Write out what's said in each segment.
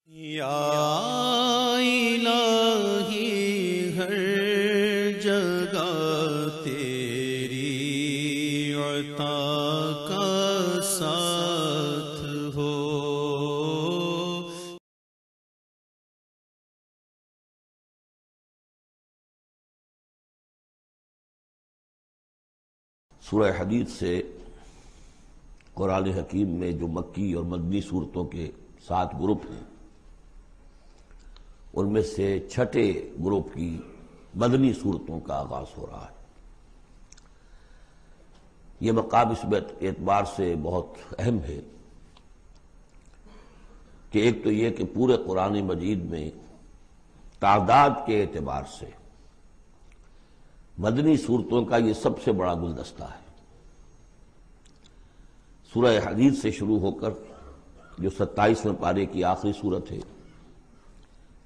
یا الہی ہر جگہ تیری عطا کا ساتھ ہو۔ سورہ حدید سے قرآن حکیم میں جو مکی اور مدنی صورتوں کے 7 گروپ ہیں، ان میں سے چھٹے گروپ کی مدنی صورتوں کا آغاز ہو رہا ہے۔ یہ مقام اس اعتبار سے بہت اہم ہے کہ ایک تو یہ کہ پورے قرآن مجید میں تعداد کے اعتبار سے مدنی صورتوں کا یہ سب سے بڑا گلدستہ ہے۔ سورہ حدید سے شروع ہو کر جو 27ویں پارے کی آخری صورت ہے،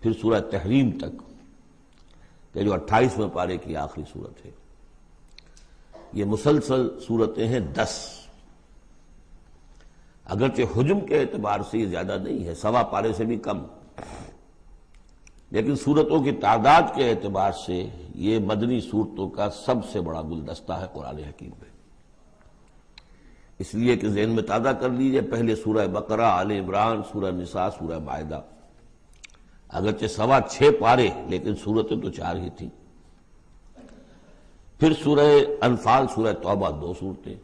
پھر سورہ تحریم تک کہ جو 28ویں پارے کی آخری صورت ہے، یہ مسلسل صورتیں ہیں 10۔ اگرچہ حجم کے اعتبار سے یہ زیادہ نہیں ہے، 1.25 پارے سے بھی کم، لیکن صورتوں کی تعداد کے اعتبار سے یہ مدنی صورتوں کا سب سے بڑا گلدستہ ہے قرآن حکیم میں۔ اس لیے کہ ذہن میں تازہ کر لیجئے، پہلے سورہ بقرہ، آل عمران، سورہ نساء، سورہ مائدہ، اگرچہ 6.25 پارے لیکن صورتیں تو 4 ہی تھیں۔ پھر سورہ انفال، سورہ توبہ 2 صورتیں،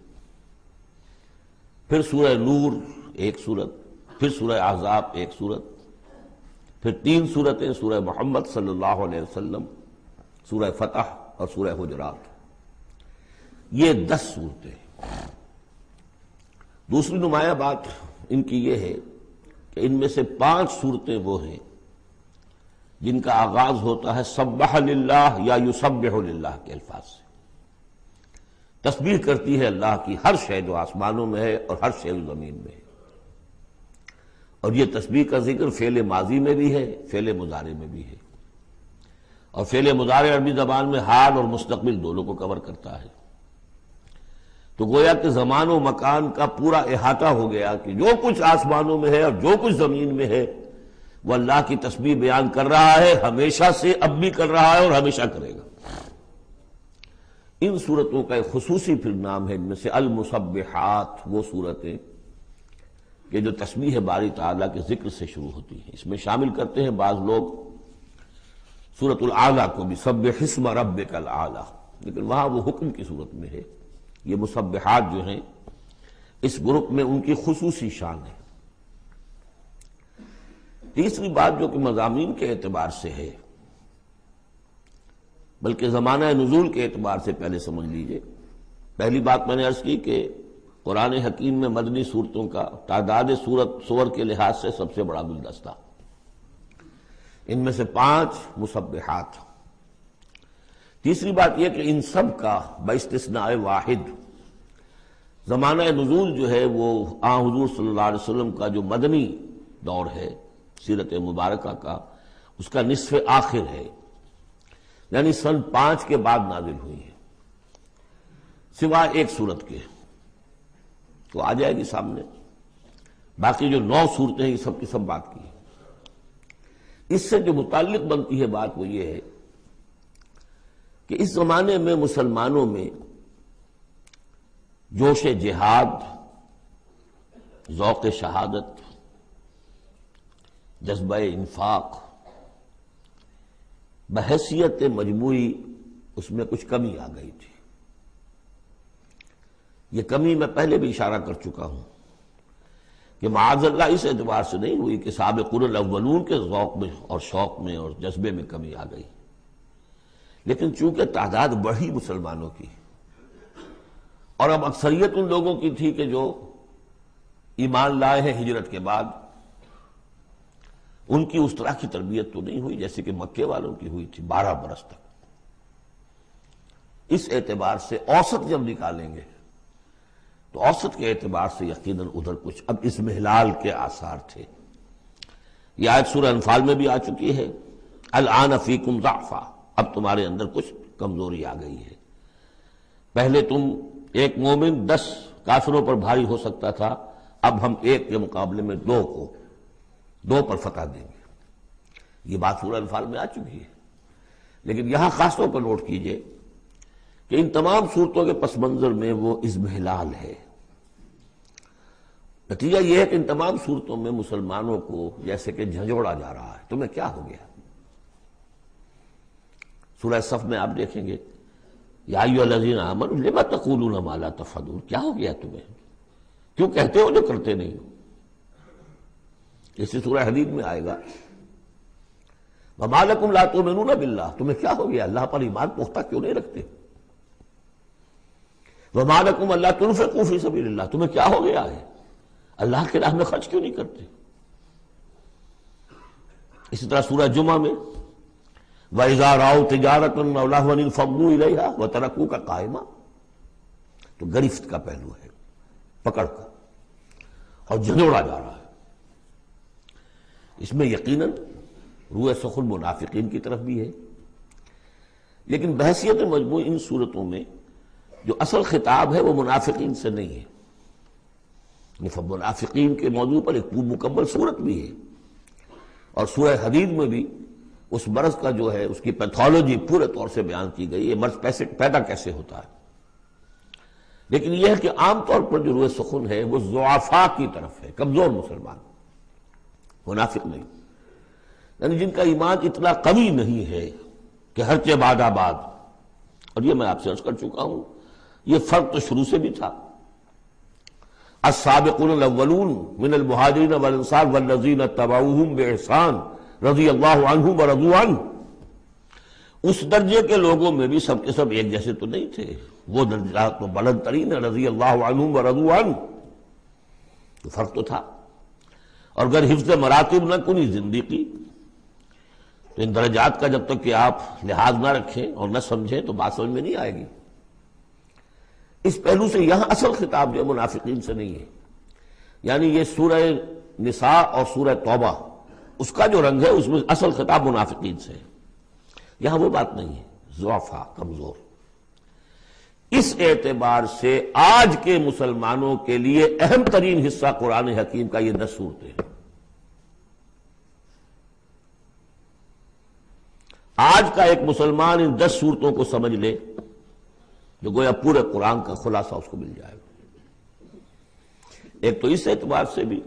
پھر سورہ نور 1 صورت، پھر سورہ احزاب 1 صورت، پھر 3 صورتیں سورہ محمد صلی اللہ علیہ وسلم، سورہ فتح اور سورہ حجرات، یہ 10 صورتیں۔ دوسری نمایاں بات ان کی یہ ہے کہ ان میں سے 5 صورتیں وہ ہیں جن کا آغاز ہوتا ہے سبح للہ یا یسبح للہ کے الفاظ سے۔ تسبیح کرتی ہے اللہ کی ہر شے جو آسمانوں میں ہے اور ہر شے جو زمین میں ہے، اور یہ تسبیح کا ذکر فعل ماضی میں بھی ہے، فعل مضارع میں بھی ہے، اور فعل مضارع عربی زبان میں حال اور مستقبل دونوں کو کور کرتا ہے۔ تو گویا کہ زمان و مکان کا پورا احاطہ ہو گیا کہ جو کچھ آسمانوں میں ہے اور جو کچھ زمین میں ہے وہ اللہ کی تسبیح بیان کر رہا ہے، ہمیشہ سے اب بھی کر رہا ہے اور ہمیشہ کرے گا۔ ان صورتوں کا ایک خصوصی پھر نام ہے، ان میں سے المسبحات، وہ صورتیں کہ جو تسبیح باری تعالیٰ کے ذکر سے شروع ہوتی ہیں۔ اس میں شامل کرتے ہیں بعض لوگ سورۃ الاعلیٰ کو بھی، سبح اسم ربک الاعلیٰ، لیکن وہاں وہ حکم کی صورت میں ہے۔ یہ مسبحات جو ہیں اس گروپ میں ان کی خصوصی شان ہے۔ تیسری بات جو کہ مضامین کے اعتبار سے ہے، بلکہ زمانہ نزول کے اعتبار سے پہلے سمجھ لیجئے۔ پہلی بات میں نے عرض کی کہ قرآن حکیم میں مدنی صورتوں کا تعداد سور کے لحاظ سے سب سے بڑا گلدستہ، ان میں سے 5 مسبحات۔ تیسری بات یہ کہ ان سب کا باستثناء واحد زمانہ نزول جو ہے وہ حضور صلی اللہ علیہ وسلم کا جو مدنی دور ہے سیرت مبارکہ کا، اس کا نصف آخر ہے، یعنی سن 5 کے بعد نازل ہوئی ہے، سوائے ایک صورت کے، تو آ جائے گی سامنے۔ باقی جو 9 صورتیں ہیں یہ سب کی سب بات کی ہے۔ اس سے جو متعلق بنتی ہے بات وہ یہ ہے کہ اس زمانے میں مسلمانوں میں جوش جہاد، ذوق شہادت، جذبہ انفاق، بحیثیت مجموعی اس میں کچھ کمی آ گئی تھی۔ یہ کمی میں پہلے بھی اشارہ کر چکا ہوں کہ معاذ اللہ اس اعتبار سے نہیں ہوئی کہ سابقون الاولون کے ذوق میں اور شوق میں اور جذبے میں کمی آ گئی، لیکن چونکہ تعداد بڑھی مسلمانوں کی، اور اب اکثریت ان لوگوں کی تھی کہ جو ایمان لائے ہیں ہجرت کے بعد، ان کی اس طرح کی تربیت تو نہیں ہوئی جیسے کہ مکے والوں کی ہوئی تھی 12 برس تک۔ اس اعتبار سے اوسط جب نکالیں گے تو اوسط کے اعتبار سے یقیناً ادھر کچھ اب اضمحلال کے آثار تھے۔ یہ آیت سورہ انفال میں بھی آ چکی ہے، الآن فیکم ضعف، اب تمہارے اندر کچھ کمزوری آ گئی ہے۔ پہلے تم ایک مومن 10 کافروں پر بھاری ہو سکتا تھا، اب ہم 1 کے مقابلے میں 2 کو دو پر فتح دیں گے. یہ بات سورہ انفال میں آ چکی ہے، لیکن یہاں خاص طور پر نوٹ کیجئے کہ ان تمام صورتوں کے پس منظر میں وہ اضمحلال ہے. نتیجہ یہ ہے کہ ان تمام صورتوں میں مسلمانوں کو جیسے کہ جھنجھوڑا جا رہا ہے. تمہیں کیا ہو گیا؟ سورہ صف میں آپ دیکھیں گے یا ایھا الذین آمنوا لم تقولون ما لا تفعلون، کیا ہو گیا تمہیں؟ کیوں کہتے ہو جو کرتے نہیں ہو؟ اسی سورہ حدید میں آئے گا وما لکم لا تؤمنون باللہ، تمہیں کیا ہو گیا؟ اللہ پر ایمان پختہ کیوں نہیں رکھتے؟ وما لکم الا تنفقوا فی سبیل اللہ، تمہیں کیا ہو گیا ہے؟ اللہ کے راہ میں خرچ کیوں نہیں کرتے؟ اسی طرح سورہ جمعہ میں وَإِذَا رَأَوْا تِجَارَةً أَوْ لَهْوًا انفضوا إِلَيْهَا وَتَرَكُوكَ قَائِمًا، تو گرفت کا پہلو ہے، پکڑ کا، اور جھنجھوڑا جا رہا ہے. اس میں یقیناً روح سخن منافقین کی طرف بھی ہے، لیکن بحیثیت مجموع ان صورتوں میں جو اصل خطاب ہے وہ منافقین سے نہیں ہے. منافقین کے موضوع پر ایک مکمل صورت بھی ہے، اور سورہ حدید میں بھی اس مرض کا جو ہے اس کی پیتھولوجی پورے طور سے بیان کی گئی، یہ مرض پیدا کیسے ہوتا ہے. لیکن یہ ہے کہ عام طور پر جو روح سخن ہے وہ ضعفاء کی طرف ہے، کمزور مسلمان، منافق نہیں، یعنی جن کا ایمان اتنا قوی نہیں ہے کہ ہر چہ بعد آباد. اور یہ میں آپ سے عرض کر چکا ہوں، یہ فرق تو شروع سے بھی تھا. السابقون الاولون من المہاجرین والانصار والذین اتبعوہم باحسان رضی اللہ عنہم ورضوا عنہ، اس درجے کے لوگوں میں بھی سب کے سب ایک جیسے تو نہیں تھے، وہ درجات تو بلند ترین ہے، رضی اللہ عنہم ورضوا عنہ، تو فرق تو تھا. اور اگر حفظ مراتب نہ کنی زندگی، تو ان درجات کا جب تک کہ آپ لحاظ نہ رکھیں اور نہ سمجھیں تو بات سمجھ میں نہیں آئے گی. اس پہلو سے یہاں اصل خطاب جو منافقین سے نہیں ہے، یعنی یہ سورہ نساء اور سورہ توبہ اس کا جو رنگ ہے اس میں اصل خطاب منافقین سے ہے. یہاں وہ بات نہیں ہے، ضعفاء، کمزور. اس اعتبار سے آج کے مسلمانوں کے لیے اہم ترین حصہ قرآن حکیم کا یہ 10 صورتیں ہیں. آج کا ایک مسلمان ان 10 صورتوں کو سمجھ لے جو گویا پورے قرآن کا خلاصہ اس کو مل جائے گا. ایک تو اس اعتبار سے بھی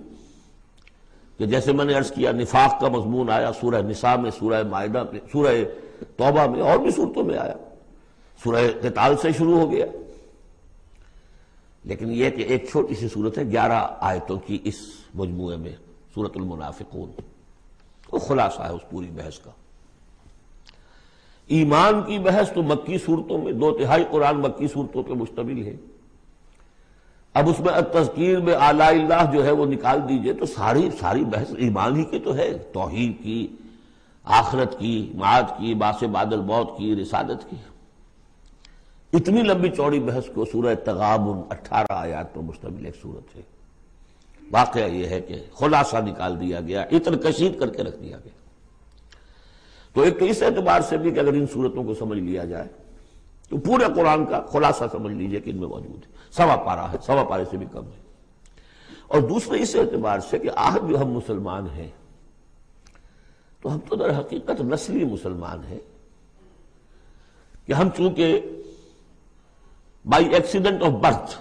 کہ جیسے میں نے عرض کیا نفاق کا مضمون آیا سورہ نساء میں، سورہ مائدہ میں، سورہ توبہ میں، اور بھی صورتوں میں آیا. سورہ قتال سے شروع ہو گیا، لیکن یہ کہ ایک چھوٹی سی صورت ہے 11 آیتوں کی اس مجموعے میں، سورۃ المنافقون، وہ خلاصہ ہے اس پوری بحث کا. ایمان کی بحث تو مکی صورتوں میں 2/3 قرآن مکی صورتوں پہ مشتمل ہے. اب اس میں التذکیر میں آلاء اللہ جو ہے وہ نکال دیجئے تو ساری بحث ایمان ہی کی تو ہے، توحید کی، آخرت کی، معاد کی، بعث بعد الموت کی، رسالت کی. اتنی لمبی چوڑی بحث کو سورہ تغابن 18 آیات پر مشتمل ایک صورت ہے. واقعہ یہ ہے کہ خلاصہ نکال دیا گیا، عطر کشید کر کے رکھ دیا گیا. تو ایک تو اس اعتبار سے بھی کہ اگر ان صورتوں کو سمجھ لیا جائے تو پورے قرآن کا خلاصہ سمجھ لیجئے کہ ان میں موجود ہے. 1.25 پارہ ہے، 1.25 پارے سے بھی کم ہے. اور دوسرے اس اعتبار سے کہ آج جو ہم مسلمان ہیں تو ہم تو در حقیقت نسلی مسلمان ہیں کہ ہم چونکہ بائی ایکسیڈنٹ آف برتھ،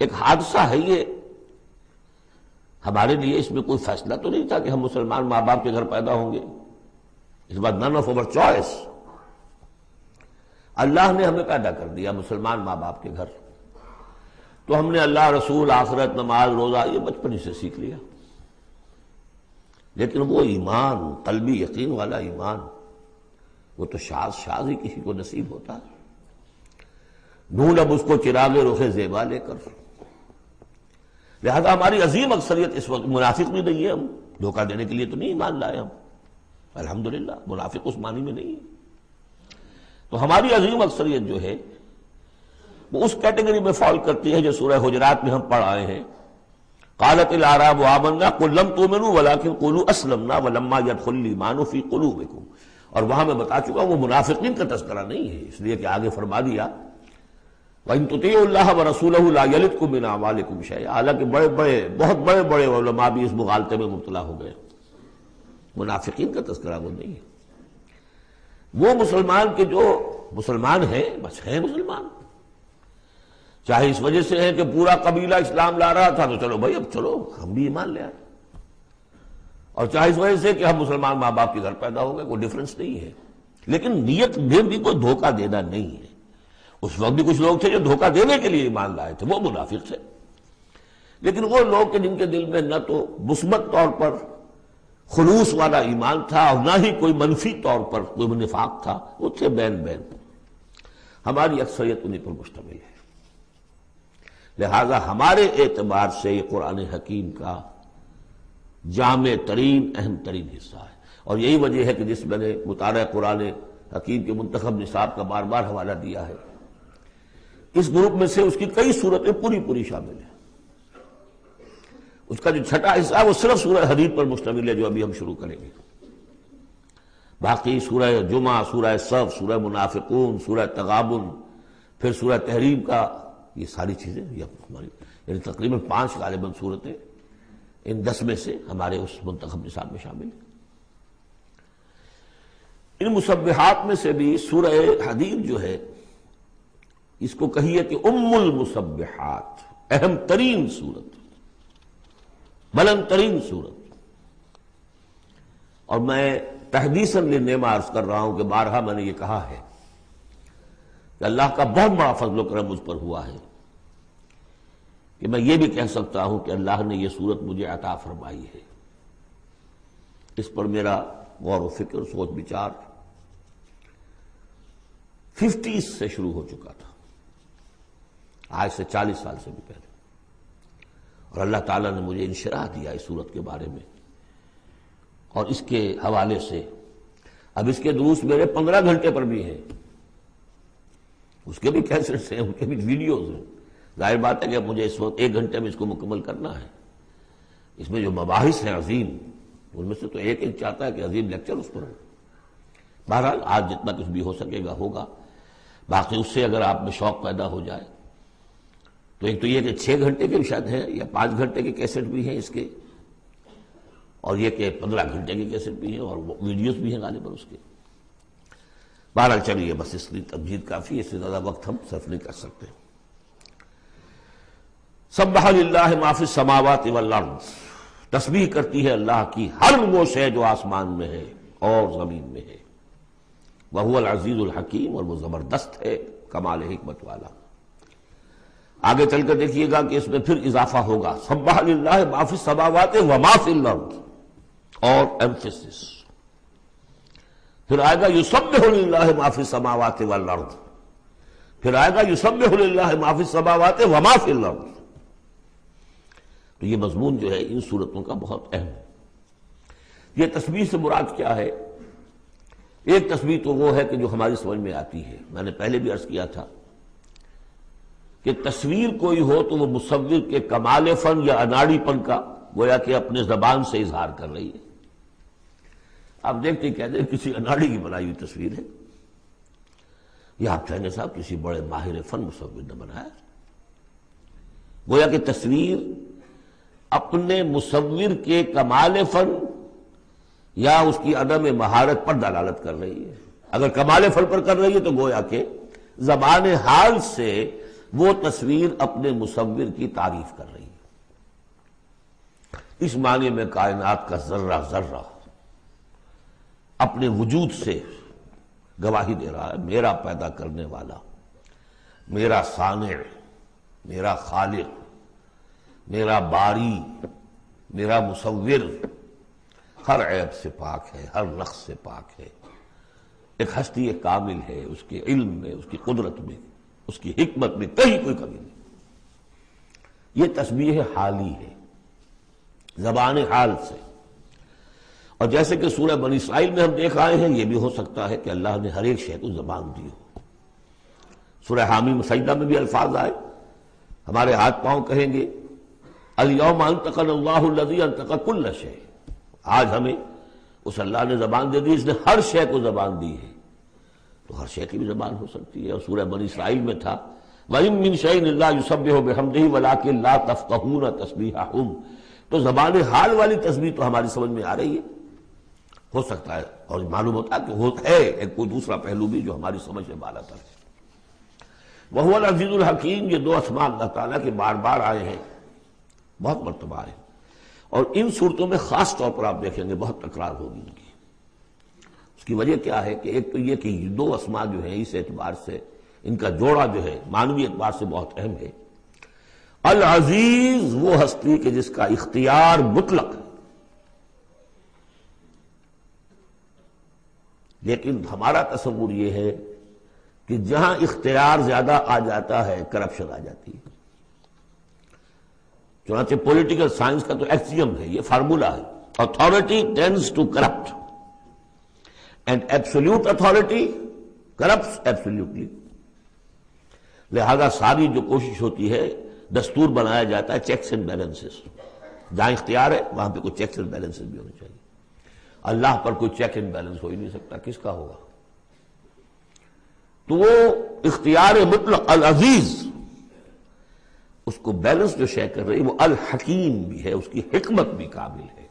ایک حادثہ ہے یہ، ہمارے لیے اس میں کوئی فیصلہ تو نہیں تھا کہ ہم مسلمان ماں باپ کے گھر پیدا ہوں گے. اس بات نن آف اوور چوائس، اللہ نے ہمیں پیدا کر دیا مسلمان ماں باپ کے گھر، تو ہم نے اللہ، رسول، آخرت، نماز، روزہ یہ بچپن ہی سے سیکھ لیا. لیکن وہ ایمان، قلبی یقین والا ایمان، وہ تو شاذ ہی کسی کو نصیب ہوتا ہے. ڈھونڈ اب اس کو چراغ رخ زیبا لے کر. لہذا ہماری عظیم اکثریت اس وقت منافق بھی نہیں ہے، ہم دھوکہ دینے کے لیے تو نہیں ایمان لائے ہم، الحمدللہ منافق اس معنی میں نہیں ہے. تو ہماری عظیم اکثریت جو ہے وہ اس کیٹیگری میں فال کرتی ہے جو سورہ حجرات میں ہم پڑھ آئے ہیں. قالت الاعراب آمنا قل لم تؤمنوا ولكن قولوا اسلمنا ولما يدخل الايمان في قلوبكم. اور وہاں میں بتا چکا ہوں وہ منافقین کا تذکرہ نہیں ہے، اس لیے کہ آگے فرما دیا وَإِن تُطِيعُوا اللَّهَ وَرَسُولَهُ لَا يَلِدْكُم مِّنْ أَعْمَالِكُمْ شَيْئًا. حالانکہ بہت بڑے علماء بھی اس مغالطے میں مبتلا ہو گئے. منافقین کا تذکرہ وہ نہیں ہے. وہ مسلمان کے جو مسلمان ہیں بس ہیں مسلمان، چاہے اس وجہ سے ہے کہ پورا قبیلہ اسلام لا رہا تھا تو چلو بھائی اب چلو ہم بھی ایمان لے آئے، اور چاہے اس وجہ سے کہ ہم مسلمان ماں باپ کے گھر پیدا ہو گئے، کوئی ڈفرنس نہیں ہے. لیکن نیت میں بھی کوئی دھوکہ دینا نہیں ہے. اس وقت بھی کچھ لوگ تھے جو دھوکہ دینے کے لیے ایمان لائے تھے، وہ منافق تھے. لیکن وہ لوگ کہ جن کے دل میں نہ تو مثبت طور پر خلوص والا ایمان تھا اور نہ ہی کوئی منفی طور پر کوئی نفاق تھا، وہ تھے بین بین. ہماری اکثریت انہیں پر مشتمل ہے. لہذا ہمارے اعتبار سے یہ قرآن حکیم کا جامع ترین اہم ترین حصہ ہے. اور یہی وجہ ہے کہ جس میں نے مطالعہ قرآن حکیم کے منتخب نصاب کا بار بار حوالہ دیا ہے، اس گروپ میں سے اس کی کئی صورتیں پوری شامل ہیں. اس کا جو چھٹا حصہ ہے وہ صرف سورہ حدید پر مشتمل ہے جو ابھی ہم شروع کریں گے. باقی سورہ جمعہ، سورہ صف، سورہ منافقون، سورہ تغابن، پھر سورہ تحریم کا، یہ ساری چیزیں یہ ہماری یعنی تقریباً 5 غالباً صورتیں ان 10 میں سے ہمارے اس منتخب نصاب میں شامل ہیں. ان مسبحات میں سے بھی سورہ حدید جو ہے اس کو کہیے کہ ام المسبحات، اہم ترین صورت، بلند ترین صورت. اور میں تحدیثاً للنعمہ عرض کر رہا ہوں کہ بارہا میں نے یہ کہا ہے کہ اللہ کا بہت بڑا فضل و کرم مجھ پر ہوا ہے کہ میں یہ بھی کہہ سکتا ہوں کہ اللہ نے یہ صورت مجھے عطا فرمائی ہے. اس پر میرا غور و فکر، سوچ بچار 50s سے شروع ہو چکا تھا، آج سے 40 سال سے بھی پہلے. اور اللہ تعالیٰ نے مجھے انشراح دیا اس صورت کے بارے میں، اور اس کے حوالے سے اب اس کے دروس میرے 15 گھنٹے پر بھی ہیں، اس کے بھی کیسٹس ہیں، ان کے بھی ویڈیوز ہیں. ظاہر بات ہے کہ اب مجھے اس وقت 1 گھنٹے میں اس کو مکمل کرنا ہے. اس میں جو مباحث ہیں عظیم، ان میں سے تو ایک چاہتا ہے کہ عظیم لیکچر اس پر ہو. بہرحال آج جتنا کچھ بھی ہو سکے گا ہوگا. باقی اس سے اگر آپ میں شوق پیدا ہو جائے تو ایک تو یہ کہ 6 گھنٹے کے شاید ہیں یا 5 گھنٹے کے کیسٹ بھی ہیں اس کے، اور یہ کہ 15 گھنٹے کے کیسٹ بھی ہیں اور ویڈیوز بھی ہیں غالباً اس کے. بہرحال چلیے بس اس لیے تمہید کافی ہے، اس سے زیادہ وقت ہم صرف نہیں کر سکتے. سبح للہ ما فی السماوات والارض، تسبیح کرتی ہے اللہ کی ہر وہ شے جو آسمان میں ہے اور زمین میں ہے. وہو العزیز الحکیم، اور وہ زبردست ہے، کمال حکمت والا. آگے چل کر دیکھیے گا کہ اس میں پھر اضافہ ہوگا، سبح للہ ما فی السماوات وما فی الارض، اور ایمفیسس. پھر آئے گا یسبح للہ ما فی السماوات والارض، پھر آئے گا یسبح للہ ما فی السماوات وما فی الارض. تو یہ مضمون جو ہے ان صورتوں کا بہت اہم ہے. یہ تسبیح سے مراد کیا ہے؟ ایک تسبیح تو وہ ہے کہ جو ہماری سمجھ میں آتی ہے. میں نے پہلے بھی عرض کیا تھا کہ تصویر کوئی ہو تو وہ مصور کے کمال فن یا اناڑی پن کا گویا کہ اپنے زبان سے اظہار کر رہی ہے. آپ دیکھتے ہی کہتے ہیں کسی اناڑی کی بنائی ہوئی تصویر ہے، یا آپ کہنے صاحب کسی بڑے ماہر فن مصور نے بنایا. گویا کہ تصویر اپنے مصور کے کمال فن یا اس کی عدم مہارت پر دلالت کر رہی ہے. اگر کمال فن پر کر رہی ہے تو گویا کہ زبان حال سے وہ تصویر اپنے مصور کی تعریف کر رہی ہے. اس معنی میں کائنات کا ذرہ ذرہ اپنے وجود سے گواہی دے رہا ہے، میرا پیدا کرنے والا، میرا صانع، میرا خالق، میرا باری، میرا مصور ہر عیب سے پاک ہے، ہر نقص سے پاک ہے. ایک ہستی کامل ہے، اس کے علم میں، اس کی قدرت میں، اس کی حکمت میں کہیں کوئی کمی نہیں. یہ تسبیح حالی ہے، زبان حال سے. اور جیسے کہ سورہ بنی اسرائیل میں ہم دیکھ آئے ہیں، یہ بھی ہو سکتا ہے کہ اللہ نے ہر ایک شے کو زبان دی ہو. سورہ حامیم سجدہ میں بھی الفاظ آئے، ہمارے ہاتھ پاؤں کہیں گے الیوم انطقنا اللہ الذی انطق کل شیء. آج ہمیں اس اللہ نے زبان دے دی، اس نے ہر شے کو زبان دی ہے، تو ہر شے کی بھی زبان ہو سکتی ہے. اور سورہ بنی اسرائیل میں تھا وَإِن مِّن شَيْءٍ إِلَّا يُسَبِّحُ بِحَمْدِهِ وَلَٰكِن لَّا تَفْقَهُونَ تَسْبِيحَهُم۔ تو زبان حال والی تسبیح تو ہماری سمجھ میں آ رہی ہے، ہو سکتا ہے اور معلوم ہوتا ہے کہ ہے ایک کوئی دوسرا پہلو بھی جو ہماری سمجھ سے بالا تر ہے۔ وَهُوَ الْعَزِيزُ الْحَكِيمُ، یہ دو اسماء اللہ تعالیٰ کے بار بار آئے ہیں، بہت مرتبہ آئے ہیں، اور ان صورتوں میں خاص طور پر آپ دیکھیں گے بہت تکرار ہوگی ان کی۔ اس کی وجہ کیا ہے کہ ایک تو یہ کہ یہ دو اسماء جو ہیں اس اعتبار سے ان کا جوڑا جو ہے معنوی اعتبار سے بہت اہم ہے۔ العزیز وہ ہستی کہ جس کا اختیار مطلق ہے، لیکن ہمارا تصور یہ ہے کہ جہاں اختیار زیادہ آ جاتا ہے کرپشن آ جاتی ہے۔ چنانچہ پولیٹیکل سائنس کا تو ایکسیوم ہے، یہ فارمولا ہے، authority tends to corrupt and absolute authority corrupts absolutely۔ لہذا ساری جو کوشش ہوتی ہے دستور بنایا جاتا ہے چیکس اینڈ بیلنسز، جہاں اختیار ہے وہاں پہ کوئی چیکس اینڈ بیلنسز بھی ہونے چاہیے۔ اللہ پر کوئی چیک اینڈ بیلنس ہو ہی نہیں سکتا، کس کا ہوگا؟ تو وہ اختیار مطلق العزیز، اس کو بیلنس جو شے کر رہی وہ الحکیم بھی ہے، اس کی حکمت بھی کامل ہے،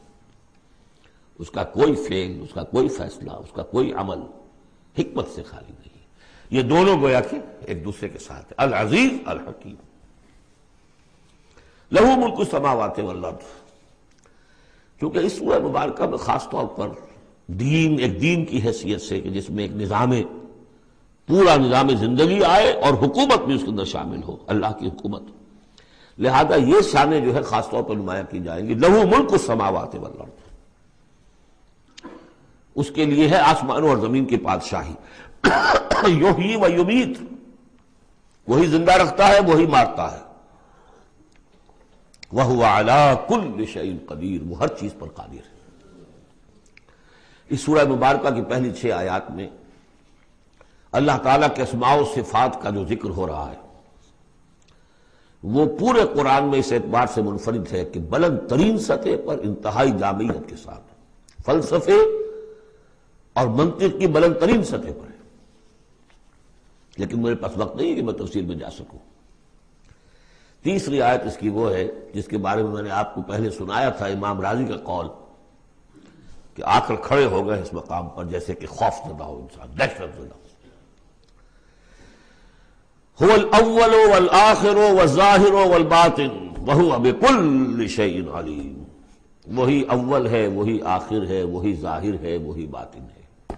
اس کا کوئی فعل، اس کا کوئی فیصلہ، اس کا کوئی عمل حکمت سے خالی نہیں۔ یہ دونوں گویا کہ ایک دوسرے کے ساتھ ہے، العزیز الحکیم۔ لہو ملک السماوات والارض، کیونکہ اس سورہ مبارکہ میں خاص طور پر دین، ایک دین کی حیثیت سے کہ جس میں ایک نظام، پورا نظام زندگی آئے اور حکومت بھی اس کے اندر شامل ہو، اللہ کی حکومت، لہذا یہ شانیں جو ہے خاص طور پر نمایاں کی جائیں گی۔ لہو ملک السماوات والارض، اس کے لیے ہے آسمانوں اور زمین کی بادشاہی۔ یحیی و یمیت، وہی زندہ رکھتا ہے وہی مارتا ہے۔ وَهُوَ عَلَىٰ كُلِّ شَيْءٍ قَدِيرٌ، وہ ہر چیز پر قادر ہے۔ اس سورہ مبارکہ کی پہلی 6 آیات میں اللہ تعالیٰ کے اسماء و صفات کا جو ذکر ہو رہا ہے وہ پورے قرآن میں اس اعتبار سے منفرد ہے کہ بلند ترین سطح پر انتہائی جامعیت کے ساتھ فلسفے اور منطق کی بلند ترین سطح پر ہے، لیکن میرے پاس وقت نہیں ہے کہ میں تفصیل میں جا سکوں۔ تیسری آیت اس کی وہ ہے جس کے بارے میں نے آپ کو پہلے سنایا تھا، امام راضی کا قول کہ آ کر کھڑے ہو گئے اس مقام پر جیسے کہ خوف زدہ ہو انسان، دہشت زدہ۔ هو الاول والآخر والظاہر والباطن وهو بكل شيء علیم، وہی اول ہے، وہی آخر ہے، وہی ظاہر ہے، وہی باطن ہے۔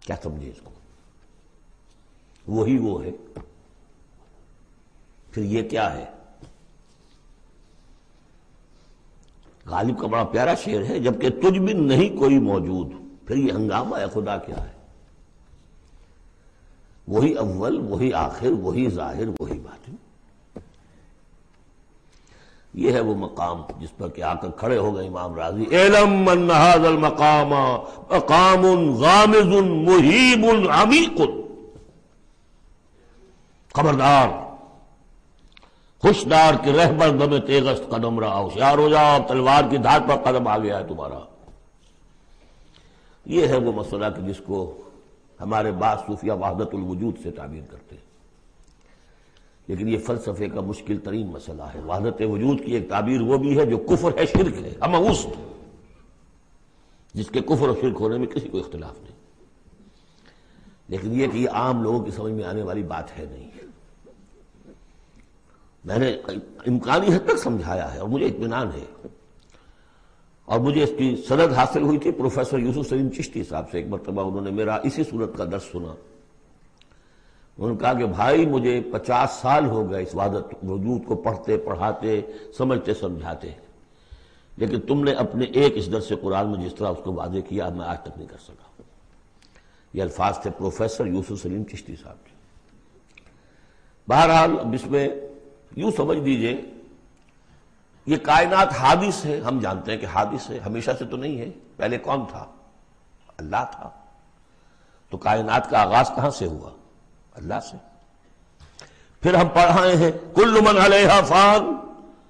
کیا سمجھے اس کو؟ وہی وہ ہے، پھر یہ کیا ہے؟ غالب کا بڑا پیارا شعر ہے، جبکہ تجھ بن نہیں کوئی موجود، پھر یہ ہنگامہ ہے خدا کیا ہے؟ وہی اول، وہی آخر، وہی ظاہر، وہی باطن۔ یہ ہے وہ مقام جس پر کہ آ کر کھڑے ہو گئے امام راضی، اعلم ان ھذا المقام مقام غامض مہیب عمیق، خبردار، ہوشدار کہ رہبر دم تیغست قدم رہا، ہوشیار ہو جاؤ، تلوار کی دھار پر قدم آ گیا ہے تمہارا۔ یہ ہے وہ مسئلہ کہ جس کو ہمارے بعض صوفیہ وحدت الوجود سے تعبیر کرتے ہیں، لیکن یہ فلسفے کا مشکل ترین مسئلہ ہے۔ وحدت وجود کی ایک تعبیر وہ بھی ہے جو کفر ہے، شرک ہے، اموست، جس کے کفر اور شرک ہونے میں کسی کو اختلاف نہیں، لیکن یہ کہ یہ عام لوگوں کی سمجھ میں آنے والی بات ہے نہیں۔ میں نے امکانی حد تک سمجھایا ہے اور مجھے اطمینان ہے، اور مجھے اس کی سند حاصل ہوئی تھی پروفیسر یوسف سلیم چشتی صاحب سے۔ ایک مرتبہ انہوں نے میرا اسی صورت کا درس سنا، انہوں نے کہا کہ بھائی مجھے 50 سال ہو گئے اس وحدت وجود کو پڑھتے پڑھاتے سمجھتے سمجھاتے، لیکن تم نے اپنے ایک اس درس قرآن میں جس طرح اس کو واضح کیا میں آج تک نہیں کر سکا۔ یہ الفاظ تھے پروفیسر یوسف سلیم چشتی صاحب کے۔ بہرحال اب اس میں یوں سمجھ دیجئے یہ کائنات حادث ہے، ہم جانتے ہیں کہ حادث ہے، ہمیشہ سے تو نہیں ہے۔ پہلے کون تھا؟ اللہ تھا۔ تو کائنات کا آغاز کہاں سے ہوا؟ اللہ سے۔ پھر ہم پڑھائے ہیں کل من علیہا فان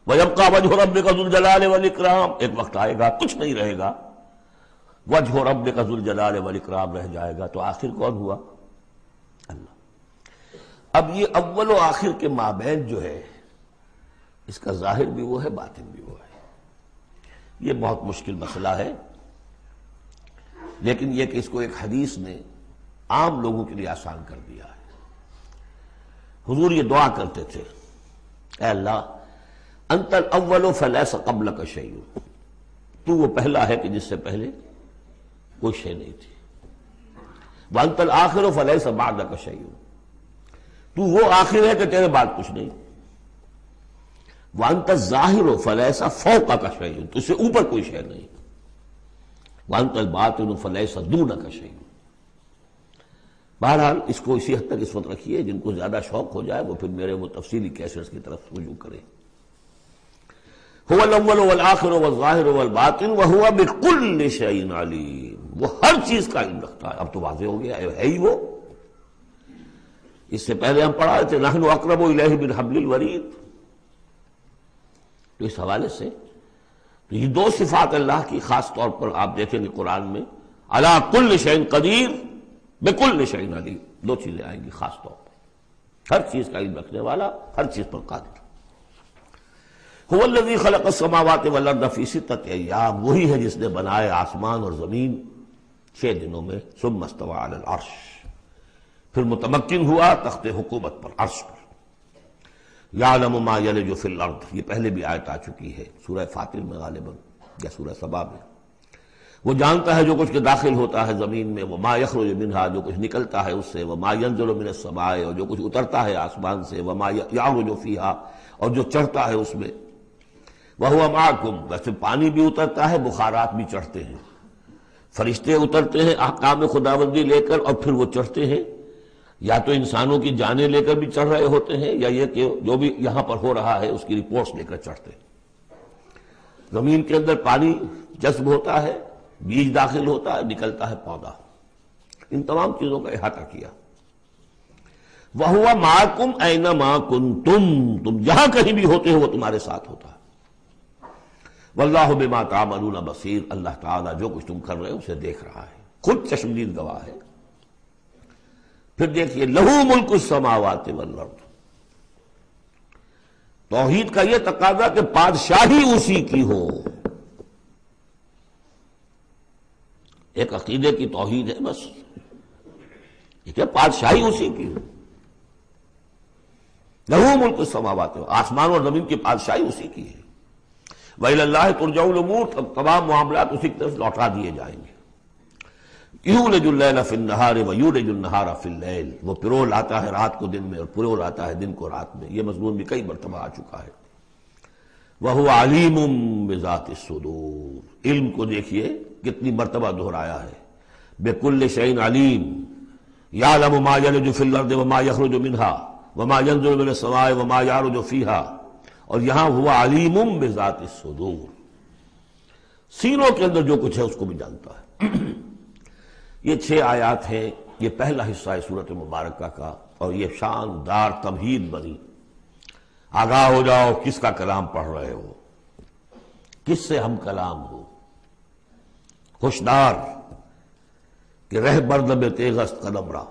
ویبقی وجہ ربک ذو الجلال والاکرام، ایک وقت آئے گا کچھ نہیں رہے گا، وجہ ربک ذو الجلال والاکرام رہ جائے گا۔ تو آخر کون ہوا؟ اللہ۔ اب یہ اول و آخر کے مابین جو ہے اس کا ظاہر بھی وہ ہے، باطن بھی وہ ہے. یہ بہت مشکل مسئلہ ہے، لیکن یہ کہ اس کو ایک حدیث نے عام لوگوں کے لیے آسان کر دیا ہے. حضور یہ دعا کرتے تھے، اے اللہ انت الاول فلیس قبلک شیء، تو وہ پہلا ہے کہ جس سے پہلے کوئی شے نہیں تھی. وانت الآخر فلیس بعدک شیء، تو وہ آخر ہے کہ تیرے بعد کچھ نہیں. وانت الظاہر فلیس فوقک شیء، تجھ سے اوپر کوئی شے نہیں. وانت الباطن فلیس دونک شیء. بہرحال اس کو اسی حد تک اس وقت رکھیے، جن کو زیادہ شوق ہو جائے وہ پھر میرے وہ تفصیلی کیسٹس کی طرف رجوع کریں. هو الاول والآخر والظاہر والباطن وهو بكل شيء علیم، وہ ہر چیز کا علم رکھتا ہے. اب تو واضح ہو گیا ہے ہی وہ. اس سے پہلے ہم پڑھا تھے نحن اقرب الیہ من حبل الورید. تو اس حوالے سے یہ دو صفات اللہ کی خاص طور پر آپ دیکھیں گے قرآن میں، علی کل شیء قدیر بکل شیء علیم، دو چیزیں آئیں گی خاص طور پر. ہر چیز کا علم رکھنے والا، ہر چیز پر قادر. هو الذی خلق السماوات والارض فی ستۃ ایام، وہی ہے جس نے بنائے آسمان اور زمین 6 دنوں میں. ثم استوى علی العرش، پھر متمکن ہوا تخت حکومت پر، عرش پر. یعلم ما یلج فی الارض، یہ پہلے بھی آیت آ چکی ہے سورہ فاطر میں غالباً یا سورہ سبا میں. وہ جانتا ہے جو کچھ کے داخل ہوتا ہے زمین میں، وما یخرج منہا، جو کچھ نکلتا ہے اس سے، وما ینزل من السماء، اور جو کچھ اترتا ہے آسمان سے، وما یعرج فیہا، اور جو چڑھتا ہے اس میں. وَهُوَ مَعَكُمْ، ویسے پانی بھی اترتا ہے، بخارات بھی چڑھتے ہیں، فرشتے اترتے ہیں احکام خداوندی لے کر، اور پھر وہ چڑھتے ہیں. یا تو انسانوں کی جانیں لے کر بھی چڑھ رہے ہوتے ہیں، یا یہ کہ جو بھی یہاں پر ہو رہا ہے اس کی رپورٹس لے کر چڑھتے ہیں. زمین کے اندر پانی جذب ہوتا ہے، بیج داخل ہوتا ہے، نکلتا ہے پودا. ان تمام چیزوں کا احاطہ کیا. وَهُوَ مَعَكُمْ أَيْنَمَا كُنْتُمْ، تم جہاں کہیں بھی ہوتے ہو وہ تمہارے ساتھ ہوتا ہے. واللہ بما تعملون بصیر، اللہ تعالیٰ جو کچھ تم کر رہے ہو اسے دیکھ رہا ہے، خود چشمدید گواہ ہے. پھر دیکھیے لہو ملک السماوات والارض، توحید کا یہ تقاضا کہ بادشاہی اسی کی ہو. ایک عقیدے کی توحید ہے بس، یہ بادشاہی اسی کی ہو. لہو ملک السماوات، آسمان اور زمین کی بادشاہی اسی کی ہے. وَإِلَى اللَّهِ تُرْجَعُ الْأُمُورُ، تمام معاملات اسی کی طرف لوٹا دیے جائیں گے. یولج اللیل فی النہار ویولج النہار فی اللیل، وہ پرو لاتا ہے رات کو دن میں اور پرو لاتا ہے دن کو رات میں. یہ مضمون بھی کئی مرتبہ آ چکا ہے. وَهُوَ عَلِيمٌ بِذَاتِ الصُّدُورِ، علم کو دیکھیے کتنی مرتبہ دہرایا ہے. بِكُلِّ شَيْءٍ عَلِيمٌ يَعْلَمُ مَا يَلِجُ فِي الْأَرْضِ وَمَا يَخْرُجُ مِنْهَا وَمَا يَنزِلُ مِنَ السَّمَاءِ وَمَا يَعْرُجُ فِيهَا. اور یہاں ہوا علیم بذات الصدور، سینوں کے اندر جو کچھ ہے اس کو بھی جانتا ہے. یہ 6 آیات ہیں، یہ پہلا حصہ ہے سورۃ مبارکہ کا، اور یہ شاندار تمہید بنی. آگاہ ہو جاؤ کس کا کلام پڑھ رہے ہو، کس سے ہم کلام ہو. ہوشدار کہ رہ برد میں تیغست قدم را.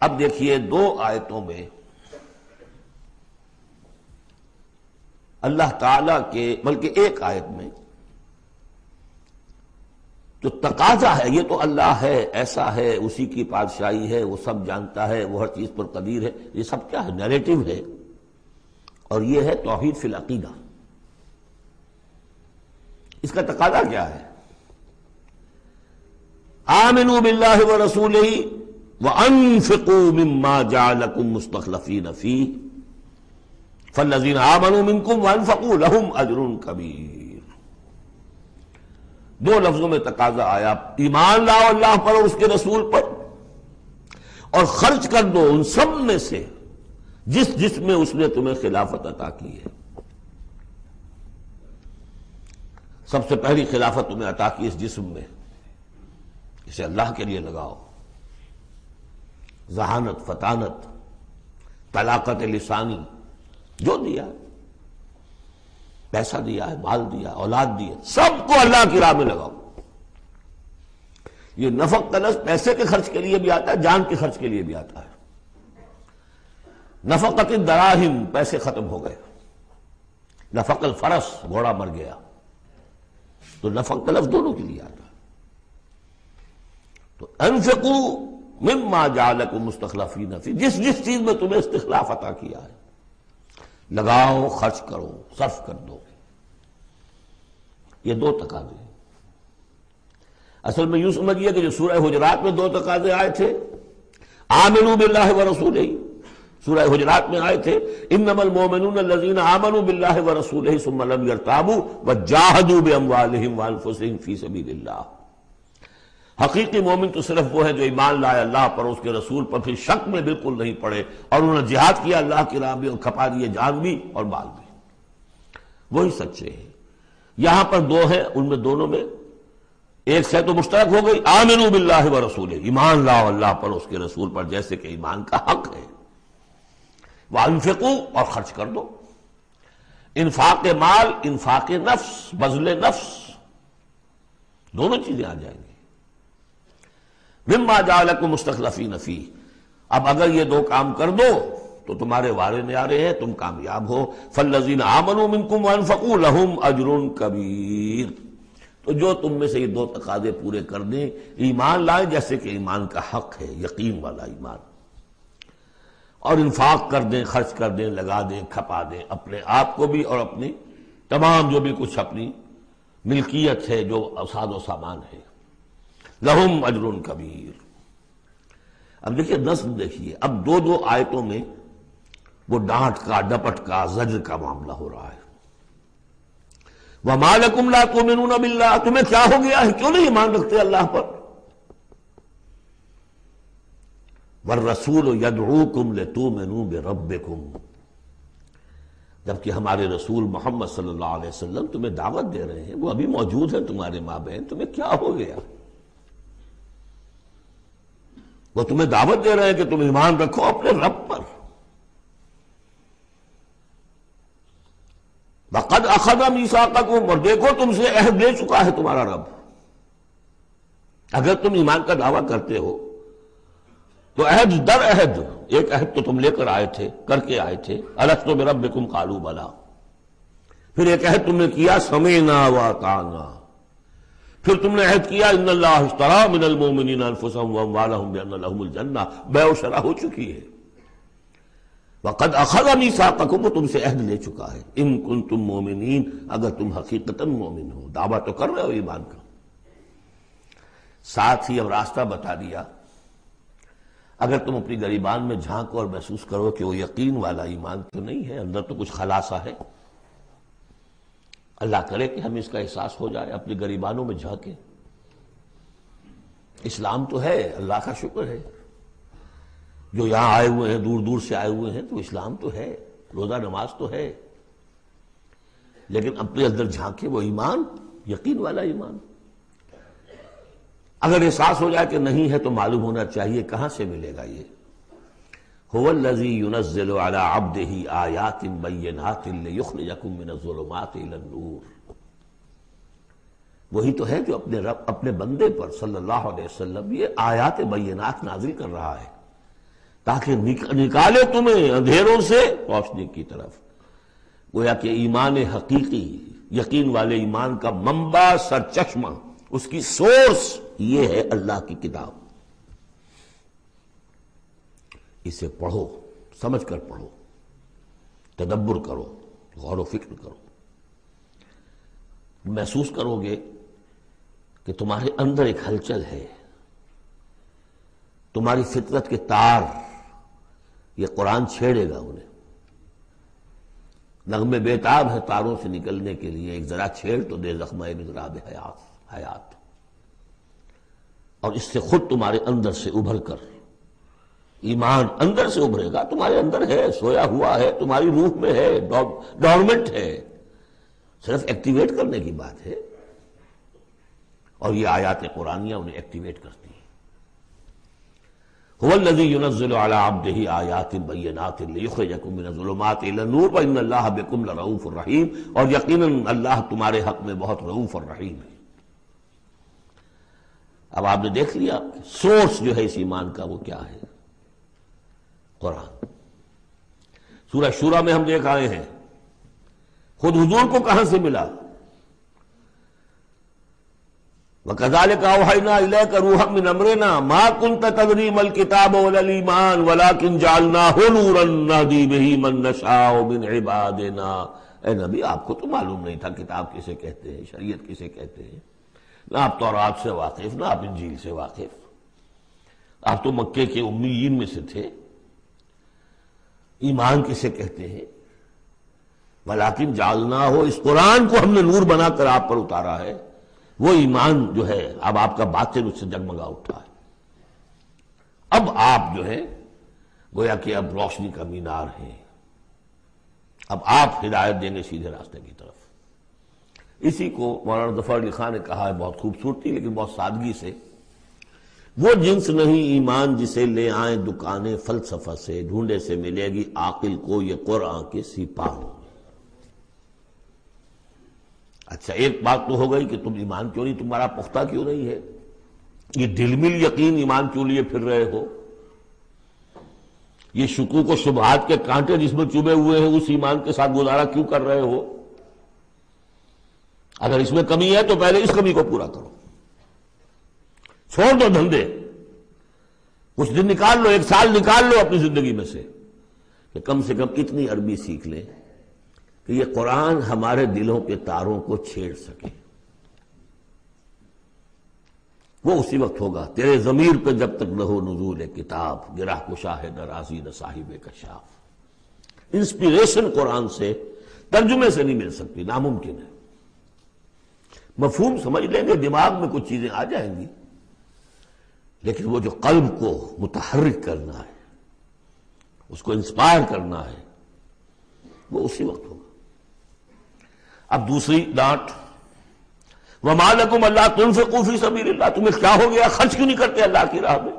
اب دیکھیے 2 آیتوں میں اللہ تعالیٰ کے، بلکہ ایک آیت میں جو تقاضا ہے، یہ تو اللہ ہے، ایسا ہے، اسی کی بادشاہی ہے، وہ سب جانتا ہے، وہ ہر چیز پر قدیر ہے. یہ سب کیا ہے؟ نیریٹو ہے. اور یہ ہے توحید فی العقیدہ. اس کا تقاضا کیا ہے؟ آمنوا باللہ ورسولہ وانفقوا مما جعلکم مستخلفین فیہ فالذین آمنوا منکم وانفقوا لہم اجر کبیر. 2 لفظوں میں تقاضا آیا، ایمان لاؤ اللہ پر اور اس کے رسول پر، اور خرچ کر دو ان سب میں سے جس میں اس نے تمہیں خلافت عطا کی ہے. سب سے پہلی خلافت تمہیں عطا کی اس جسم میں، اسے اللہ کے لیے لگاؤ. ذہانت، فطانت، طلاقت لسانی، جو دیا ہے، پیسہ دیا ہے، مال دیا، اولاد دی ہے، سب کو اللہ کی راہ میں لگاؤ. یہ نفق تنس پیسے کے خرچ کے لیے بھی آتا ہے، جان کے خرچ کے لیے بھی آتا ہے. نفقت الدراہم، پیسے ختم ہو گئے. نفق الفرس، گھوڑا مر گیا. تو نفق کا لفظ دونوں کے لیے آتا. تو انفقوا مما جعلکم مستخلفین فی، جس جس چیز میں تمہیں استخلاف عطا کیا ہے لگاؤ، خرچ کرو، صرف کر دو. یہ دو تقاضے ہیں. اصل میں یوں سمجھیے کہ جو سورہ حجرات میں دو تقاضے آئے تھے، آمنوا باللہ ورسولہ، سورہ حجرات میں آئے تھے انما المؤمنون الذین آمنوا باللہ ورسولہ ثم لم یرتابوا وجاہدوا باموالہم وانفسہم فی سبیل اللہ. حقیقی مومن تو صرف وہ ہے جو ایمان لائے اللہ پر، اس کے رسول پر، پھر شک میں بالکل نہیں پڑے، اور انہوں نے جہاد کیا اللہ کی راہ میں اور کھپا دیے جان بھی اور مال بھی. وہی سچے ہیں. یہاں پر دو ہیں، ان میں دونوں میں ایک سے تو مشترک ہو گئی، آمنوا باللہ ورسولہ، ایمان لاؤ اللہ پر، اس کے رسول پر، جیسے کہ ایمان کا حق ہے. وانفقوا، اور خرچ کر دو. انفاق مال، انفاق نفس، بذل نفس، دونوں چیزیں آ جائیں گی. مما جعلکم مستخلفین فیہ، اب اگر یہ دو کام کر دو تو تمہارے وارے نیارے ہیں، تم کامیاب ہو. فالذین آمنوا منکم وانفقوا لہم اجر کبیر، تو جو تم میں سے یہ دو تقاضے پورے کر دیں، ایمان لائیں جیسے کہ ایمان کا حق ہے، یقین والا ایمان، اور انفاق کر دیں، خرچ کر دیں، لگا دیں، کھپا دیں، اپنے آپ کو بھی اور اپنی تمام جو بھی کچھ اپنی ملکیت ہے، جو ساز و سامان ہے. لہم اجر کبیر. اب دیکھیے نظم دیکھیے، اب دو دو آیتوں میں وہ ڈانٹ کا، ڈپٹ کا، زجر کا معاملہ ہو رہا ہے. وَمَا لَكُمْ لَا تُؤْمِنُونَ بِاللَّهِ، تمہیں کیا ہو گیا ہے، کیوں نہیں ایمان رکھتے اللہ پر. وَالرَّسُولُ يَدْعُوكُمْ لِتُؤْمِنُوا بِرَبِّكُمْ، جبکہ ہمارے رسول محمد صلی اللہ علیہ وسلم تمہیں دعوت دے رہے ہیں، وہ ابھی موجود ہیں تمہارے مابین، تمہیں کیا ہو گیا. وہ تمہیں دعوت دے رہے ہیں کہ تم ایمان رکھو اپنے رب پر. وَقَدْ أَخَذَ مِيثَاقَكُمْ، اور دیکھو تم سے عہد لے چکا ہے تمہارا رب. اگر تم ایمان کا دعویٰ کرتے ہو تو عہد در عہد، ایک عہد تو تم لے کر آئے تھے، کر کے آئے تھے، أَلَسْتُ بِرَبِّكُمْ قَالُوا بَلَىٰ. پھر ایک عہد تم نے کیا، سَمِعْنَا وَأَطَعْنَا. پھر تم نے عہد کیا ان اللہ اشتری من المؤمنین انفسهم واموالهم بان لهم الجنہ، بیع و شرح ہو چکی ہے. وقد اخذ میثاقکم، وہ تم سے عہد لے چکا ہے. ان کنتم مؤمنین، اگر تم حقیقتاً مومن ہو، دعویٰ تو کر رہے ہو ایمان کا. ساتھ ہی اب راستہ بتا دیا، اگر تم اپنی گریبان میں جھانکو اور محسوس کرو کہ وہ یقین والا ایمان تو نہیں ہے، اندر تو کچھ خلاصہ ہے، اللہ کرے کہ ہمیں اس کا احساس ہو جائے، اپنی گریبانوں میں جھانکیں. اسلام تو ہے، اللہ کا شکر ہے. جو یہاں آئے ہوئے ہیں، دور دور سے آئے ہوئے ہیں، تو اسلام تو ہے، روزہ نماز تو ہے، لیکن اپنے اندر جھانکے وہ ایمان، یقین والا ایمان. اگر احساس ہو جائے کہ نہیں ہے تو معلوم ہونا چاہیے کہاں سے ملے گا. یہ هو الذی ينزل على عبده آیات بینات لیخرجکم من الظلمات الى النور. وہی تو ہے جو اپنے رب، اپنے بندے پر صلی اللہ علیہ وسلم یہ آیات بینات نازل کر رہا ہے تاکہ نکالے تمہیں اندھیروں سے روشنی کی طرف. گویا کہ ایمان حقیقی، یقین والے ایمان کا منبع، سرچشمہ، اس کی سورس یہ ہے اللہ کی کتاب. اسے پڑھو، سمجھ کر پڑھو، تدبر کرو، غور و فکر کرو. محسوس کرو گے کہ تمہارے اندر ایک ہلچل ہے، تمہاری فطرت کے تار، یہ قرآن چھیڑے گا انہیں. نغمے بیتاب ہے تاروں سے نکلنے کے لیے، ایک ذرا چھیڑ تو دے زخمہ مضراب حیات. اور اس سے خود تمہارے اندر سے ابھر کر ایمان اندر سے ابھرے گا. تمہارے اندر ہے، سویا ہوا ہے، تمہاری روح میں ہے، ڈورمنٹ ہے، صرف ایکٹیویٹ کرنے کی بات ہے. اور یہ آیات قرآنیہ انہیں ایکٹیویٹ کرتی ہیں. هو الذی ينزل على عبده آیات بینات لیخرجکم من الظلمات الى النور وان اللہ بکم لرؤوف رحیم. اور یقیناً اللہ تمہارے حق میں بہت رؤوف اور رحیم ہے. اب آپ نے دیکھ لیا سورس جو ہے اس ایمان کا وہ کیا ہے، قرآن. سورہ شورى میں ہم دیکھ آئے ہیں. خود حضور کو کہاں سے ملا؟ وَكَذَلِكَ أَوْحَيْنَا إِلَيْكَ رُوحًا مِّنْ أَمْرِنَا مَا كُنْتَ تَدْرِي مَا الْكِتَابُ وَلَا الْإِيمَانُ وَلَكِنْ جَعَلْنَاهُ نُورًا نَهْدِي بِهِ مَن نَّشَاءُ مِنْ عِبَادِنَا. اے نبی آپ کو تو معلوم نہیں تھا کتاب کسے کہتے ہیں، شریعت کسے کہتے ہیں. نہ آپ تورات سے واقف، نہ آپ انجیل سے واقف. آپ تو مکے کے امیین میں سے تھے. ایمان کسے کہتے ہیں؟ وَلَكِنْ جَعَلْنَاهُ، اس قرآن کو ہم نے نور بنا کر آپ پر اتارا ہے. وہ ایمان جو ہے اب آپ کا باطن اس سے جگمگا اٹھا ہے. اب آپ جو ہے گویا کہ اب روشنی کا مینار ہیں. اب آپ ہدایت دیں گے سیدھے راستے کی طرف. اسی کو مولانا ظفر علی خان نے کہا ہے بہت خوبصورتی لیکن بہت سادگی سے، وہ جنس نہیں ایمان جسے لے آئیں دکانیں فلسفہ سے، ڈھونڈے سے ملے گی عاقل کو یہ قرآن کے سپاہوں. اچھا ایک بات تو ہو گئی کہ تم ایمان کیوں نہیں تمہارا پختہ کیوں نہیں ہے؟ یہ دلمل یقین ایمان کیوں لیے پھر رہے ہو؟ یہ شکوک و شبہات کے کانٹے جس میں چبھے ہوئے ہیں اس ایمان کے ساتھ گزارا کیوں کر رہے ہو؟ اگر اس میں کمی ہے تو پہلے اس کمی کو پورا کرو. چھوڑ دو دھندے، کچھ دن نکال لو، 1 سال نکال لو اپنی زندگی میں سے کہ کم سے کم اتنی عربی سیکھ لیں کہ یہ قرآن ہمارے دلوں کے تاروں کو چھیڑ سکے. وہ اسی وقت ہوگا تیرے ضمیر پہ جب تک نہ ہو نزول کتاب، گرہ کشا ہے نہ رازی نہ صاحب کشاف. انسپیریشن قرآن سے، ترجمے سے نہیں مل سکتی، ناممکن ہے. مفہوم سمجھ لیں گے، دماغ میں کچھ چیزیں آ جائیں گی، لیکن وہ جو قلب کو متحرک کرنا ہے، اس کو انسپائر کرنا ہے، وہ اسی وقت ہوگا. اب دوسری ڈانٹ، وَمَا لَكُمْ أَلَّا تُنْفِقُوا فِي سَبِيلِ اللَّهِ، تمہیں کیا ہو گیا خرچ کیوں نہیں کرتے اللہ کی راہ میں؟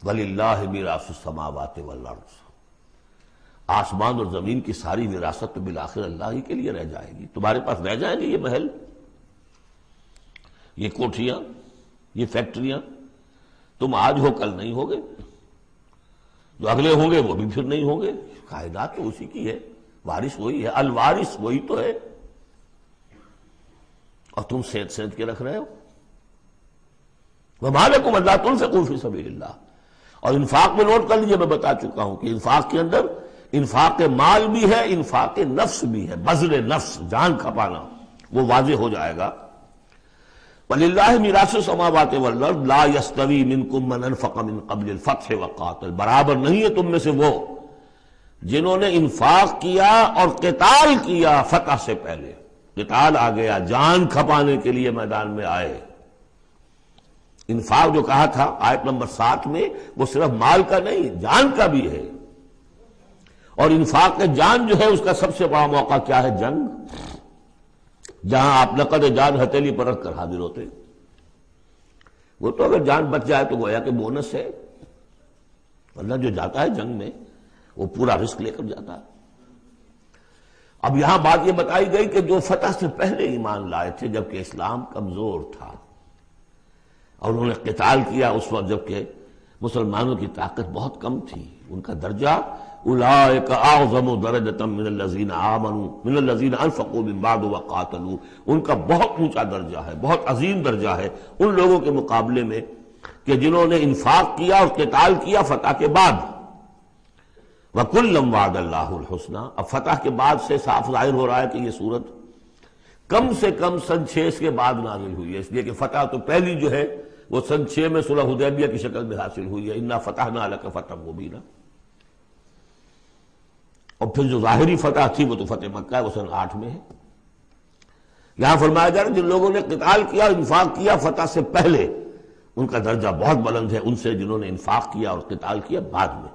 وَلِلَّهِ مِيرَاثُ السَّمَاوَاتِ وَالْأَرْضِ، آسمان اور زمین کی ساری وراثت تو بالآخر اللہ ہی کے لیے رہ جائے گی. تمہارے پاس رہ جائیں گے یہ محل، یہ کوٹھیاں، یہ فیکٹریاں. تم آج ہو کل نہیں ہوگے، جو اگلے ہوں گے وہ بھی پھر نہیں ہوں گے. کائنات تو اسی کی ہے، وارث وہی ہے، الوارث وہی تو ہے. اور تم سینت کے رکھ رہے ہو. وَمَا لَكُمْ أَلَّا تُنْفِقُوا فِي سَبِيلِ اللَّهِ. اور انفاق میں نوٹ کر لیجیے، میں بتا چکا ہوں کہ انفاق کے اندر انفاق مال بھی ہے، انفاق نفس بھی ہے. بذل نفس، جان کھپانا، وہ واضح ہو جائے گا. وَلِلَّهِ مِيرَاثُ السَّمَاوَاتِ وَالْأَرْضِ لَا يَسْتَوِي مِنْكُمْ مَنْ أَنْفَقَ مِنْ قَبْلِ الْفَتْحِ وَقَاتَلَ. برابر نہیں ہے تم میں سے وہ جنہوں نے انفاق کیا اور قتال کیا فتح سے پہلے. قتال آ گیا، جان کھپانے کے لیے میدان میں آئے. انفاق جو کہا تھا آیت نمبر 7 میں، وہ صرف مال کا نہیں، جان کا بھی ہے. اور انفاق کے جان جو ہے اس کا سب سے بڑا موقع کیا ہے؟ جنگ، جہاں آپ نقد جان ہتھیلی پر رکھ کر حاضر ہوتے. وہ تو اگر جان بچ جائے تو گویا کہ بونس ہے، ورنہ جو جاتا ہے جنگ میں وہ پورا رسک لے کر جاتا ہے. اب یہاں بات یہ بتائی گئی کہ جو فتح سے پہلے ایمان لائے تھے جبکہ اسلام کمزور تھا، اور انہوں نے قتال کیا اس وقت جبکہ مسلمانوں کی طاقت بہت کم تھی، ان کا درجہ اولئک اعظم درجۃ من الذین آمنوا من الذین انفقوا من بعد وقاتلوا. ان کا بہت اونچا درجہ ہے، بہت عظیم درجہ ہے ان لوگوں کے مقابلے میں کہ جنہوں نے انفاق کیا اور قتال کیا فتح کے بعد. وَكُلًّا وَعَدَ اللَّهُ الْحُسْنَىٰ. اب فتح کے بعد سے صاف ظاہر ہو رہا ہے کہ یہ صورت کم سے کم سن 6 کے بعد نازل ہوئی ہے، اس لیے کہ فتح تو پہلی جو ہے وہ سن 6 میں صلح حدیبیہ کی شکل میں حاصل ہوئی ہے. اِنَّا فَتَحْنَا لَكَ فَتْحًا مُبِينًا. اور پھر جو ظاہری فتح تھی وہ تو فتح مکہ ہے، وہ سن 8 میں ہے. یہاں فرمایا جا رہا ہے جن لوگوں نے قتال کیا اور انفاق کیا فتح سے پہلے، ان کا درجہ بہت بلند ہے ان سے جنہوں نے انفاق کیا اور قتال کیا بعد میں.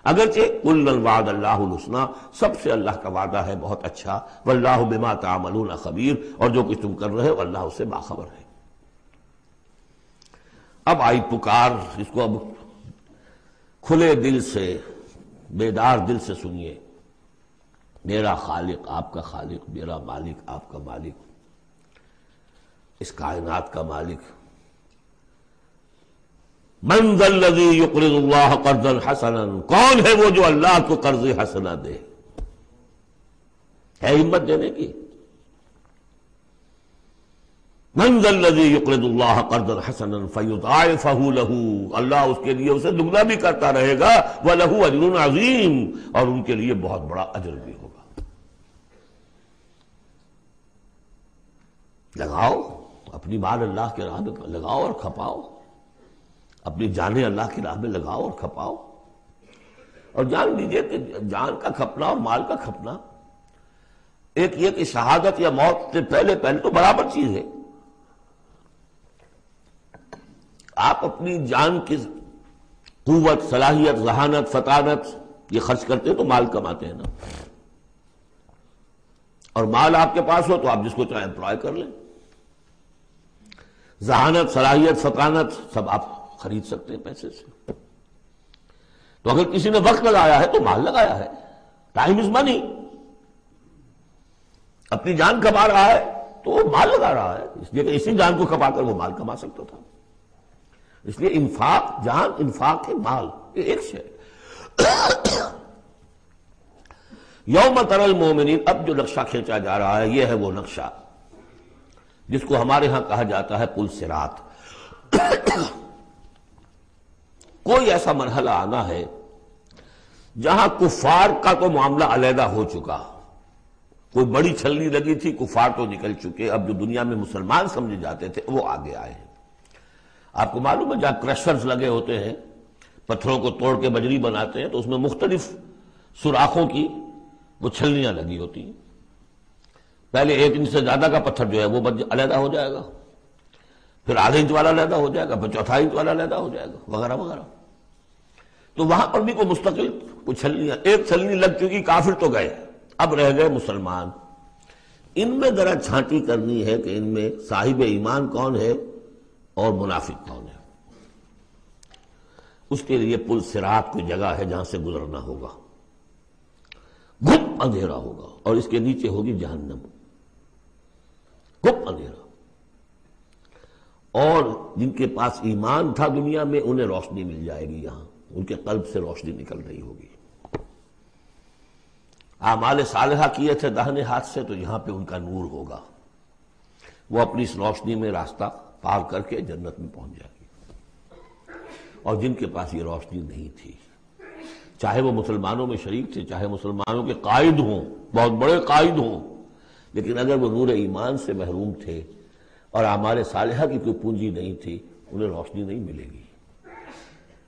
اگرچہ کُلًّا وعد اللہ الحسنیٰ، سب سے اللہ کا وعدہ ہے بہت اچھا. واللہ بما تعملون خبیر، اور جو کچھ تم کر رہے ہو اللہ اس سے باخبر ہے. اب آئی پکار، اس کو اب کھلے دل سے، بیدار دل سے سنیے. میرا خالق آپ کا خالق، میرا مالک آپ کا مالک، اس کائنات کا مالک من ذا الذی یقرض اللہ قرضا حسنا، کون ہے وہ جو اللہ کو قرض حسنا دے؟ ہے ہمت دینے کی؟ من ذا الذی یقرض اللہ قرضا حسنا فیضاعفہ لہ، اللہ اس کے لیے اسے دگنا بھی کرتا رہے گا، وَلَهُ أَجْرٌ عَظِيمٌ، اور ان کے لیے بہت بڑا اجر بھی ہوگا۔ لگاؤ اپنی مال اللہ کے راہ میں لگاؤ اور کھپاؤ، اپنی جانیں اللہ کی راہ میں لگاؤ اور کھپاؤ، اور جان لیجئے کہ جان کا کھپنا اور مال کا کھپنا ایک یہ کہ شہادت یا موت سے پہلے تو برابر چیز ہے۔ آپ اپنی جان کی قوت، صلاحیت، ذہانت، فطانت یہ خرچ کرتے ہیں تو مال کماتے ہیں نا، اور مال آپ کے پاس ہو تو آپ جس کو چاہے امپلائے کر لیں، ذہانت، صلاحیت، فطانت سب آپ خرید سکتے ہیں پیسے سے۔ تو اگر کسی نے وقت لگایا ہے تو مال لگایا ہے، ٹائم از منی۔ اپنی جان کما رہا ہے تو وہ مال لگا رہا ہے، اس لیے کہ اسی جان کو کما کر وہ مال کما سکتا تھا۔ اس لیے انفاق جان، انفاق ہے مال، یہ ایک شے۔ یوم تری المومنین، اب جو نقشہ کھینچا جا رہا ہے یہ ہے وہ نقشہ جس کو ہمارے ہاں کہا جاتا ہے پل صراط۔ کوئی ایسا مرحلہ آنا ہے جہاں کفار کا تو معاملہ علیحدہ ہو چکا، کوئی بڑی چھلنی لگی تھی، کفار تو نکل چکے، اب جو دنیا میں مسلمان سمجھے جاتے تھے وہ آگے آئے ہیں۔ آپ کو معلوم ہے جہاں کرشرز لگے ہوتے ہیں، پتھروں کو توڑ کے بجری بناتے ہیں، تو اس میں مختلف سوراخوں کی وہ چھلنیاں لگی ہوتی ہیں۔ پہلے 1 انچ سے زیادہ کا پتھر جو ہے وہ علیحدہ ہو جائے گا، پھر آدھے انچ والا علیحدہ ہو جائے گا، پھر چوتھائی انچ والا علیحدہ ہو جائے گا، وغیرہ وغیرہ۔ تو وہاں پر بھی کوئی مستقل کوئی چھلنیاں، ایک چھلنی لگ چکی، کافر تو گئے، اب رہ گئے مسلمان۔ ان میں ذرا چھانٹی کرنی ہے کہ ان میں صاحب ایمان کون ہے اور منافق کون ہے۔ اس کے لیے پل صراط کوئی جگہ ہے جہاں سے گزرنا ہوگا، گھپ اندھیرا ہوگا، اور اس کے نیچے ہوگی جہنم، گھپ اندھیرا۔ اور جن کے پاس ایمان تھا دنیا میں انہیں روشنی مل جائے گی، یہاں ان کے قلب سے روشنی نکل رہی ہوگی۔ اعمال صالحہ کیے تھے داہنے ہاتھ سے تو یہاں پہ ان کا نور ہوگا، وہ اپنی اس روشنی میں راستہ پار کر کے جنت میں پہنچ جائے گی۔ اور جن کے پاس یہ روشنی نہیں تھی، چاہے وہ مسلمانوں میں شریک تھے، چاہے مسلمانوں کے قائد ہوں، بہت بڑے قائد ہوں، لیکن اگر وہ نور ایمان سے محروم تھے اور اعمال صالحہ کی کوئی پونجی نہیں تھی، انہیں روشنی نہیں ملے گی،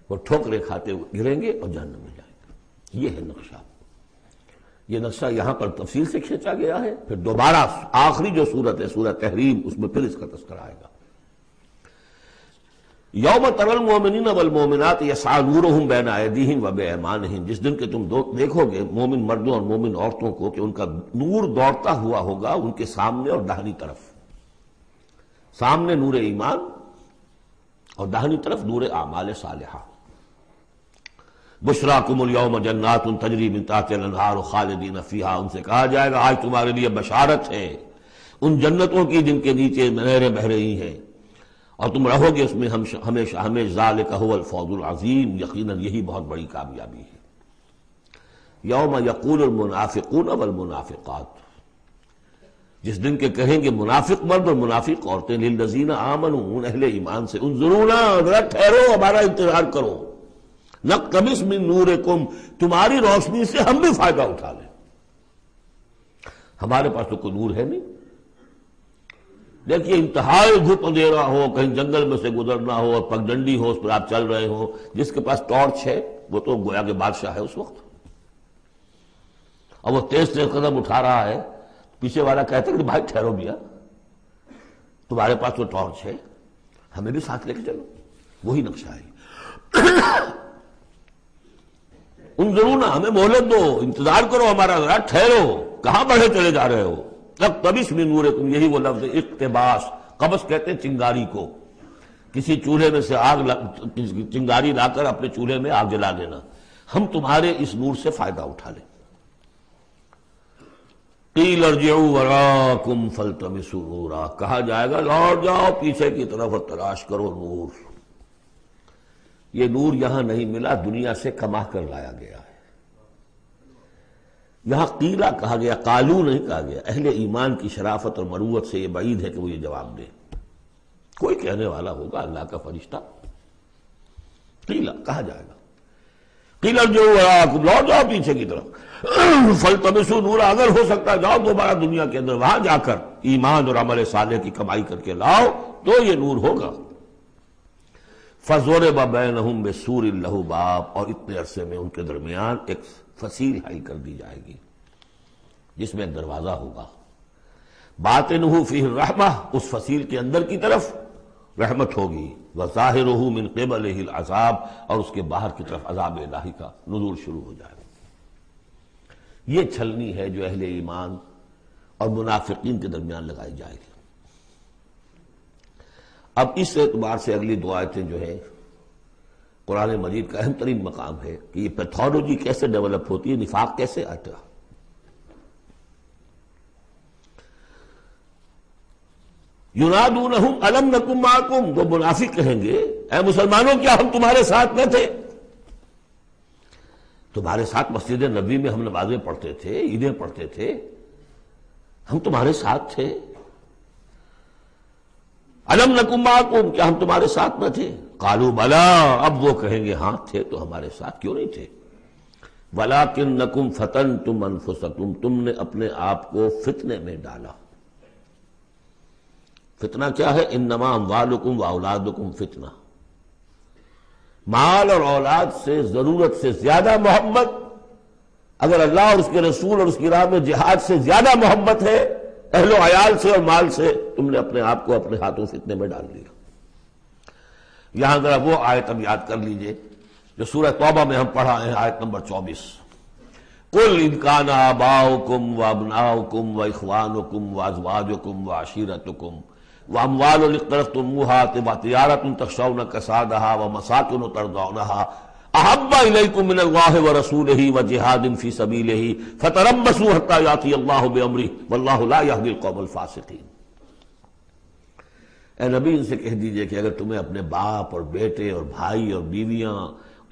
وہ ٹھوکریں کھاتے ہوئے گریں گے اور جہنم میں جائیں گے۔ یہ ہے نقشہ۔ یہ نقشہ یہاں پر تفصیل سے کھینچا گیا ہے، پھر دوبارہ آخری جو سورت ہے سورہ تحریم، اس میں پھر اس کا تذکرہ آئے گا۔ یوم تری المؤمنین والمؤمنات یسعی نورہم بین ایدیہم وبایمانہم، جس دن کہ تم دیکھو گے مومن مردوں اور مومن عورتوں کو کہ ان کا نور دوڑتا ہوا ہوگا ان کے سامنے اور داہنی طرف، سامنے نور ایمان اور داہنی طرف نور اعمال صالحہ۔ بشراکم اليوم جنات تجری من تحتها الانہار خالدین فیہا، ان سے کہا جائے گا آج تمہارے لیے بشارت ہے ان جنتوں کی جن کے نیچے نہریں بہہ رہی ہیں، اور تم رہو گے اس میں ہمیشہ ہمیشہ، ذالک هو الفوز العظیم، یقیناً یہی بہت بڑی کامیابی ہے۔ یوم یقول المنافقون والمنافقات، جس دن کے کہیں گے منافق مرد اور منافق عورتیں، للذین آمنوا، ان اہل ایمان سے، انظرونا، ذرا ٹھہرو، ہمارا انتظار کرو، نقتبس من نورکم، تمہاری روشنی سے ہم بھی فائدہ اٹھا لیں۔ ہمارے پاس تو کوئی نور ہے نہیں، دیکھیے انتہائی گھپ اندھیرا ہو، کہیں جنگل میں سے گزرنا ہو اور پگڈنڈی ہو، اس پر آپ چل رہے ہو، جس کے پاس ٹارچ ہے وہ تو گویا کہ بادشاہ ہے اس وقت، اور وہ تیز تیز قدم اٹھا رہا ہے، پیچھے والا کہتا ہے کہ بھائی ٹھہرو بھیا، تمہارے پاس تو ٹارچ ہے، ہمیں بھی ساتھ لے کے چلو۔ وہی نقشہ ہے۔ انظرونا، ہمیں مہلت دو، انتظار کرو ہمارا، ذرا ٹھہرو، کہاں بڑھے چلے جا رہے ہو۔ اقتبس من نورکم، یہی وہ لفظ اقتباس، قبس کہتے ہیں چنگاری کو، کسی چولہے میں سے چنگاری لا کر اپنے چولہے میں آگ جلا دینا، ہم تمہارے اس نور سے فائدہ اٹھا لیں۔ قیل ارجعوا وراءکم فالتمسوا نورا، کہا جائے گا لوٹ جاؤ پیچھے کی طرف اور تلاش کرو نور۔ یہ نور یہاں نہیں ملا، دنیا سے کما کر لایا گیا ہے۔ یہاں قیلا کہا گیا، قالو نہیں کہا گیا۔ اہل ایمان کی شرافت اور مروت سے یہ بعید ہے کہ وہ یہ جواب دے۔ کوئی کہنے والا ہوگا اللہ کا فرشتہ، قیلا کہا جائے گا، قیلا جو لوٹ جاؤ پیچھے کی طرف، فلتمسوا نورا، اگر ہو سکتا ہے جاؤ دوبارہ دنیا کے اندر، وہاں جا کر ایمان اور عمل صالح کی کمائی کر کے لاؤ تو یہ نور ہوگا۔ فضرب بینہم بسور لہ باب، اور اتنے عرصے میں ان کے درمیان ایک فصیل حائل کر دی جائے گی جس میں ایک دروازہ ہوگا، باطنہ فیہ الرحمہ، اس فصیل کے اندر کی طرف رحمت ہوگی، وظاہرہ من قبلہ العذاب، اور اس کے باہر کی طرف عذاب الہی کا نزول شروع ہو جائے گا۔ یہ چھلنی ہے جو اہل ایمان اور منافقین کے درمیان لگائی جائے گی۔ اب اس اعتبار سے اگلی دو آیتیں جو ہیں قرآن مجید کا اہم ترین مقام ہے کہ یہ پیتھولوجی کیسے ڈیولپ ہوتی ہے، نفاق کیسے آتا ہے۔ ینادونہم الم نکن معکم، وہ منافق کہیں گے اے مسلمانوں کیا ہم تمہارے ساتھ نہ تھے؟ تمہارے ساتھ مسجد نبوی میں ہم نمازیں پڑھتے تھے، عیدیں پڑھتے تھے، ہم تمہارے ساتھ تھے۔ الم نکن معکم، کیا ہم تمہارے ساتھ نہ تھے؟ قالوا بلا، اب وہ کہیں گے ہاں تھے تو ہمارے ساتھ کیوں نہیں تھے؟ ولکنکم فتنتم انفسکم، تم نے اپنے آپ کو فتنے میں ڈالا۔ فتنہ کیا ہے؟ انما اموالکم واولادکم فتنہ، مال اور اولاد سے ضرورت سے زیادہ محبت، اگر اللہ اور اس کے رسول اور اس کی راہ میں جہاد سے زیادہ محبت ہے اہل و عیال سے اور مال سے، تم نے اپنے آپ کو اپنے ہاتھوں فتنے میں ڈال لیا۔ یہاں ذرا وہ آیت اب یاد کر لیجئے جو سورہ توبہ میں ہم پڑھا ہے، آیت نمبر 24، قل ان کان آباؤکم وابناؤکم واخوانکم وازواجکم وعشیرتکم واموال اقترفتموها وتجارۃ تخشون کسادها ومساکن ترضونها احب الیکم من اللہ ورسولہ وجہاد فی سبیلہ فتربصوا حتی یأتی اللہ بامرہ واللہ لا یہدی القوم الفاسقین۔ اے نبی ان سے کہہ دیجئے کہ اگر تمہیں اپنے باپ اور بیٹے اور بھائی اور بیویاں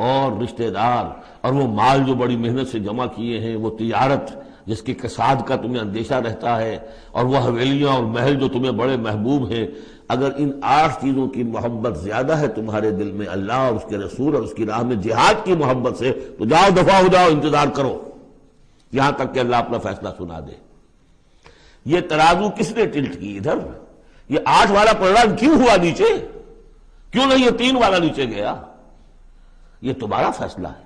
اور رشتہ دار اور وہ مال جو بڑی محنت سے جمع کیے ہیں، وہ تجارت جس کے کساد کا تمہیں اندیشہ رہتا ہے، اور وہ حویلیاں اور محل جو تمہیں بڑے محبوب ہیں، اگر ان 8 چیزوں کی محبت زیادہ ہے تمہارے دل میں اللہ اور اس کے رسول اور اس کی راہ میں جہاد کی محبت سے، تو جاؤ دفع ہو جاؤ، انتظار کرو یہاں تک کہ اللہ اپنا فیصلہ سنا دے۔ یہ ترازو کس نے ٹلٹ کی ادھر؟ یہ 8 والا پلڑا کیوں ہوا نیچے؟ کیوں نہیں یہ 3 والا نیچے گیا؟ یہ تمہارا فیصلہ ہے،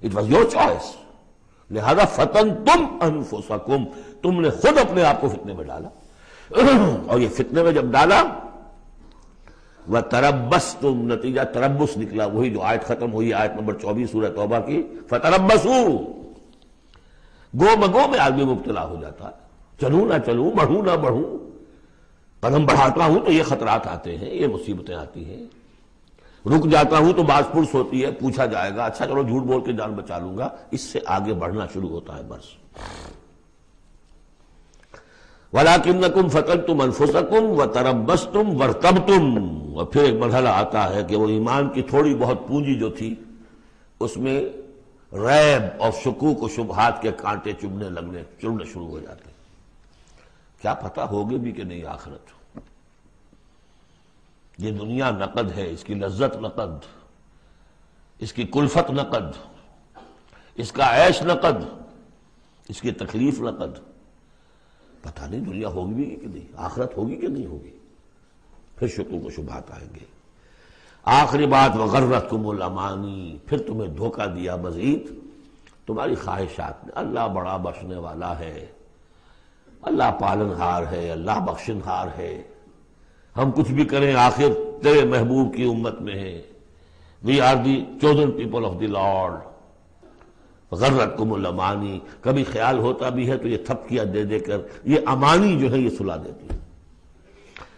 اٹ واز یور چوائس، لہذا فتنتم انفسکم، تم نے خود اپنے آپ کو فتنے میں ڈالا، اور یہ فتنے میں جب ڈالا وتربصتم، نتیجہ تربص نکلا، وہی جو آیت ختم ہوئی آیت نمبر 24 سورہ توبہ کی، فتربصوا، گو مگو میں آدمی مبتلا ہو جاتا ہے، چلوں نہ چلوں، بڑھوں نہ بڑھوں، قدم بڑھاتا ہوں تو یہ خطرات آتے ہیں، یہ مصیبتیں آتی ہیں، رک جاتا ہوں تو باز پرس ہوتی ہے، پوچھا جائے گا، اچھا چلو جھوٹ بول کے جان بچا لوں گا، اس سے آگے بڑھنا شروع ہوتا ہے بس۔ وَلَكِنَّكُمْ فَتَنْتُمْ أَنفُسَكُمْ وَتَرَبَّصْتُمْ وَارْتَبْتُمْ، اور پھر ایک مرحلہ آتا ہے کہ وہ ایمان کی تھوڑی بہت پونجی جو تھی اس میں ریب اور شکوک و شبہات کے کانٹے چبھنے شروع ہو جاتے، کیا پتہ ہوگی بھی کہ نہیں آخرت۔ یہ دنیا نقد ہے، اس کی لذت نقد، اس کی کلفت نقد، اس کا عیش نقد، اس کی تکلیف نقد، پتہ نہیں دنیا ہوگی بھی کہ نہیں، آخرت ہوگی کہ نہیں ہوگی، پھر شکوک و شبہات آئیں گے۔ آخری بات وغرتکم الامانی، پھر تمہیں دھوکہ دیا مزید تمہاری خواہشات نے۔ اللہ بڑا بخشنے والا ہے، اللہ پالنہار ہے، اللہ بخشنہار ہے، ہم کچھ بھی کریں آخر تیرے محبوب کی امت میں ہیں، we are the chosen people of the Lord. غرتکم الامانی، کبھی خیال ہوتا بھی ہے تو یہ تھپکیاں دے دے کر یہ امانی جو ہے یہ سلا دیتی ہے۔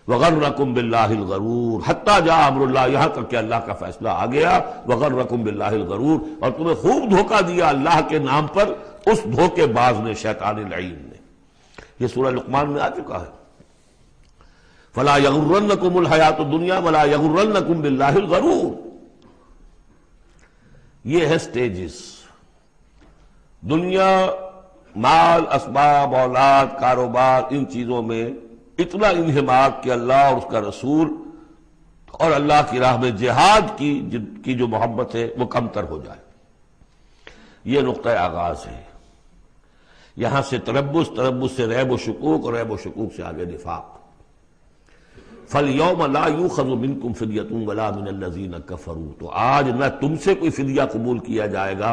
وغرکم باللہ الغرور حتی جاء امر اللہ، یہاں تک کہ اللہ کا فیصلہ آ گیا۔ وغرکم باللہ الغرور، اور تمہیں خوب دھوکہ دیا اللہ کے نام پر اس دھوکے باز نے، شیطان لعین نے۔ یہ سورہ لقمان میں آ چکا ہے، فلا یغرنکم الحیات الدنیا ولا یغرنکم باللہ الغرور۔ یہ ہے سٹیجز. دنیا، مال، اسباب، اولاد، کاروبار، ان چیزوں میں اتنا انہماک کہ اللہ اور اس کا رسول اور اللہ کی راہ میں جہاد کی جو محبت ہے وہ کم تر ہو جائے. یہ نقطہ آغاز ہے. یہاں سے تربص سے ریب و شکوک، اور ریب و شکوک سے آگے نفاق. فَالْيَوْمَ لَا يُؤْخَذُ مِنْكُمْ فِدْيَةٌ وَلَا مِنَ الَّذِينَ كَفَرُوا، تو آج نہ تم سے کوئی فدیہ قبول کیا جائے گا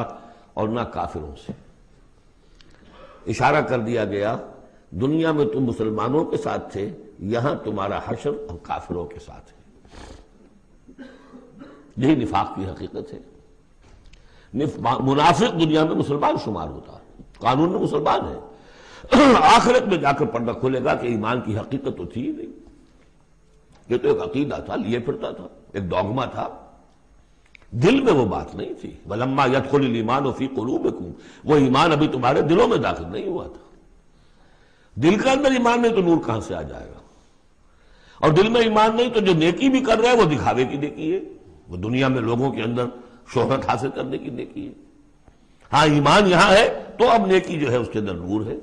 اور نہ کافروں سے. اشارہ کر دیا گیا دنیا میں تم مسلمانوں کے ساتھ تھے، یہاں تمہارا حشر اب کافروں کے ساتھ ہے. یہی نفاق کی حقیقت ہے. منافق دنیا میں مسلمان شمار ہوتا ہے، قانون میں مسلمان ہے، آخرت میں جا کر پردہ کھلے گا کہ ایمان کی حقیقت تو تھی ہی نہیں. یہ تو ایک عقیدہ تھا، لیے پھرتا تھا، ایک ڈوگما تھا، دل میں وہ بات نہیں تھی. وَلَمَّا يَدْخُلِ الْإِيمَانُ فِي قُلُوبِكُمْ، وہ ایمان ابھی تمہارے دلوں میں داخل نہیں ہوا تھا. دل کے اندر ایمان نہیں تو نور کہاں سے آ جائے گا؟ اور دل میں ایمان نہیں تو جو نیکی بھی کر رہے ہیں وہ دکھاوے کی نیکی ہے، وہ دنیا میں لوگوں کے اندر شہرت حاصل کرنے کی نیکی ہے. ہاں ایمان یہاں ہے تو اب نیکی جو ہے اس کے اندر نور ہے.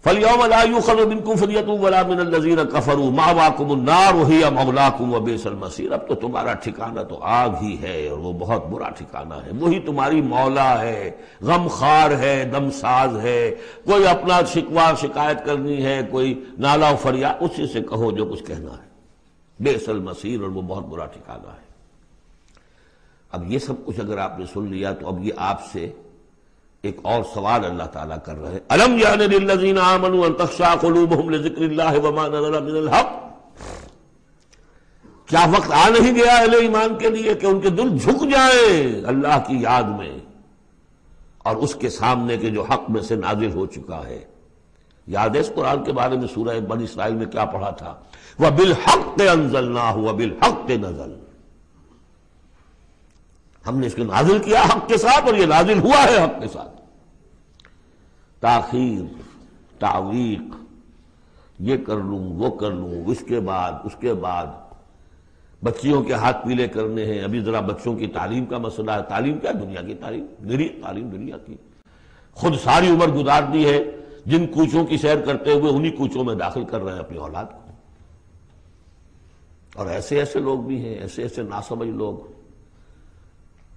فَالْيَوْمَ لَا يُؤْخَذُ مِنْكُمْ فِدْيَةٌ وَلَا مِنَ الَّذِينَ كَفَرُوا مَأْوَاكُمُ النَّارُ وَهِيَ مَوْلَاكُمْ وَبِئْسَ الْمَصِيرُ. اب تو تمہارا ٹھکانہ تو آگ ہی ہے اور وہ بہت برا ٹھکانہ ہے. وہی تمہاری مولا ہے، غم خار ہے، دم ساز ہے. کوئی اپنا شکوہ شکایت کرنی ہے، کوئی نالا و فریاد، اسی سے کہو جو کچھ کہنا ہے. بئس المصیر، اور وہ بہت برا ٹھکانہ ہے. اب یہ سب کچھ اگر آپ نے سن لیا تو اب یہ آپ سے ایک اور سوال اللہ تعالیٰ کر رہے ہیں. الم یعن للذین آمنوا ان تخشع قلوبہم لذکر اللہ وما نزل من الحق، کیا وقت آ نہیں گیا اہل ایمان کے لیے کہ ان کے دل جھک جائیں اللہ کی یاد میں اور اس کے سامنے کے جو حق میں سے نازل ہو چکا ہے. یاد ہے اس قرآن کے بارے میں سورہ بنی اسرائیل میں کیا پڑھا تھا؟ وَبِالْحَقِّ أَنزَلْنَاهُ وَبِالْحَقِّ نَزَلَ، ہم نے اس کو نازل کیا حق کے ساتھ اور یہ نازل ہوا ہے حق کے ساتھ. تاخیر، تعویق، یہ کر لوں وہ کر لوں، اس کے بعد بچیوں کے ہاتھ پیلے کرنے ہیں. ابھی ذرا بچوں کی تعلیم کا مسئلہ ہے. تعلیم کیا؟ دنیا کی تعلیم، میری تعلیم دنیا کی. خود ساری عمر گزار دی ہے جن کوچوں کی سیر کرتے ہوئے انہی کوچوں میں داخل کر رہے ہیں اپنی اولاد کو. اور ایسے ایسے لوگ بھی ہیں، ایسے ایسے ناسمجھ لوگ،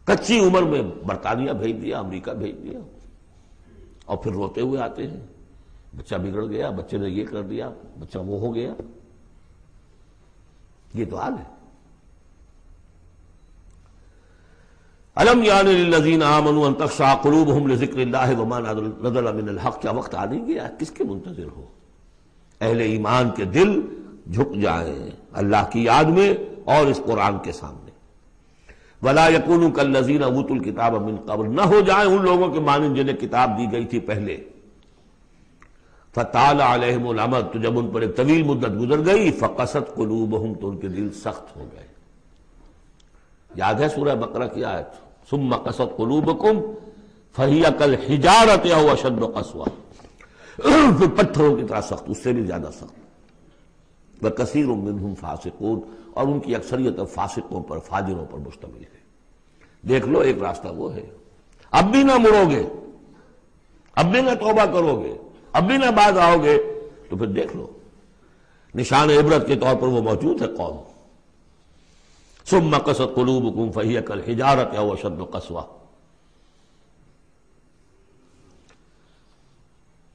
کچی عمر میں برطانیہ بھیج دیا، امریکہ بھیج دیا، اور پھر روتے ہوئے آتے ہیں بچہ بگڑ گیا، بچے نے یہ کر دیا، بچہ وہ ہو گیا. یہ تو حال ہے. الم یعن للذین آمنوا ان تخشع قلوبہم لذکر اللہ وما نزل من الحق، کیا وقت آ نہیں گیا؟ کس کے منتظر ہو؟ اہل ایمان کے دل جھک جائیں اللہ کی یاد میں اور اس قرآن کے سامنے. وَلَا يَكُونُوا كَالَّذِينَ أُوتُوا الْكِتَابَ مِنْ قَبْلُ، نہ ہو جائیں ان لوگوں کے مانند جنہیں کتاب دی گئی تھی پہلے. فَطَالَ عَلَيْهِمُ الْأَمَدُ، تو جب ان پر ایک طویل مدت گزر گئی، فَقَسَتْ قُلُوبُهُمْ، تو ان کے دل سخت ہو گئے. یاد ہے سورہ بقرہ کی آیت، ثُمَّ قَسَتْ قُلُوبُكُمْ فَهِيَ كَالْحِجَارَةِ أَوْ أَشَدُّ قَسْوَةً، پھر پتھروں کی طرح سخت، اس سے بھی زیادہ سخت. وَكَثِيرٌ مِّنْهُمْ فَاسِقُونَ، اور ان کی اکثریت اب فاسقوں پر، فاجروں پر مشتمل ہے. دیکھ لو ایک راستہ وہ ہے. اب بھی نہ مڑو گے، اب بھی نہ توبہ کرو گے، اب بھی نہ باز آؤ گے، تو پھر دیکھ لو نشان عبرت کے طور پر وہ موجود ہے قوم. ثم قست قلوبکم فہی کالحجارۃ او اشد قسوہ.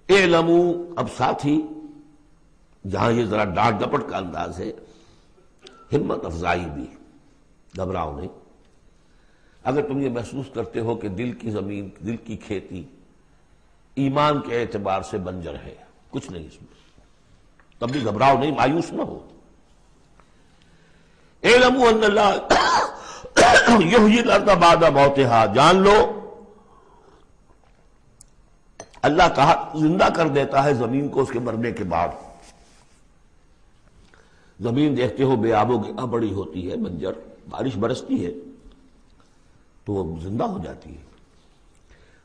اعلموا، اب ساتھ ہی جہاں یہ ذرا ڈانٹ ڈپٹ کا انداز ہے، ہمت افزائی بھی، گھبراؤ نہیں. اگر تم یہ محسوس کرتے ہو کہ دل کی زمین، دل کی کھیتی ایمان کے اعتبار سے بنجر ہے، کچھ نہیں اس میں، تب بھی گھبراؤ نہیں، مایوس نہ ہو. اعلموا ان اللہ یحیی الارض بعد موتہا، جان لو اللہ کہا زندہ کر دیتا ہے زمین کو اس کے مرنے کے بعد. زمین دیکھتے ہو بے آب و گیا بڑی ہوتی ہے، بنجر، بارش برستی ہے تو وہ زندہ ہو جاتی ہے.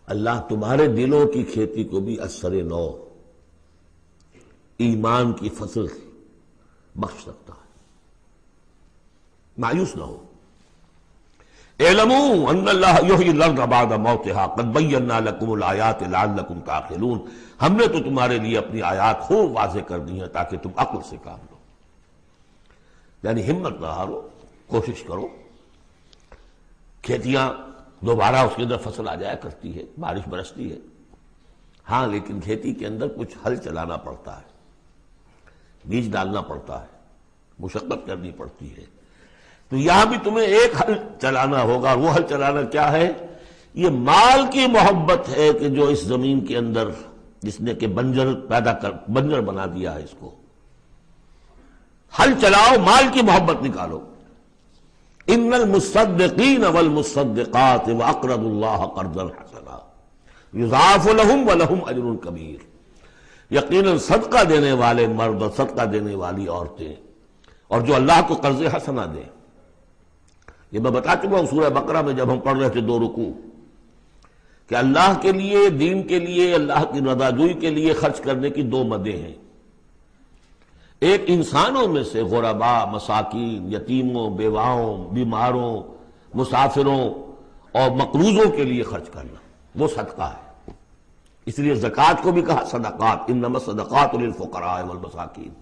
اللہ تمہارے دلوں کی کھیتی کو بھی اثر نو، ایمان کی فصل بخش سکتا ہے. مایوس نہ ہو. اعلموا ان اللہ یحیی الارض بعد موتها قد بینا لکم الآیات لعلکم تعقلون، ہم نے تو تمہارے لیے اپنی آیات خوب واضح کر دی ہیں تاکہ تم عقل سے کام لو. یعنی ہمت نہ ہارو، کوشش کرو. کھیتیاں دوبارہ اس کے اندر فصل آ جایا کرتی ہے، بارش برستی ہے، ہاں لیکن کھیتی کے اندر کچھ ہل چلانا پڑتا ہے، بیج ڈالنا پڑتا ہے، مشقت کرنی پڑتی ہے. تو یہاں بھی تمہیں ایک ہل چلانا ہوگا، اور وہ ہل چلانا کیا ہے؟ یہ مال کی محبت ہے کہ جو اس زمین کے اندر جس نے کہ بنجر بنا دیا ہے، اس کو ہل چلاؤ، مال کی محبت نکالو. ان المصدقین والمصدقات واقرضوا اللہ قرضا حسنا یضاعف لهم ولهم اجر کبیر. یقیناً صدقہ دینے والے مرد اور صدقہ دینے والی عورتیں اور جو اللہ کو قرض حسنہ دیں، یہ میں بتا چکا ہوں سورہ بقرہ میں جب ہم پڑھ رہے تھے 2 رکوع، کہ اللہ کے لیے، دین کے لیے، اللہ کی رضا جوئی کے لیے خرچ کرنے کی 2 مدیں ہیں. ایک انسانوں میں سے غرباء، مساکین، یتیموں، بیواؤں، بیماروں، مسافروں اور مقروضوں کے لیے خرچ کرنا، وہ صدقہ ہے. اس لیے زکوٰۃ کو بھی کہا صدقات، انما الصدقات للفقراء والمساکین.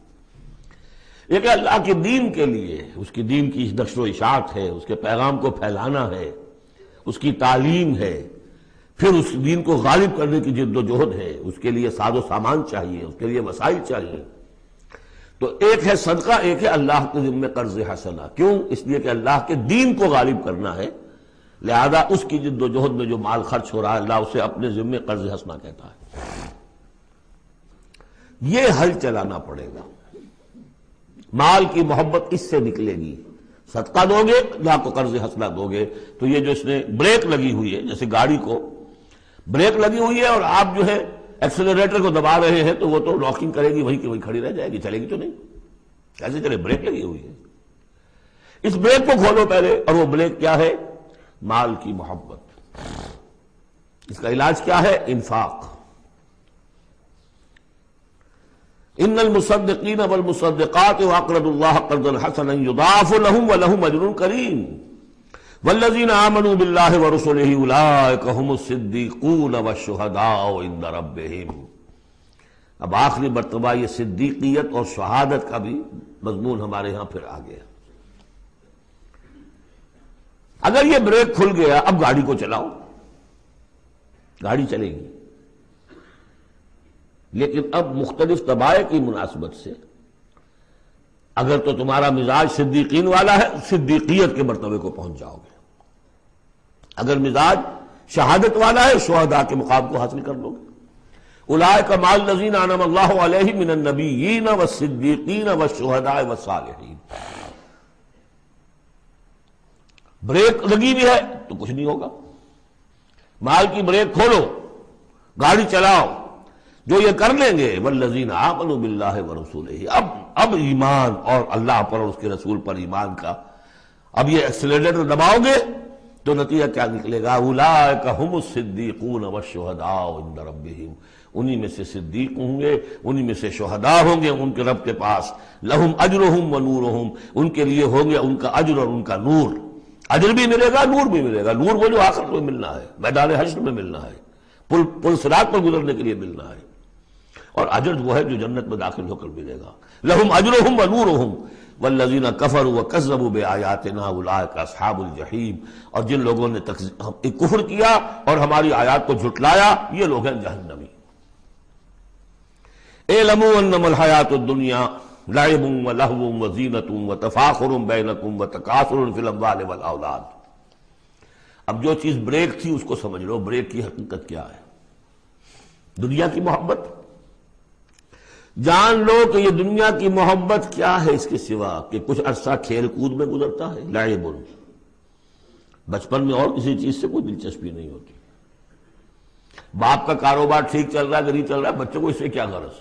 ایک اللہ کے دین کے لیے، اس کی دین کی نشر و اشاعت ہے، اس کے پیغام کو پھیلانا ہے، اس کی تعلیم ہے، پھر اس دین کو غالب کرنے کی جد و جہد ہے. اس کے لیے ساز و سامان چاہیے، اس کے لیے وسائل چاہیے. تو ایک ہے صدقہ، ایک ہے اللہ کے ذمہ قرض حسنہ. کیوں؟ اس لیے کہ اللہ کے دین کو غالب کرنا ہے، لہذا اس کی جد و جہد میں جو مال خرچ ہو رہا ہے اللہ اسے اپنے ذمہ قرض حسنہ کہتا ہے. یہ حل چلانا پڑے گا. مال کی محبت اس سے نکلے گی. صدقہ دو گے، اللہ کو قرض حسنہ دو گے. تو یہ جو اس نے بریک لگی ہوئی ہے، جیسے گاڑی کو بریک لگی ہوئی ہے اور آپ جو ہے ایکسلریٹر کو دبا رہے ہیں تو وہ تو لاکنگ کرے گی، وہیں کی وہیں کھڑی رہ جائے گی، چلے گی تو نہیں. کیسے چلے؟ بریک لگی ہوئی ہے. اس بریک کو کھولو پہلے. اور وہ بریک کیا ہے؟ مال کی محبت. اس کا علاج کیا ہے؟ انفاق. ان المصدقین والمصدقات واقرضوا اللہ قرضا حسنا یضاعف لهم ولهم اجر کریم والذین آمنوا باللہ ورسلہ اولئک هم الصدیقون والشہداء عند ربہم. اب آخری مرتبہ یہ صدیقیت اور شہادت کا بھی مضمون ہمارے ہاں پھر آ گیا. اگر یہ بریک کھل گیا، اب گاڑی کو چلاؤ، گاڑی چلے گی. لیکن اب مختلف طبائع کی مناسبت سے اگر تو تمہارا مزاج صدیقین والا ہے، صدیقیت کے مرتبے کو پہنچ جاؤ گے. اگر مزاج شہادت والا ہے، شہداء کے مقام کو حاصل کر لو گے. اولئک مع الذین انعم اللہ علیہم من النبیین والصدیقین والشہداء والصالحین. بریک لگی بھی ہے تو کچھ نہیں ہوگا. مال کی بریک کھولو، گاڑی چلاؤ. جو یہ کر لیں گے والذین آمنوا باللہ ورسولہ، اب ایمان اور اللہ پر اور اس کے رسول پر ایمان کا اب یہ ایکسیلریٹر دباؤ گے تو نتیجہ کیا نکلے گا؟ اولئک هم الصدیقون والشہداء عند ربہم. انہی میں سے صدیق ہوں گے، انہی میں سے شہداء ہوں گے ان کے رب کے پاس. لہم اجرہم ونورہم، ان کے لیے ہوں گے ان کا اجر اور ان کا نور. اجر بھی ملے گا، نور بھی ملے گا. نور وہ جو آخرت میں ملنا ہے، میدان حشر میں ملنا ہے، پل صراط پر گزرنے کے لیے ملنا ہے. اور اجر وہ ہے جو جنت میں داخل ہو کر ملے گا. لہم اجرہم ونورہم والذین کفروا وکذبوا بآیاتنا اولئک اصحاب الجحیم. اور جن لوگوں نے کفر کیا اور ہماری آیات کو جھٹلایا، یہ لوگ ہیں جہنمی. اعلموا انما الحیاۃ الدنیا لعب ولہو وزینۃ وتفاخر بینکم وتکاثر فی الاموال والاولاد. اب جو چیز بریک تھی اس کو سمجھ لو. بریک کی حقیقت کیا ہے؟ دنیا کی محبت. جان لو کہ یہ دنیا کی محبت کیا ہے اس کے سوا کہ کچھ عرصہ کھیل کود میں گزرتا ہے. لعب، بچپن میں اور کسی چیز سے کوئی دلچسپی نہیں ہوتی. باپ کا کاروبار ٹھیک چل رہا ہے کہ نہیں چل رہا ہے، بچوں کو اس سے کیا غرض؟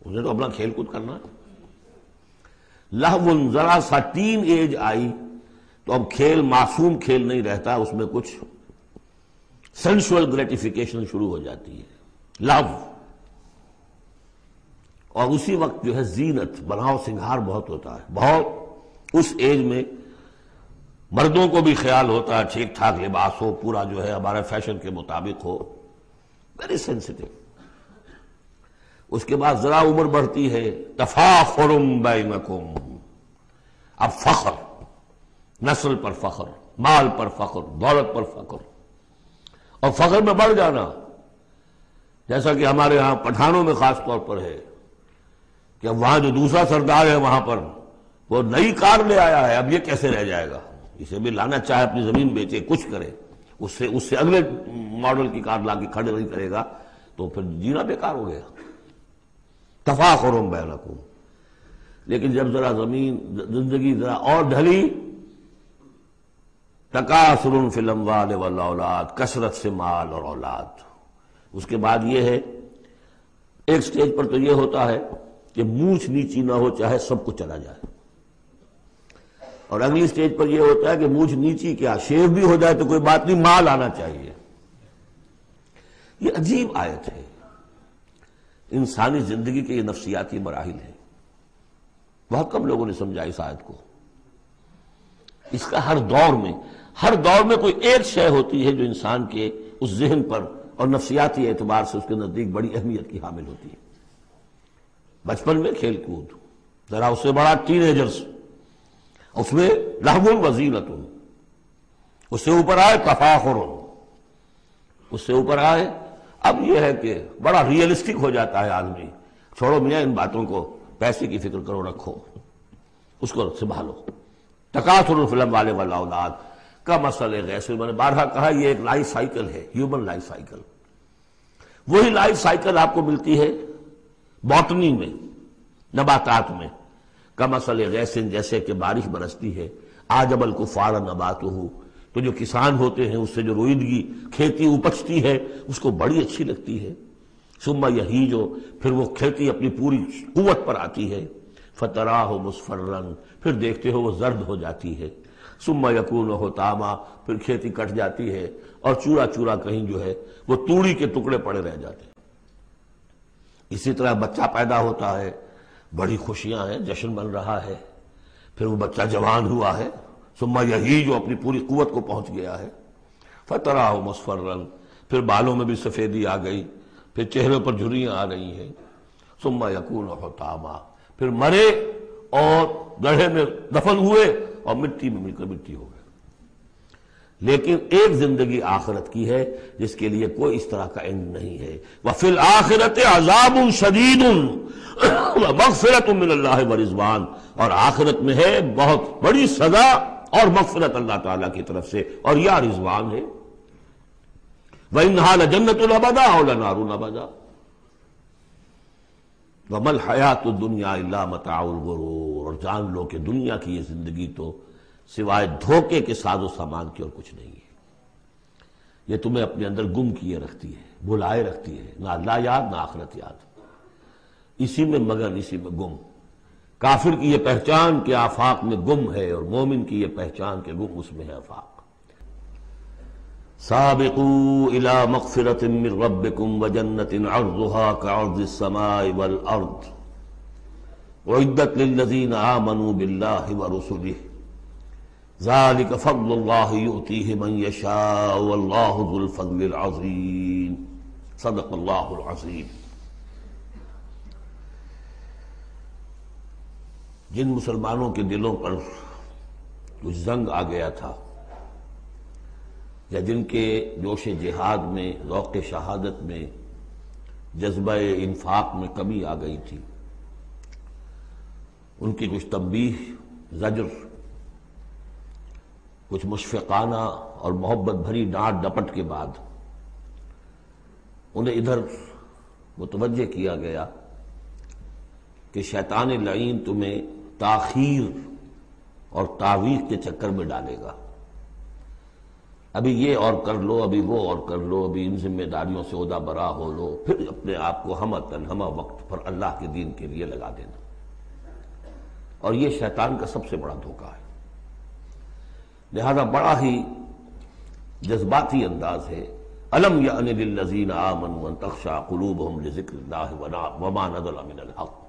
اسے تو اپنا کھیل کود کرنا ہے. لہو، ذرا سا ٹین ایج آئی تو اب کھیل معصوم کھیل نہیں رہتا، اس میں کچھ سینشول گریٹیفیکیشن شروع ہو جاتی ہے. لو. اور اسی وقت جو ہے زینت، بناؤ سنگھار بہت ہوتا ہے. بہت اس ایج میں مردوں کو بھی خیال ہوتا ہے ٹھیک ٹھاک لباس ہو، پورا جو ہے ہمارے فیشن کے مطابق ہو، ویری سینسٹیو۔ اس کے بعد ذرا عمر بڑھتی ہے، تفاخر بینکم، اب فخر، نسل پر فخر، مال پر فخر، دولت پر فخر، اور فخر میں بڑھ جانا، جیسا کہ ہمارے ہاں پٹھانوں میں خاص طور پر ہے کہ اب وہاں جو دوسرا سردار ہے وہاں پر وہ نئی کار لے آیا ہے، اب یہ کیسے رہ جائے گا، اسے بھی لانا چاہے اپنی زمین بیچے کچھ کرے، اس سے اگلے ماڈل کی کار لا کے کھڑے نہیں کرے گا تو پھر جینا بیکار ہو گیا۔ تفاخر بینکم، لیکن جب ذرا زندگی ذرا اور ڈھلی، تکاثر فی الاموال والاولاد، کثرت سے مال اور اولاد۔ اس کے بعد یہ ہے، ایک سٹیج پر تو یہ ہوتا ہے کہ مونچھ نیچی نہ ہو چاہے سب کچھ چلا جائے، اور اگلی سٹیج پر یہ ہوتا ہے کہ مونچھ نیچی کیا شیو بھی ہو جائے تو کوئی بات نہیں، مال آنا چاہیے۔ یہ عجیب آیت ہے، انسانی زندگی کے یہ نفسیاتی مراحل ہیں، بہت کم لوگوں نے سمجھا اس آیت کو۔ اس کا ہر دور میں کوئی ایک شے ہوتی ہے جو انسان کے اس ذہن پر اور نفسیاتی اعتبار سے اس کے نزدیک بڑی اہمیت کی حامل ہوتی ہے۔ بچپن میں کھیل کود، ذرا اس سے بڑا ٹین ایجرز، اس میں لہو وزینت، اس سے اوپر آئے تفاخر، اس سے اوپر آئے اب یہ ہے کہ بڑا ریئلسٹک ہو جاتا ہے آدمی، چھوڑو میاں ان باتوں کو، پیسے کی فکر کرو، رکھو اس کو سنبھالو۔ تکاثر فی الاموال والاولاد کا مسئلہ غیث، میں نے بارہا کہا یہ ایک لائف سائیکل ہے، ہیومن لائف سائیکل۔ وہی لائف سائیکل آپ کو ملتی ہے باٹنی میں، نباتات میں، کا مسئلہ غیث، جیسے کہ بارش برستی ہے، اعجب الکفار نباتہ، تو جو کسان ہوتے ہیں اس سے جو روئیدگی کھیتی اپجتی ہے اس کو بڑی اچھی لگتی ہے، ثم یہیج، پھر وہ کھیتی اپنی پوری قوت پر آتی ہے، فتراہ مصفرا، پھر دیکھتے ہو وہ زرد ہو جاتی ہے، ثم یکون حطاما، پھر کھیتی کٹ جاتی ہے اور چورا چورا کہیں جو ہے وہ توڑی کے ٹکڑے پڑے رہ جاتے ہیں۔ اسی طرح بچہ پیدا ہوتا ہے، بڑی خوشیاں ہیں، جشن بن رہا ہے، پھر وہ بچہ جوان ہوا ہے، ثم یہیج، جو اپنی پوری قوت کو پہنچ گیا ہے، فتراہ مصفرا، پھر بالوں میں بھی سفیدی آ گئی، پھر چہرے پر جھریاں آ رہی ہیں، ثم یکون حطاما، پھر مرے اور گڑھے میں دفن ہوئے اور مٹی میں مل کر مٹی ہو گئے۔ لیکن ایک زندگی آخرت کی ہے جس کے لیے کوئی اس طرح کا اینڈ نہیں ہے۔ وَفِي الْآخِرَةِ عَذَابٌ شَدِيدٌ وَمَغْفِرَةٌ مِّنَ اللَّهِ وَرِضْوَانٌ، اور آخرت میں ہے بہت بڑی سزا اور مغفرت اللہ تعالیٰ کی طرف سے، اور یا رضوان ہے۔ وَإِنَّهَا لَجَنَّةٌ أَبَدًا أَوْ لَنَارٌ أَبَدًا وَمَا الْحَيَاةُ الدُّنْيَا إِلَّا مَتَاعُ الْغُرُورِ، اور جان لو کہ دنیا کی یہ زندگی تو سوائے دھوکے کے ساز و سامان کی اور کچھ نہیں ہے۔ یہ تمہیں اپنے اندر گم کیے رکھتی ہے، بھلائے رکھتی ہے، نہ اللہ یاد نہ آخرت یاد، اسی میں مگن، اسی میں گم۔ کافر کی یہ پہچان کہ آفاق میں گم ہے، اور مومن کی یہ پہچان کہ گم اس میں ہے آفاق۔ سابقوا الى مغفرة من ربكم وجنة عرضها كعرض السماء والارض اعدت للذين آمنوا بالله ورسله ذلك فضل الله يؤتيه من يشاء والله ذو الفضل العظيم، صدق الله العظيم۔ جن مسلمانوں کے دلوں پر کچھ زنگ آ گیا تھا، یا جن کے جوش جہاد میں، ذوق شہادت میں، جذبہ انفاق میں کمی آ گئی تھی، ان کی کچھ تنبیہ، زجر، کچھ مشفقانہ اور محبت بھری ڈانٹ ڈپٹ کے بعد انہیں ادھر متوجہ کیا گیا کہ شیطان لعین تمہیں تاخیر اور تعویق کے چکر میں ڈالے گا۔ ابھی یہ اور کر لو، ابھی وہ اور کر لو، ابھی ان ذمہ داریوں سے عہدہ برا ہو لو، پھر اپنے آپ کو ہمہ وقت پر اللہ کے دین کے لیے لگا دینا۔ اور یہ شیطان کا سب سے بڑا دھوکہ ہے۔ لہذا بڑا ہی جذباتی انداز ہے، أَلَمْ يَأْنِ لِلَّذِينَ آمَنُوا أَن تَخْشَعَ قُلُوبُهُمْ لِذِكْرِ اللَّهِ وَمَا نَزَلَ مِنَ الْحَقِّ۔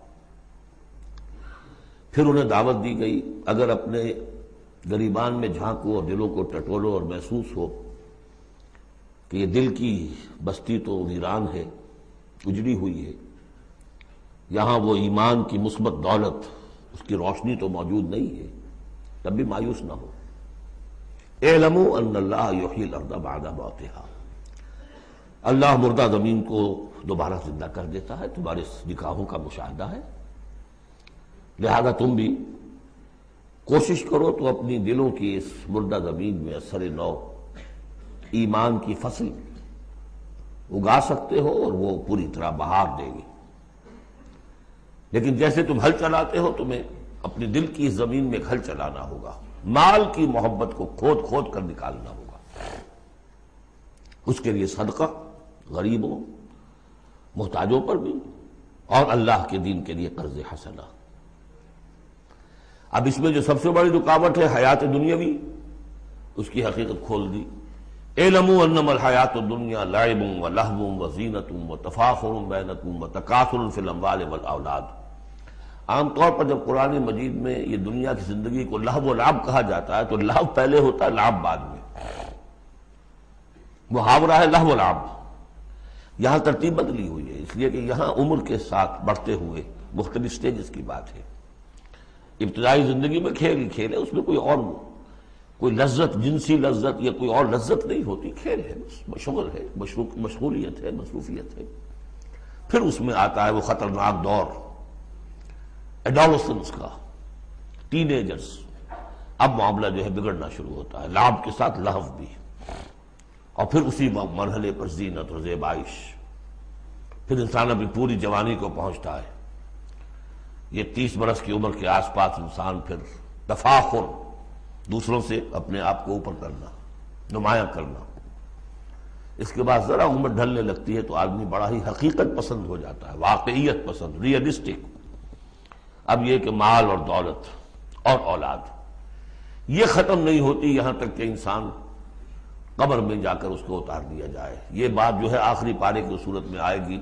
پھر انہیں دعوت دی گئی، اگر اپنے گریبان میں جھانکو اور دلوں کو ٹٹولو اور محسوس ہو کہ یہ دل کی بستی تو ویران ہے، اجڑی ہوئی ہے، یہاں وہ ایمان کی مثبت دولت، اس کی روشنی تو موجود نہیں ہے، تب بھی مایوس نہ ہو۔ اعلموا ان اللہ یحیی الارض بعد موتها، اللہ مردہ زمین کو دوبارہ زندہ کر دیتا ہے، تمہارے نگاہوں کا مشاہدہ ہے، لہذا تم بھی کوشش کرو تو اپنی دلوں کی اس مردہ زمین میں اثر نو ایمان کی فصل اگا سکتے ہو اور وہ پوری طرح بہار دے گی۔ لیکن جیسے تم ہل چلاتے ہو، تمہیں اپنے دل کی اس زمین میں ایک ہل چلانا ہوگا، مال کی محبت کو کھود کھود کر نکالنا ہوگا، اس کے لیے صدقہ غریبوں محتاجوں پر بھی، اور اللہ کے دین کے لیے قرض حسنہ۔ اب اس میں جو سب سے بڑی رکاوٹ ہے حیات دنیاوی، اس کی حقیقت کھول دی۔ اعلموا انما الحیات الدنیا لعب ولہو وزینۃ وتفاخر بینکم وتکاثر فی الاموال والاولاد۔ عام طور پر جب قرآن مجید میں یہ دنیا کی زندگی کو لہو و لعب کہا جاتا ہے تو لہو پہلے ہوتا ہے، لعب بعد میں، محاورہ ہے لہو و لعب۔ یہاں ترتیب بدلی ہوئی ہے اس لیے کہ یہاں عمر کے ساتھ بڑھتے ہوئے مختلف سٹیجز کی بات ہے۔ ابتدائی زندگی میں کھیل ہی کھیل ہے، اس میں کوئی لذت، جنسی لذت یا کوئی اور لذت نہیں ہوتی، کھیل ہے، مشغول ہے، مشغولیت ہے، مصروفیت ہے۔ پھر اس میں آتا ہے وہ خطرناک دور ایڈولسنس کا، ٹین ایجرز، اب معاملہ جو ہے بگڑنا شروع ہوتا ہے، لعب کے ساتھ لہو بھی، اور پھر اسی مرحلے پر زینت اور زیبائش، پھر انسان اپنی پوری جوانی کو پہنچتا ہے۔ یہ 30 برس کی عمر کے آس پاس انسان پھر تفاخر، دوسروں سے اپنے آپ کو اوپر کرنا، نمایاں کرنا۔ اس کے بعد ذرا عمر ڈھلنے لگتی ہے تو آدمی بڑا ہی حقیقت پسند ہو جاتا ہے، واقعیت پسند، ریئلسٹک۔ اب یہ کہ مال اور دولت اور اولاد یہ ختم نہیں ہوتی یہاں تک کہ انسان قبر میں جا کر اس کو اتار دیا جائے۔ یہ بات جو ہے آخری پارے کی صورت میں آئے گی،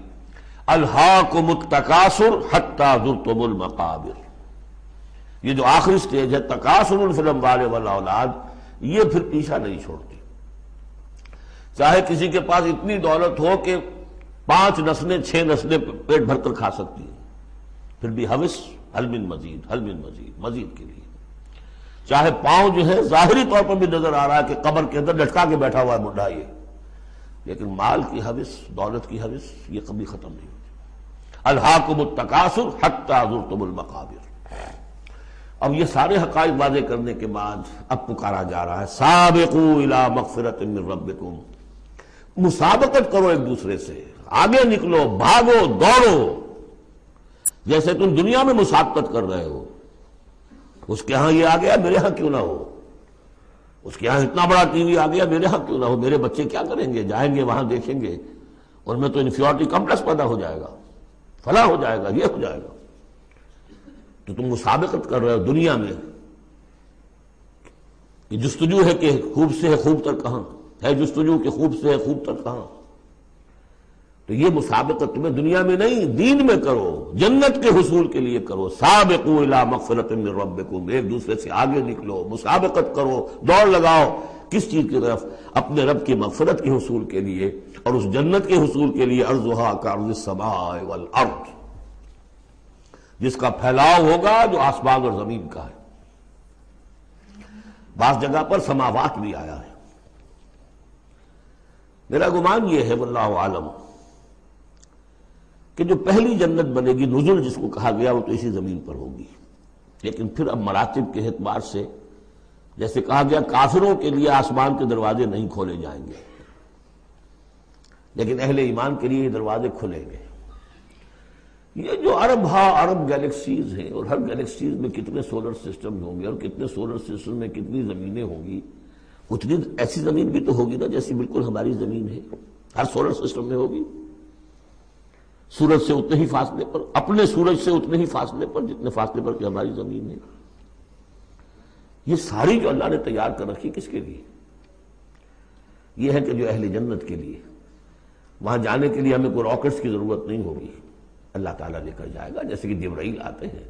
الہاکم التکاثر حتی زرتم المقابر۔ یہ جو آخری سٹیج ہے تکاثر فی الاموال والاولاد، یہ پھر پیچھا نہیں چھوڑتی۔ چاہے کسی کے پاس اتنی دولت ہو کہ 5 نسلیں 6 نسلیں پیٹ بھر کر کھا سکتی ہیں، پھر بھی حوث حل من مزید، حل من مزید، مزید کے لیے۔ چاہے پاؤں جو ہے ظاہری طور پر بھی نظر آ رہا ہے کہ قبر کے اندر لٹکا کے بیٹھا ہوا ہے بڈھا یہ، لیکن مال کی حوث، دولت کی حوث یہ کبھی ختم نہیں ہوتی۔ الہاکم التکاثر حتی زرتم المقابر۔ اب یہ سارے حقائق واضح کرنے کے بعد اب پکارا جا رہا ہے سابقوا الی مغفرۃ من ربکم، مسابقت کرو ایک دوسرے سے، آگے نکلو، بھاگو، دوڑو، جیسے تم دنیا میں مسابقت کر رہے ہو۔ اس کے ہاں یہ آ گیا، میرے ہاں کیوں نہ ہو، اس کے ہاں اتنا بڑا ٹی وی آ گیا، میرے ہاں کیوں نہ ہو، میرے بچے کیا کریں گے، جائیں گے وہاں دیکھیں گے، اور میں تو انفیورٹی کمپلیکس پیدا ہو جائے گا، فلاں ہو جائے گا، یہ ہو جائے گا۔ تو تم مسابقت کر رہے ہو دنیا میں، کہ جستجو ہے کہ خوب سے ہے خوب تر کہاں ہے، جستجو کہ خوب سے ہے خوب تر کہاں۔ تو یہ مسابقت تمہیں دنیا میں نہیں، دین میں کرو، جنت کے حصول کے لیے کرو۔ سابقوا الی مغفرۃ من ربکم، ایک دوسرے سے آگے نکلو، مسابقت کرو، دوڑ لگاؤ، کس چیز کی طرف؟ اپنے رب کی مغفرت کے حصول کے لیے اور اس جنت کے حصول کے لیے، ارضھا کعرض السماء والارض، جس کا پھیلاؤ ہوگا جو آسمان اور زمین کا ہے۔ بعض جگہ پر سماوات بھی آیا ہے۔ میرا گمان یہ ہے واللہ عالم کہ جو پہلی جنت بنے گی، نزل جس کو کہا گیا، وہ تو اسی زمین پر ہوگی، لیکن پھر اب مراتب کے اعتبار سے جیسے کہا گیا کافروں کے لیے آسمان کے دروازے نہیں کھولے جائیں گے، لیکن اہل ایمان کے لیے یہ دروازے کھلیں گے۔ یہ جو ارب گیلیکسیز ہیں، اور ہر گیلیکسیز میں کتنے سولر سسٹم ہوں گے، اور کتنے سولر سسٹم میں کتنی زمینیں ہوں گی، اتنی ایسی زمین بھی تو ہوگی نا جیسی بالکل ہماری زمین ہے، ہر سولر سسٹم میں ہوگی، سورج سے اتنے ہی فاصلے پر، اپنے سورج سے اتنے ہی فاصلے پر جتنے فاصلے پر کہ ہماری زمین ہے۔ یہ ساری جو اللہ نے تیار کر رکھی کس کے لیے؟ یہ ہے کہ جو اہل جنت کے لیے، وہاں جانے کے لیے ہمیں کوئی راکٹس کی ضرورت نہیں ہوگی، اللہ تعالیٰ لے کر جائے گا، جیسے کہ جبرائیل آتے ہیں،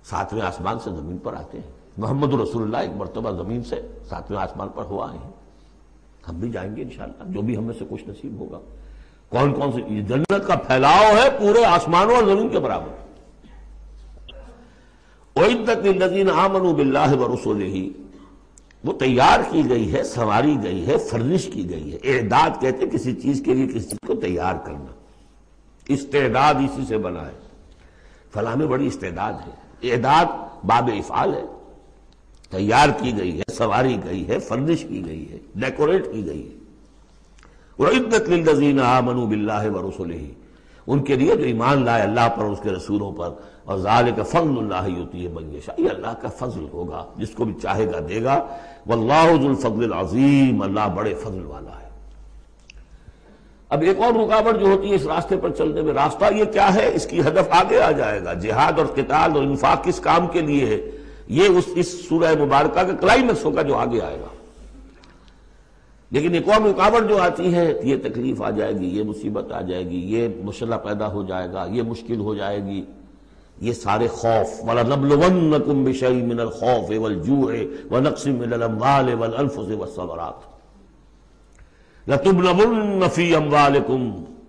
7ویں آسمان سے زمین پر آتے ہیں، محمد رسول اللہ ایک مرتبہ زمین سے 7ویں آسمان پر ہوا آئے ہیں، ہم بھی جائیں گے انشاءاللہ، جو بھی ہم میں سے کچھ نصیب ہوگا۔ کون کون سے؟ یہ جنت کا پھیلاؤ ہے پورے آسمانوں اور زمین کے برابر۔ اعدت للذین آمنوا باللہ ورسلہ، وہ تیار کی گئی ہے، سنواری گئی ہے، فرنش کی گئی ہے۔ اعداد کہتے ہیں کسی چیز کے لیے کسی چیز کو تیار کرنا، استعداد اسی سے بنا ہے۔ فلاں میں بڑی استعداد ہے، اعداد باب افعال ہے، تیار کی گئی ہے، سنواری گئی ہے، فرنش کی گئی ہے، ڈیکوریٹ کی گئی ہے۔ وَعِدَّتْ لِلَّذِينَ آمَنُوا بِاللَّهِ وَرُسُلِهِ، ان کے لیے جو ایمان لائے اللہ پر اور اس کے رسولوں پر۔ اور ذَلِكَ فَضْلُ اللَّهِ يُؤْتِيهِ مَن يَشَاءُ، یہ اللہ کا فضل ہوگا، جس کو بھی چاہے گا دے گا۔ وَاللَّهُ ذُو الْفَضْلِ الْعَظِيمِ، اللہ بڑے فضل والا ہے۔ اب ایک اور رکاوٹ جو ہوتی ہے اس راستے پر چلنے میں، راستہ یہ کیا ہے، اس کی ہدف آگے آ جائے گا۔ جہاد اور قتال اور انفاق کس کام کے لیے ہے، یہ اس سورہ مبارکہ کا کلائمیکس ہوگا جو آگے آئے گا۔ لیکن ایک اور رکاوٹ جو آتی ہے، یہ تکلیف آ جائے گی، یہ مصیبت آ جائے گی، یہ مسئلہ پیدا ہو جائے گا، یہ مشکل ہو جائے گی، یہ سارے خوف۔ وَلَنَبْلُوَنَّكُمْ بِشَيْءٍ مِّنَ الْخَوْفِ وَالْجُوعِ وَنَقْصٍ مِّنَ الْأَمْوَالِ وَالْأَنفُسِ وَالثَّمَرَاتِ لَتُبْلَوُنَّ فِي أَمْوَالِكُمْ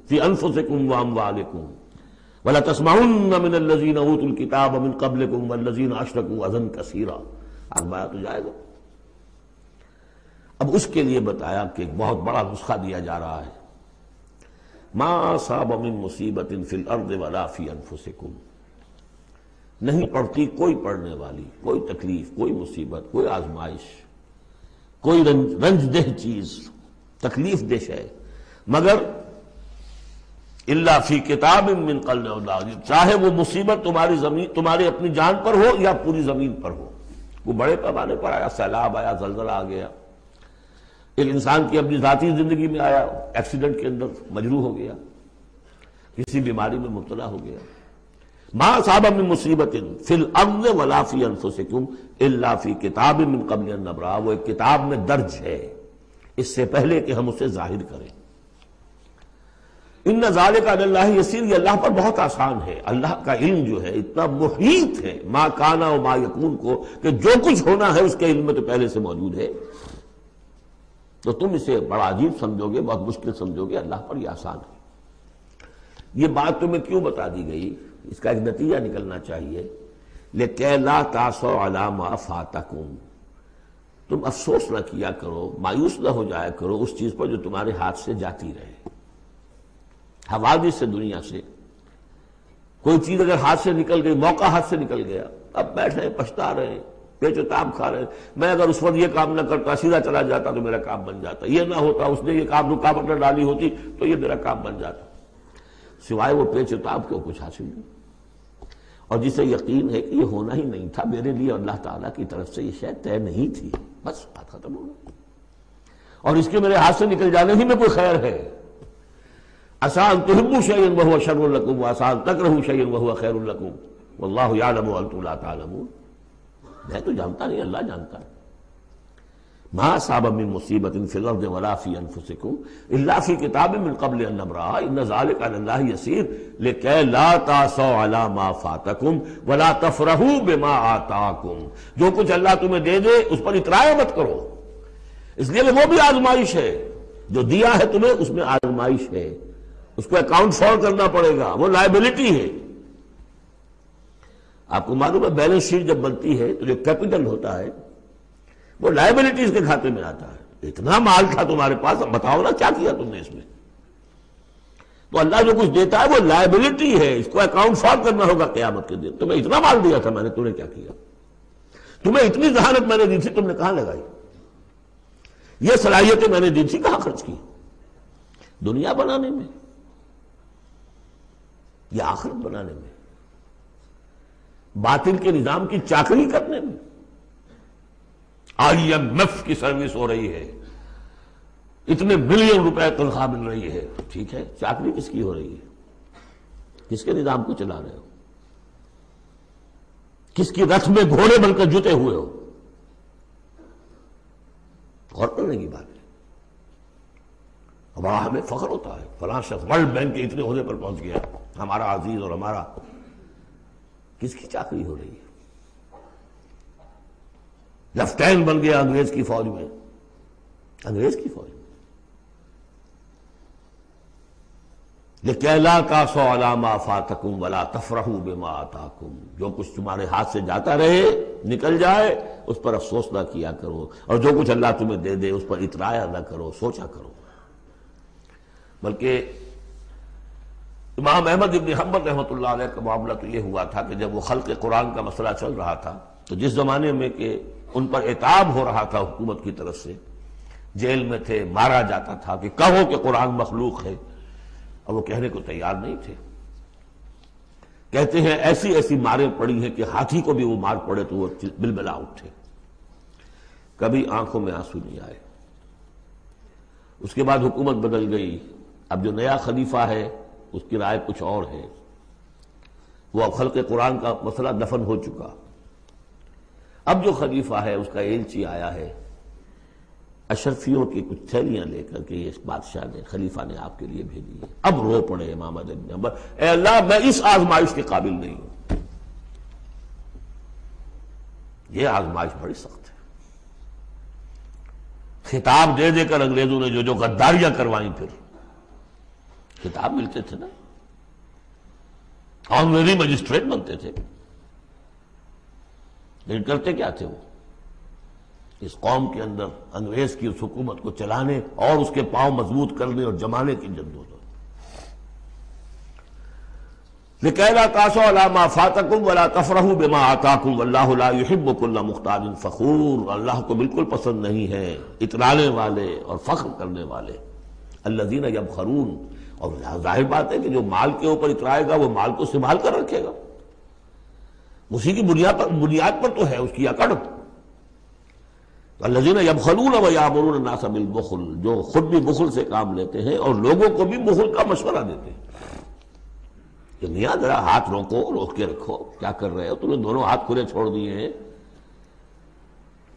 فِي أَنفُسِكُمْ وَأَمْوَالِكُمْ وَلَتَسْمَعُنَّ مِنَ الَّذِينَ أُوتُوا الْكِتَابَ مِن قَبْلِكُمْ وَالَّذِينَ أَشْرَكُوا أَذًى كَثِيرًا، آزمایا تو جائے گا۔ اب اس کے لیے بتایا کہ ایک بہت بڑا نسخہ دیا جا رہا ہے۔ ما اصاب من مصیبت فی الارض ولا فی انفسکم، نہیں پڑتی کوئی پڑنے والی، کوئی تکلیف، کوئی مصیبت، کوئی آزمائش، کوئی رنج دہ چیز، تکلیف دہ ہے، مگر الا فی کتاب من قبل، چاہے وہ مصیبت تمہاری اپنی جان پر ہو یا پوری زمین پر ہو۔ وہ بڑے پیمانے پر آیا، سیلاب آیا، زلزلہ آ گیا، ایک انسان کی اپنی ذاتی زندگی میں آیا، ایکسیڈنٹ کے اندر مجروح ہو گیا، کسی بیماری میں مبتلا ہو گیا۔ ما اصاب من مصیبت فی الارض ولا فی انفسکم الا فی کتاب من قبل ان نبرأ، وہ ایک کتاب میں درج ہے اس سے پہلے کہ ہم اسے ظاہر کریں۔ ان ذالک علی اللہ یسیر، یہ اللہ پر بہت آسان ہے۔ اللہ کا علم جو ہے اتنا محیط ہے ما کانا و ما یکون کو، کہ جو کچھ ہونا ہے اس کے علم میں تو پہلے سے موجود ہے۔ تو تم اسے بڑا عجیب سمجھو گے، بہت مشکل سمجھو گے، اللہ پر یہ آسان ہے۔ یہ بات تمہیں کیوں بتا دی گئی، اس کا ایک نتیجہ نکلنا چاہیے۔ لِكَيْ لَا تَعْصَوْا عَلَىٰ مَا فَاتَكُمْ، تم افسوس نہ کیا کرو، مایوس نہ ہو جایا کرو اس چیز پر جو تمہارے ہاتھ سے جاتی رہے۔ حوادث سے، دنیا سے کوئی چیز اگر ہاتھ سے نکل گئی، موقع ہاتھ سے نکل گیا، اب بیٹھے پچھتا رہے، پیچ و تاب کھا رہے، میں اگر اس وقت یہ کام نہ کرتا، سیدھا چلا جاتا تو میرا کام بن جاتا، یہ نہ ہوتا، اس نے یہ کام رکاوٹ نہ ڈالی ہوتی تو یہ میرا کام بن جاتا۔ سوائے وہ پیچ و تاب کے کچھ حاصل نہیں، اور جسے یقین ہے کہ یہ ہونا ہی نہیں تھا میرے لیے، اللہ تعالیٰ کی طرف سے یہ شاید طے نہیں تھی، بس بات ختم ہو گئی، اور اس کے میرے ہاتھ سے نکل جانے ہی میں کوئی خیر ہے۔ عسیٰ ان تحبوا شیئا وہو شر لکم وعسیٰ ان تکرہوا شیئا وہو خیر لکم واللہ یعلم وانتم لا تعلمون، میں تو جانتا نہیں، اللہ جانتا ہے۔ ما اصاب من مصیبت فی الارض ولا فی انفسکم الا فی کتاب من قبل ان نبرأ ان ذلک علی اللہ یسیر لکی لا تعصوا علی ما فاتکم ولا تفرحوا بما آتاکم، جو کچھ اللہ تمہیں دے دے اس پر اترایا مت کرو، اس لیے کہ وہ بھی آزمائش ہے، جو دیا ہے تمہیں اس میں آزمائش ہے، اس کو اکاؤنٹ فار کرنا پڑے گا، وہ لائبلٹی ہے۔ آپ کو معلوم ہے بیلنس شیٹ جب بنتی ہے تو جو کیپٹل ہوتا ہے وہ لائبلٹیز کے کھاتے میں آتا ہے۔ اتنا مال تھا تمہارے پاس، اب بتاؤ نا کیا کیا تم نے اس میں۔ تو اللہ جو کچھ دیتا ہے وہ لائبلٹی ہے، اس کو اکاؤنٹ فار کرنا ہوگا قیامت کے دن۔ تمہیں اتنا مال دیا تھا میں نے، تم نے کیا کیا؟ تمہیں اتنی ذہانت میں نے دی تھی، تم نے کہاں لگائی؟ یہ صلاحیتیں میں نے دی تھی، کہاں خرچ کی؟ دنیا بنانے میں یا آخرت بنانے میں؟ باطل کے نظام کی چاکری کرنے میں؟ IMF کی سروس ہو رہی ہے، اتنے بلین روپے تنخواہ مل رہی ہے، ٹھیک ہے، چاکری کس کی ہو رہی ہے؟ کس کے نظام کو چلا رہے ہو؟ کس کی رتھ میں گھوڑے بن کر جتے ہوئے ہو؟ غور کرنے کی بات ہے۔ ہمارا ہمیں فخر ہوتا ہے فلاں شخص ورلڈ بینک کے اتنے عہدے پر پہنچ گیا، ہمارا عزیز اور ہمارا، کس کی چاکری ہو رہی ہے؟ لیفٹیننٹ بن گیا انگریز کی فوج میں، انگریز کی فوج میں۔ لِكَيْ لَا تَأْسَوْا عَلَىٰ مَا فَاتَكُمْ وَلَا تَفْرَحُوا بِمَا آتَاكُمْ، جو کچھ تمہارے ہاتھ سے جاتا رہے، نکل جائے، اس پر افسوس نہ کیا کرو، اور جو کچھ اللہ تمہیں دے دے اس پر اترایا نہ کرو، سوچا کرو۔ بلکہ امام احمد ابن حنبل رحمۃ اللہ علیہ کا معاملہ تو یہ ہوا تھا کہ جب وہ خلق قرآن کا مسئلہ چل رہا تھا تو جس زمانے میں کہ ان پر عتاب ہو رہا تھا حکومت کی طرف سے، جیل میں تھے، مارا جاتا تھا کہ کہو کہ قرآن مخلوق ہے، اور وہ کہنے کو تیار نہیں تھے۔ کہتے ہیں ایسی ایسی ماریں پڑی ہیں کہ ہاتھی کو بھی وہ مار پڑے تو وہ بلبلا اٹھے، کبھی آنکھوں میں آنسو نہیں آئے۔ اس کے بعد حکومت بدل گئی، اب جو نیا خلیفہ ہے اس کی رائے کچھ اور ہے، وہ اب خلق قرآن کا مسئلہ دفن ہو چکا۔ اب جو خلیفہ ہے اس کا ایلچی آیا ہے اشرفیوں کی کچھ تھیلیاں لے کر کے، یہ بادشاہ نے، خلیفہ نے آپ کے لیے بھیجی ہے۔ اب رو پڑے امام احمد بن حنبل، اے اللہ میں اس آزمائش کے قابل نہیں ہوں۔ یہ آزمائش بڑی سخت ہے۔ خطاب دے دے کر انگریزوں نے جو غداریاں کروائیں، پھر خطاب ملتے تھے نا، آنریری مجسٹریٹ بنتے تھے، لیکن کرتے کیا تھے وہ؟ اس قوم کے اندر انگریز کی اس حکومت کو چلانے اور اس کے پاؤں مضبوط کرنے اور جمانے کی جدوجہد۔ لِكَيْ لَا تَأْسَوْا عَلَىٰ مَا فَاتَكُمْ وَلَا تَفْرَحُوا بِمَا آتَاكُمْ وَاللَّهُ لَا يُحِبُّ كُلَّ مُخْتَالٍ فَخُورٍ، اللہ کو بالکل پسند نہیں ہے اترانے والے اور فخر کرنے والے۔ الَّذِينَ يَبْخَلُونَ، اور ظاہر بات ہے کہ جو مال کے اوپر اترائے گا وہ مال کو سنبھال کر رکھے گا، اسی کی بنیاد پر تو ہے اس کی اکڑ۔ الذین یبخلون ویامرون الناس بالبخل، جو خود بھی بخل سے کام لیتے ہیں اور لوگوں کو بھی بخل کا مشورہ دیتے ہیں کہ میاں ذرا ہاتھ روک کے رکھو، کیا کر رہے ہو، تم نے دونوں ہاتھ کھلے چھوڑ دیے ہیں،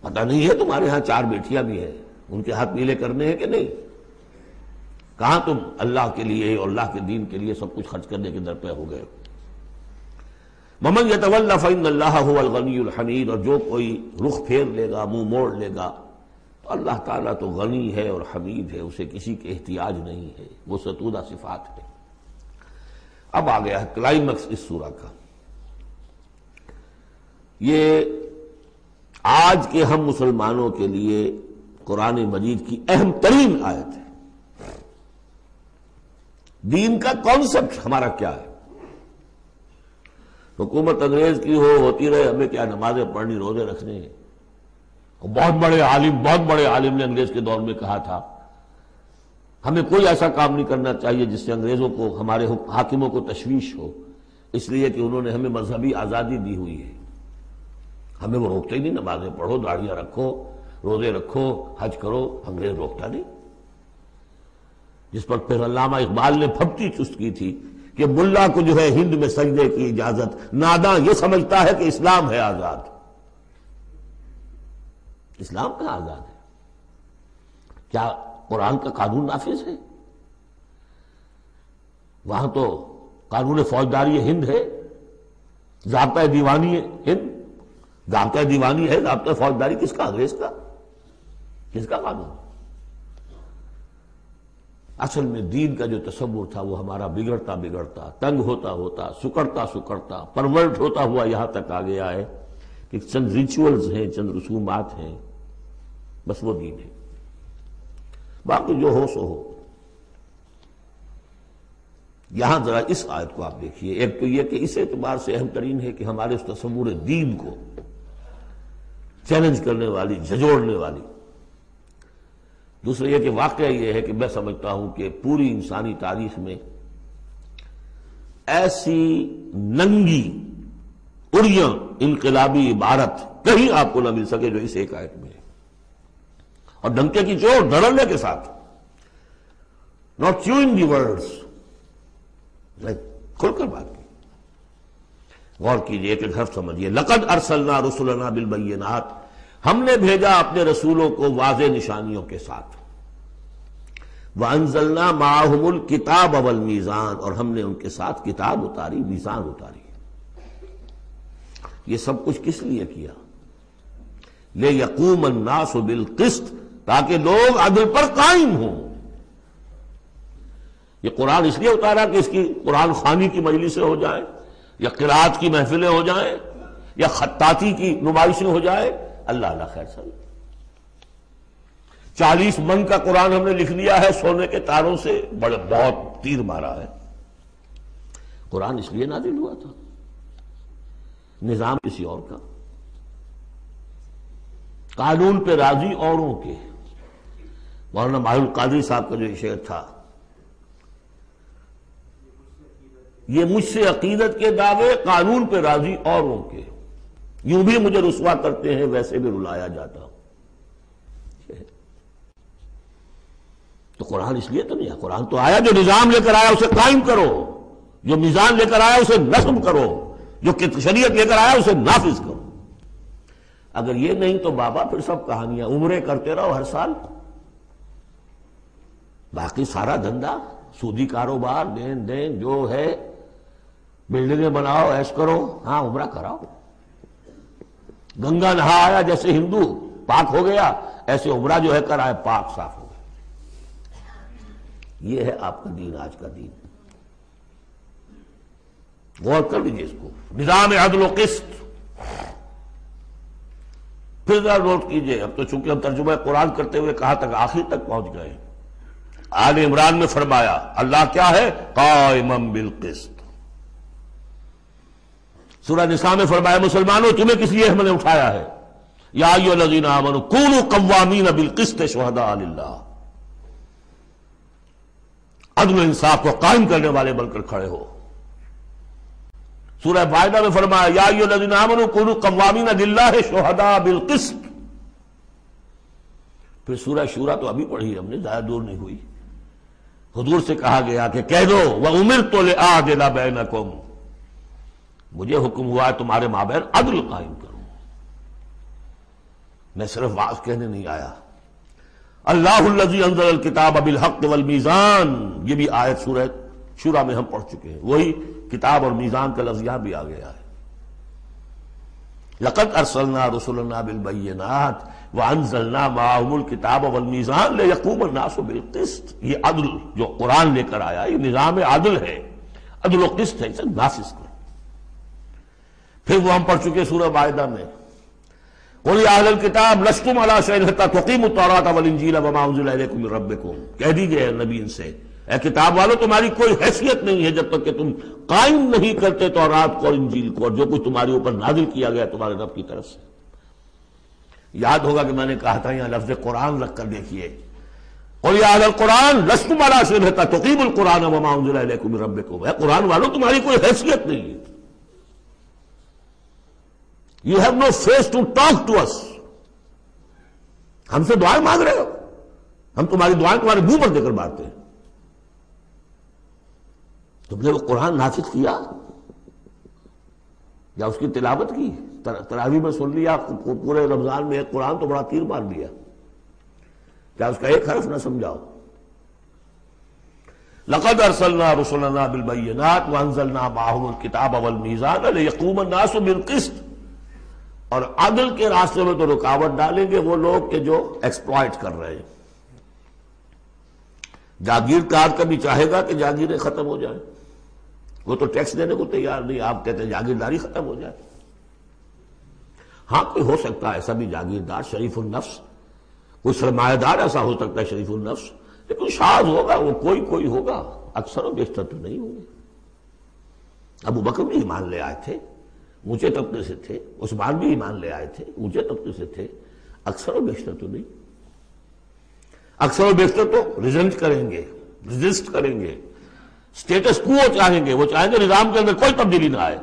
پتہ نہیں ہے تمہارے ہاں 4 بیٹیاں بھی ہیں، ان کے ہاتھ نیلے کرنے ہیں کہ نہیں، کہاں تم اللہ کے لیے اور اللہ کے دین کے لیے سب کچھ خرچ کرنے کے در پہ ہو گئے۔ وَمَنْ يَتَوَلَّ فَإِنَّ اللَّهَ هُوَ الْغَنِيُّ الْحَمِيدُ، اور جو کوئی رخ پھیر لے گا، منہ موڑ لے گا، تو اللہ تعالیٰ تو غنی ہے اور حمید ہے، اسے کسی کے احتیاج نہیں ہے، وہ ستودہ صفات ہے۔ اب آ گیا ہے کلائمیکس اس سورہ کا، یہ آج کے ہم مسلمانوں کے لیے قرآن مجید کی اہم ترین آیت ہے۔ دین کا کانسیپٹ ہمارا کیا ہے؟ حکومت انگریز کی ہوتی رہے، ہمیں کیا نمازیں پڑھنی، روزے رکھنے ہیں۔ بہت بڑے عالم نے انگریز کے دور میں کہا تھا ہمیں کوئی ایسا کام نہیں کرنا چاہیے جس سے انگریزوں کو، ہمارے حاکموں کو تشویش ہو، اس لیے کہ انہوں نے ہمیں مذہبی آزادی دی ہوئی ہے، ہمیں وہ روکتے ہی نہیں، نمازیں پڑھو، داڑیاں رکھو، روزے رکھو، حج کرو، انگریز روکتا نہیں۔ جس پر پھر علامہ اقبال نے پھپتی چست کی تھی کہ ملا کو جو ہے ہند میں سجدے کی اجازت، ناداں یہ سمجھتا ہے کہ اسلام ہے آزاد۔ اسلام کہاں آزاد ہے؟ کیا قرآن کا قانون نافذ ہے؟ وہاں تو قانون فوجداری ہند ہے، ضابطہ دیوانی ہند، ضابطہ دیوانی ہے، ضابطہ فوجداری کس کا؟ انگریز کا۔ کس کا قانون؟ اصل میں دین کا جو تصور تھا وہ ہمارا بگڑتا بگڑتا، تنگ ہوتا ہوتا، سکڑتا پرورٹ ہوتا ہوا یہاں تک آ گیا ہے کہ چند ریچولز ہیں، چند رسومات ہیں، بس وہ دین ہے، باقی جو ہو سو ہو۔ یہاں ذرا اس آیت کو آپ دیکھیے، ایک تو یہ کہ اس اعتبار سے اہم ترین ہے کہ ہمارے اس تصور دین کو چیلنج کرنے والی، جھنجھوڑنے والی۔ دوسرا یہ کہ واقعہ یہ ہے کہ میں سمجھتا ہوں کہ پوری انسانی تاریخ میں ایسی ننگی اڑیاں انقلابی عبارت کہیں آپ کو نہ مل سکے جو اس ایک آیت میں ہے، اور ڈنکے کی چوٹ دھڑلنے کے ساتھ، not chewing the words، کھل کر بات کی۔ غور کیجئے، ایک حرف سمجھیے، لقد ارسلنا رسلنا بالبینات، ہم نے بھیجا اپنے رسولوں کو واضح نشانیوں کے ساتھ، وَأَنزَلْنَا مَعَهُمُ الْكِتَابَ وَالْمِيزَانَ، اور ہم نے ان کے ساتھ کتاب اتاری، میزان اتاری۔ یہ سب کچھ کس لیے کیا؟ لیقوم الناس بالقسط، تاکہ لوگ عدل پر قائم ہوں۔ یہ قرآن اس لیے اتارا کہ اس کی قرآن خوانی کی مجلسیں ہو جائیں، یا قرات کی محفلیں ہو جائیں، یا خطاطی کی نمائشیں ہو جائیں؟ اللہ اللہ خیر سر، 40 من کا قرآن ہم نے لکھ لیا ہے سونے کے تاروں سے، بہت تیر مارا ہے۔ قرآن اس لیے نازل ہوا تھا، نظام کسی اور کا، قانون پہ راضی اوروں کے۔ مولانا ماہر القادری صاحب کا جو یہ شعر تھا، یہ مجھ سے عقیدت کے دعوے قانون پہ راضی اوروں کے، یوں بھی مجھے رسوا کرتے ہیں ویسے بھی رلایا جاتا ہوں۔ تو قرآن اس لیے تو نہیں ہے، قرآن تو آیا جو نظام لے کر آیا اسے قائم کرو، جو میزان لے کر آیا اسے نصب کرو، جو شریعت لے کر آیا اسے نافذ کرو۔ اگر یہ نہیں تو بابا پھر سب کہانیاں، عمرے کرتے رہو ہر سال، باقی سارا دھندا سودی کاروبار، دین دین جو ہے، بلڈنگیں بناؤ، ایش کرو، ہاں عمرہ کراؤ۔ گنگا نہا آیا جیسے ہندو پاک ہو گیا، ایسے عمرہ جو ہے کرائے پاک صاف ہو گیا۔ یہ ہے آپ کا دین، آج کا دین، غور کر لیجیے اس کو، نظام عدل و قسط۔ پھر ذرا نوٹ کیجیے، اب تو چونکہ ہم ترجمہ قرآن کرتے ہوئے کہاں تک، آخر تک پہنچ گئے۔ آل عمران میں فرمایا اللہ کیا ہے؟ قائما بالقسط۔ سورہ نساء میں فرمایا مسلمانوں تمہیں کس لیے ہم نے اٹھایا ہے؟ یا ایھا الذین آمنوا کونوا قوامین بالقسط شہداء للہ، عدل و انصاف کو قائم کرنے والے بن کر کھڑے ہو۔ سورہ مائدہ میں فرمایا یا ایھا الذین آمنوا کونوا قوامین للہ شہداء بالقسط۔ پھر سورہ شورى تو ابھی پڑھی ہم نے، زیادہ دور نہیں ہوئی، حضور سے کہا گیا کہ کہہ دو وَأُمِرْتُ لِأَعْدِلَ بَيْنَكُمْ، مجھے حکم ہوا ہے تمہارے مابین عدل قائم کروں، میں صرف واعظ کہنے نہیں آیا۔ اللہ الذی انزل الکتاب بالحق والمیزان، یہ بھی آیت سورہ شورى میں ہم پڑھ چکے ہیں، وہی کتاب اور میزان کا لفظ یہاں بھی آ گیا ہے۔ لقد ارسلنا رسلنا بالبینات وانزلنا معهم الکتاب والمیزان لیقوم الناس بالقسط۔ یہ عدل جو قرآن لے کر آیا، یہ نظام عدل ہے، عدل و قسط ہے، اسے نافذ کرو۔ پھر وہ ہم پڑھ چکے سورہ مائدہ میں، قل یا اہل الکتاب لستم علی شیء حتی تقیموا التوراۃ والانجیل وما انزل الیکم من ربکم، کہہ دیجئے نبی ان سے، اے کتاب والو تمہاری کوئی حیثیت نہیں ہے جب تک کہ تم قائم نہیں کرتے تورات کو اور انجیل کو، اور جو کچھ تمہارے اوپر نازل کیا گیا تمہارے رب کی طرف سے۔ یاد ہوگا کہ میں نے کہا تھا یہاں لفظ قرآن رکھ کر دیکھیے، قل یا اہل القرآن لستم علی شیء حتی تقیموا القرآن وما انزل الیکم من ربکم، اے قرآن والو تمہاری کوئی حیثیت نہیں ہے، You have no face to talk to us، ہم سے دعائیں مانگ رہے ہو، ہم تمہاری دعائیں تمہارے منہ پر دے کر مارتے ہیں۔ تم نے وہ قرآن نافذ کیا یا اس کی تلاوت کی؟ تراویح میں سن لیا، پورے رمضان میں ایک قرآن تو بڑا تیر مار دیا، کیا اس کا ایک حرف نہ سمجھاؤ؟ لقد ارسلنا رسلنا بالبینات وانزلنا معهم الکتاب والمیزان لیقوم الناس بالقسط۔ اور عدل کے راستے میں تو رکاوٹ ڈالیں گے وہ لوگ کہ جو ایکسپلائٹ کر رہے ہیں۔ جاگیردار کبھی چاہے گا کہ جاگیریں ختم ہو جائیں، وہ تو ٹیکس دینے کو تیار نہیں، آپ کہتے ہیں جاگیرداری ختم ہو جائے۔ ہاں کوئی ہو سکتا ہے ایسا بھی جاگیردار شریف النفس، کوئی سرمایہ دار ایسا ہو سکتا ہے شریف النفس، لیکن شاذ ہوگا وہ، کوئی ہوگا، اکثر و بیشتر تو نہیں ہوں گے۔ ابو بکر بھی ایمان لے آئے تھے، اونچے طبقے سے تھے، عثمان بھی ایمان لے آئے تھے، اونچے طبقے سے تھے، اکثر و بیشتر تو نہیں۔ اکثر و بیشتر تو ریزنٹ کریں گے، ریزسٹ کریں گے، سٹیٹس کو چاہیں گے، وہ چاہیں گے نظام کے اندر کوئی تبدیلی نہ آئے۔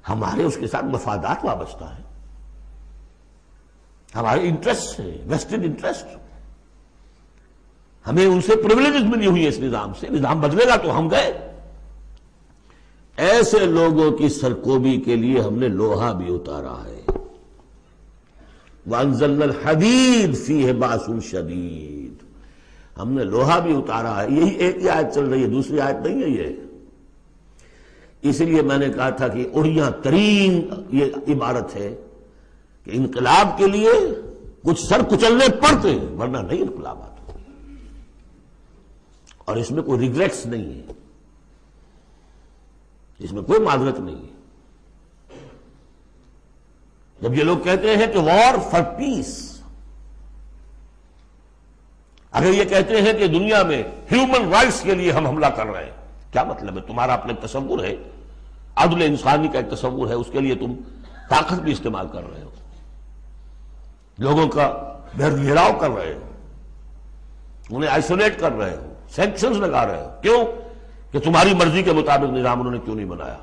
ہمارے اس کے ساتھ مفادات وابستہ ہیں، ہمارے انٹرسٹ ہیں، ویسٹڈ انٹرسٹ، ہمیں ان سے پریویلیجز ملی ہوئی ہے اس نظام سے، نظام بدلے گا تو ہم گئے۔ ایسے لوگوں کی سرکوبی کے لیے ہم نے لوہا بھی اتارا ہے۔ وَأَنزَلْنَا الْحَدِيدَ فِيهِ بَأْسٌ شَدِيدٌ، ہم نے لوہا بھی اتارا ہے۔ یہی ایک ہی آیت چل رہی ہے، دوسری آیت نہیں ہے یہ۔ اس لیے میں نے کہا تھا کہ اڑیاں ترین یہ عبارت ہے کہ انقلاب کے لیے کچھ سر کچلنے پڑتے ہیں ورنہ نہیں انقلابات، اور اس میں کوئی ریگریٹس نہیں ہے، اس میں کوئی معذرت نہیں ہے۔ جب یہ لوگ کہتے ہیں کہ وار فار پیس، اگر یہ کہتے ہیں کہ دنیا میں ہیومن رائٹس کے لیے ہم حملہ کر رہے ہیں، کیا مطلب ہے؟ تمہارا اپنا ایک تصور ہے، عدل انسانی کا ایک تصور ہے، اس کے لیے تم طاقت بھی استعمال کر رہے ہو، لوگوں کا گھیراؤ کر رہے ہو، انہیں آئسولیٹ کر رہے ہو، سینکشنز لگا رہے ہو، کیوں؟ کہ تمہاری مرضی کے مطابق نظام انہوں نے کیوں نہیں بنایا؟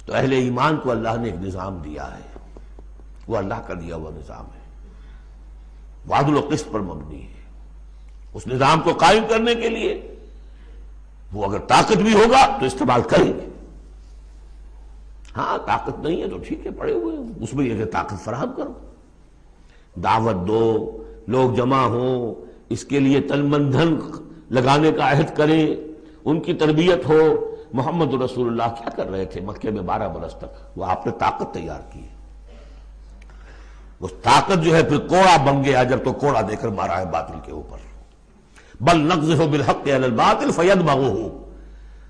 تو اہل ایمان کو اللہ نے ایک نظام دیا ہے، وہ اللہ کا دیا ہوا نظام ہے، وعدل و قسط پر مبنی ہے۔ اس نظام کو قائم کرنے کے لیے وہ اگر طاقت بھی ہوگا تو استعمال کریں گے، ہاں طاقت نہیں ہے تو ٹھیک ہے، پڑے ہوئے ہیں، اس میں یہ کہ طاقت فراہم کرو، دعوت دو، لوگ جمع ہوں، اس کے لیے تن من دھن لگانے کا عہد کریں، ان کی تربیت ہو۔ محمد رسول اللہ کیا کر رہے تھے مکے میں 12 برس تک؟ وہ آپ نے طاقت تیار کی ہے، وہ طاقت جو ہے پھر کوڑا بن گیا جب تو کوڑا دے کر مارا ہے باطل کے اوپر۔ بل نقذف بالحق علی الباطل فیدمغہ،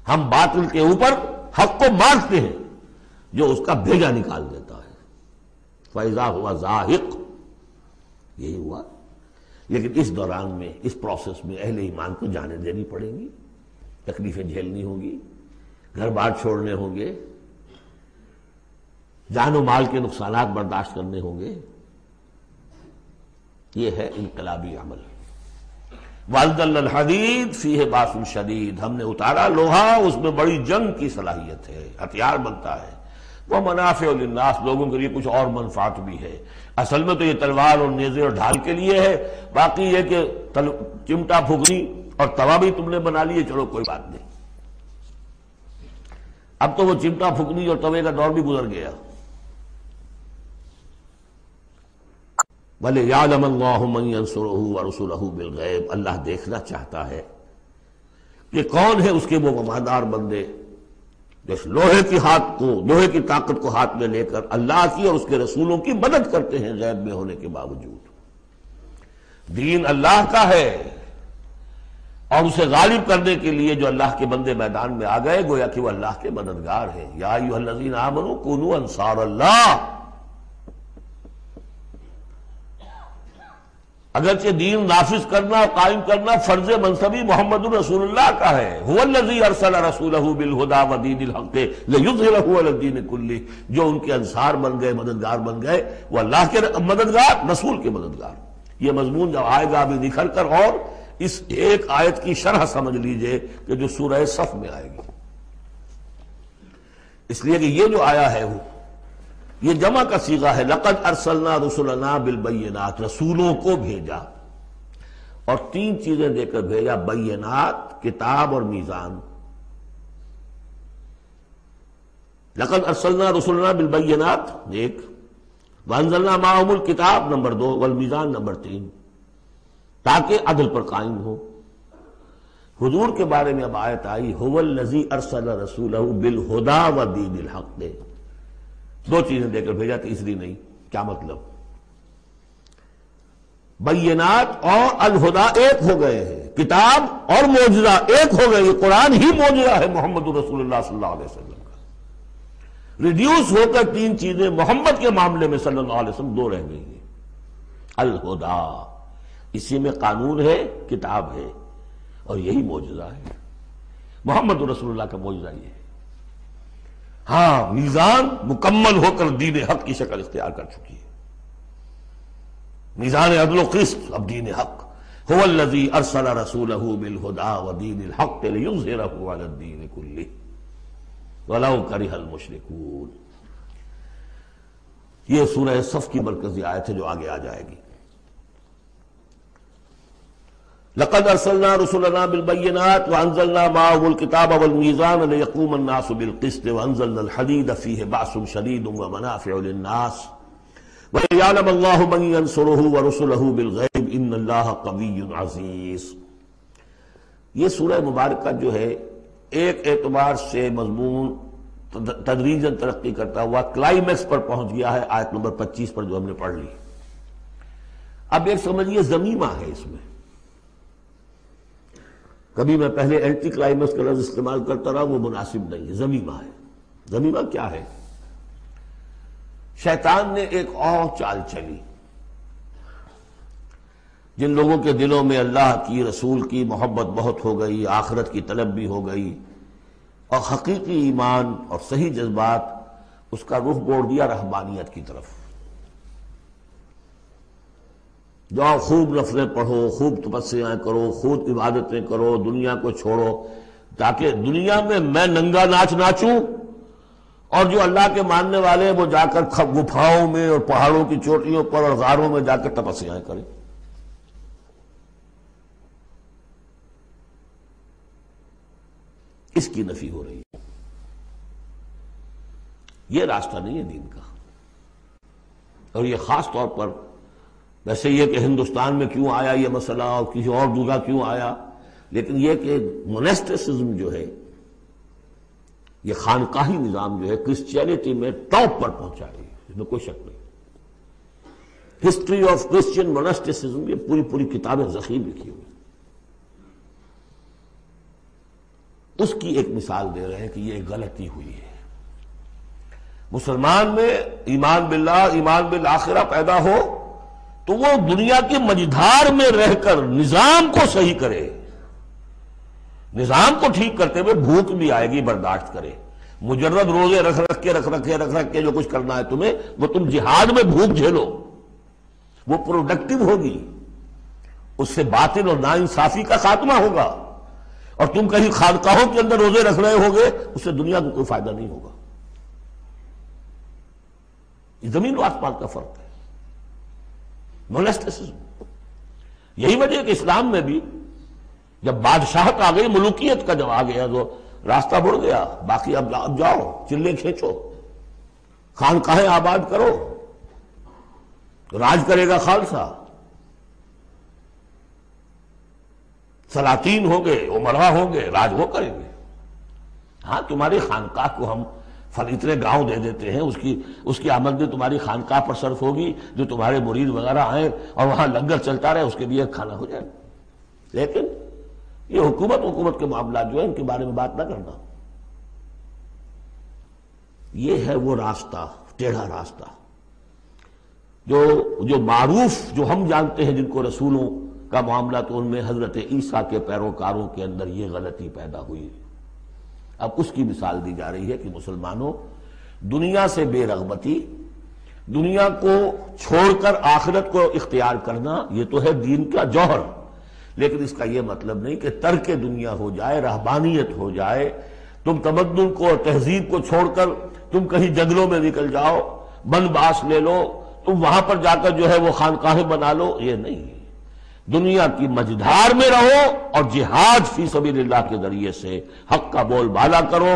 ہم باطل کے اوپر حق کو مارتے ہیں جو اس کا بھیجا نکال دیتا ہے، فاذا هو زاہق، یہی ہوا۔ لیکن اس دوران میں، اس پروسیس میں اہل ایمان کو جانیں دینی پڑیں گی، تکلیفیں جھیلنی ہوں گی، گھر بار چھوڑنے ہوں گے، جان و مال کے نقصانات برداشت کرنے ہوں گے، یہ ہے انقلابی عمل۔ وَأَنزَلْنَا الْحَدِيدَ فِيهِ بَأْسٌ شَدِيدٌ، ہم نے اتارا لوہا، اس میں بڑی جنگ کی صلاحیت ہے، ہتھیار بنتا ہے۔ وَمَنَافِعُ لِلنَّاسِ، لوگوں کے لیے کچھ اور منفعت بھی ہے۔ اصل میں تو یہ تلوار اور نیزے اور ڈھال کے لیے ہے، باقی یہ کہ چمٹا پھگنی اور توا بھی تم نے بنا لیے، چلو کوئی بات نہیں۔ اب تو وہ چمٹا پھگنی اور توے کا دور بھی گزر گیا۔ وَلِيَعْلَمَ اللَّهُ مَن يَنصُرُهُ وَرُسُلَهُ بِالْغَيْبِ، اللہ دیکھنا چاہتا ہے کہ کون ہے اس کے وہ وفادار بندے جو اس لوہے کی طاقت کو ہاتھ میں لے کر اللہ کی اور اس کے رسولوں کی مدد کرتے ہیں غیب میں ہونے کے باوجود۔ دین اللہ کا ہے، اور اسے غالب کرنے کے لیے جو اللہ کے بندے میدان میں آ گئے گویا کہ وہ اللہ کے مددگار ہیں۔ یا ایھا الذین آمنوا کونوا انصار اللہ، اگرچہ دین نافذ کرنا اور قائم کرنا فرض منصبی محمد رسول اللہ کا ہے۔ هو الذی ارسل رسولہ بالہدی ودین الحق لیظہرہ علی الدین کلہ، جو ان کے انصار بن گئے، مددگار بن گئے، وہ اللہ کے مددگار، رسول کے مددگار۔ یہ مضمون جب آئے گا ابھی نکھر کر، اور اس ایک آیت کی شرح سمجھ لیجئے کہ جو سورہ صف میں آئے گی، اس لیے کہ یہ جو آیا ہے وہ یہ جمع کا صیغہ ہے، لقد ارسلنا رسلنا بالبینات، رسولوں کو بھیجا، اور 3 چیزیں دے کر بھیجا، بینات، کتاب اور میزان۔ لقد ارسلنا رسلنا بالبینات ایک، وانزلنا معهم الکتاب نمبر 2، والمیزان نمبر 3، تاکہ عدل پر قائم ہو۔ حضور کے بارے میں اب آیت آئی، هو الذی ارسل رسولہ بالہدی ودین الحق، 2 چیزیں دے کر بھیجا، تیسری نہیں۔ کیا مطلب؟ بینات اور الہدیٰ ایک ہو گئے ہیں، کتاب اور معجزہ ایک ہو گئے، یہ قرآن ہی معجزہ ہے محمد رسول اللہ صلی اللہ علیہ وسلم کا۔ ریڈیوس ہو کر 3 چیزیں محمد کے معاملے میں صلی اللہ علیہ وسلم 2 رہ گئی ہیں۔ الہدیٰ، اسی میں قانون ہے، کتاب ہے، اور یہی معجزہ ہے، محمد رسول اللہ کا معجزہ یہ ہے۔ ہاں، میزان مکمل ہو کر دین حق کی شکل اختیار کر چکی ہے، میزان عدل و قسط، اب دین حق۔ هو الذی ارسل رسولہ بالہدی ودین الحق لیظہرہ علی الدین کلہ ولو کرہ المشرکون۔ یہ سورہ صف کی مرکزی آیت ہے جو آگے آ جائے گی۔ لقد ارسلنا رسلنا بالبینات وانزلنا معهم الکتاب والمیزان لیقوم الناس بالقسط وانزلنا الحدید فیہ بأس شدید ومنافع للناس وَلِيَعْلَمَ اللَّهُ مَن يَنصُرُهُ وَرُسُلَهُ بِالْغَيْبِ إِنَّ اللَّهَ قَوِيٌّ عَزِيزٌ۔ یہ سورہ مبارکہ جو ہے ایک اعتبار سے مضمون تدریجاً ترقی کرتا ہوا کلائمیکس پر پہنچ گیا ہے، آیت نمبر 25 پر جو ہم نے پڑھ لی۔ اب ایک سمجھیے زمیمہ ہے اس میں. کبھی میں پہلے اینٹی کلائمیکس کا لفظ استعمال کرتا رہا، وہ مناسب نہیں ہے. زمیمہ ہے. زمیمہ کیا ہے؟ شیطان نے ایک اور چال چلی. جن لوگوں کے دلوں میں اللہ کی، رسول کی محبت بہت ہو گئی، آخرت کی طلب بھی ہو گئی، اور حقیقی ایمان اور صحیح جذبات، اس کا رخ موڑ دیا رہبانیت کی طرف. جاؤ خوب نفلیں پڑھو، خوب تپسیاں کرو، خوب عبادتیں کرو، دنیا کو چھوڑو، تاکہ دنیا میں ننگا ناچ ناچوں، اور جو اللہ کے ماننے والے ہیں وہ جا کر گپھاؤں میں اور پہاڑوں کی چوٹیوں پر اور غاروں میں جا کر تپسیاں کریں. اس کی نفی ہو رہی ہے. یہ راستہ نہیں ہے دین کا. اور یہ خاص طور پر ویسے یہ کہ ہندوستان میں کیوں آیا یہ مسئلہ اور کسی اور جگہ کیوں آیا، لیکن یہ کہ مونسٹسزم جو ہے، یہ خانقاہی نظام جو ہے، کرسچینٹی میں ٹاپ پر پہنچا ہے، اس میں کوئی شک نہیں. ہسٹری آف کرسچین مونسٹسزم، یہ پوری کتابیں ذخیر لکھی ہوئی. اس کی ایک مثال دے رہے ہیں کہ یہ ایک غلطی ہوئی ہے. مسلمان میں ایمان باللہ، ایمان بالآخرہ پیدا ہو تو وہ دنیا کی مجدھار میں رہ کر نظام کو صحیح کرے، نظام کو ٹھیک کرتے ہوئے بھوک بھی آئے گی برداشت کرے. مجرد روزے رکھ کے جو کچھ کرنا ہے تمہیں، وہ تم جہاد میں بھوک جھیلو، وہ پروڈکٹیو ہوگی. اس سے باطل اور ناانصافی کا خاتمہ ہوگا. اور تم کہیں خانقاہوں کے اندر روزے رکھ رہے ہوگے، اس سے دنیا کو کوئی فائدہ نہیں ہوگا. یہ زمین و آسمان کا فرق ہے. مونسٹسزم. یہی وجہ ہے کہ اسلام میں بھی جب بادشاہت آ گئی، ملوکیت کا جب آ گیا تو راستہ مڑ گیا. باقی اب جاؤ، چلے کھینچو، خانقاہیں آباد کرو، راج کرے گا خالصہ، سلاطین ہوں گے، امراء ہوں گے، راج وہ کریں گے. ہاں تمہاری خانقاہ کو ہم اتنے گاؤں دے دیتے ہیں، اس کی آمدنی تمہاری خانقاہ پر صرف ہوگی، جو تمہارے مرید وغیرہ آئیں اور وہاں لنگر چلتا رہے، اس کے لیے کھانا ہو جائے. لیکن یہ حکومت کے معاملات جو ہیں ان کے بارے میں بات نہ کرنا. یہ ہے وہ راستہ، ٹیڑھا راستہ جو معروف، جو ہم جانتے ہیں، جن کو رسولوں کا معاملہ، تو ان میں حضرت عیسیٰ کے پیروکاروں کے اندر یہ غلطی پیدا ہوئی. اب اس کی مثال دی جا رہی ہے کہ مسلمانوں، دنیا سے بے رغبتی، دنیا کو چھوڑ کر آخرت کو اختیار کرنا، یہ تو ہے دین کا جوہر. لیکن اس کا یہ مطلب نہیں کہ ترک دنیا ہو جائے، رہبانیت ہو جائے، تم تمدن کو اور تہذیب کو چھوڑ کر تم کہیں جنگلوں میں نکل جاؤ، بن باس لے لو، تم وہاں پر جا کر جو ہے وہ خانقاہیں بنا لو. یہ نہیں. دنیا کی مجدھار میں رہو اور جہاد فی سبیل اللہ کے ذریعے سے حق کا بول بالا کرو،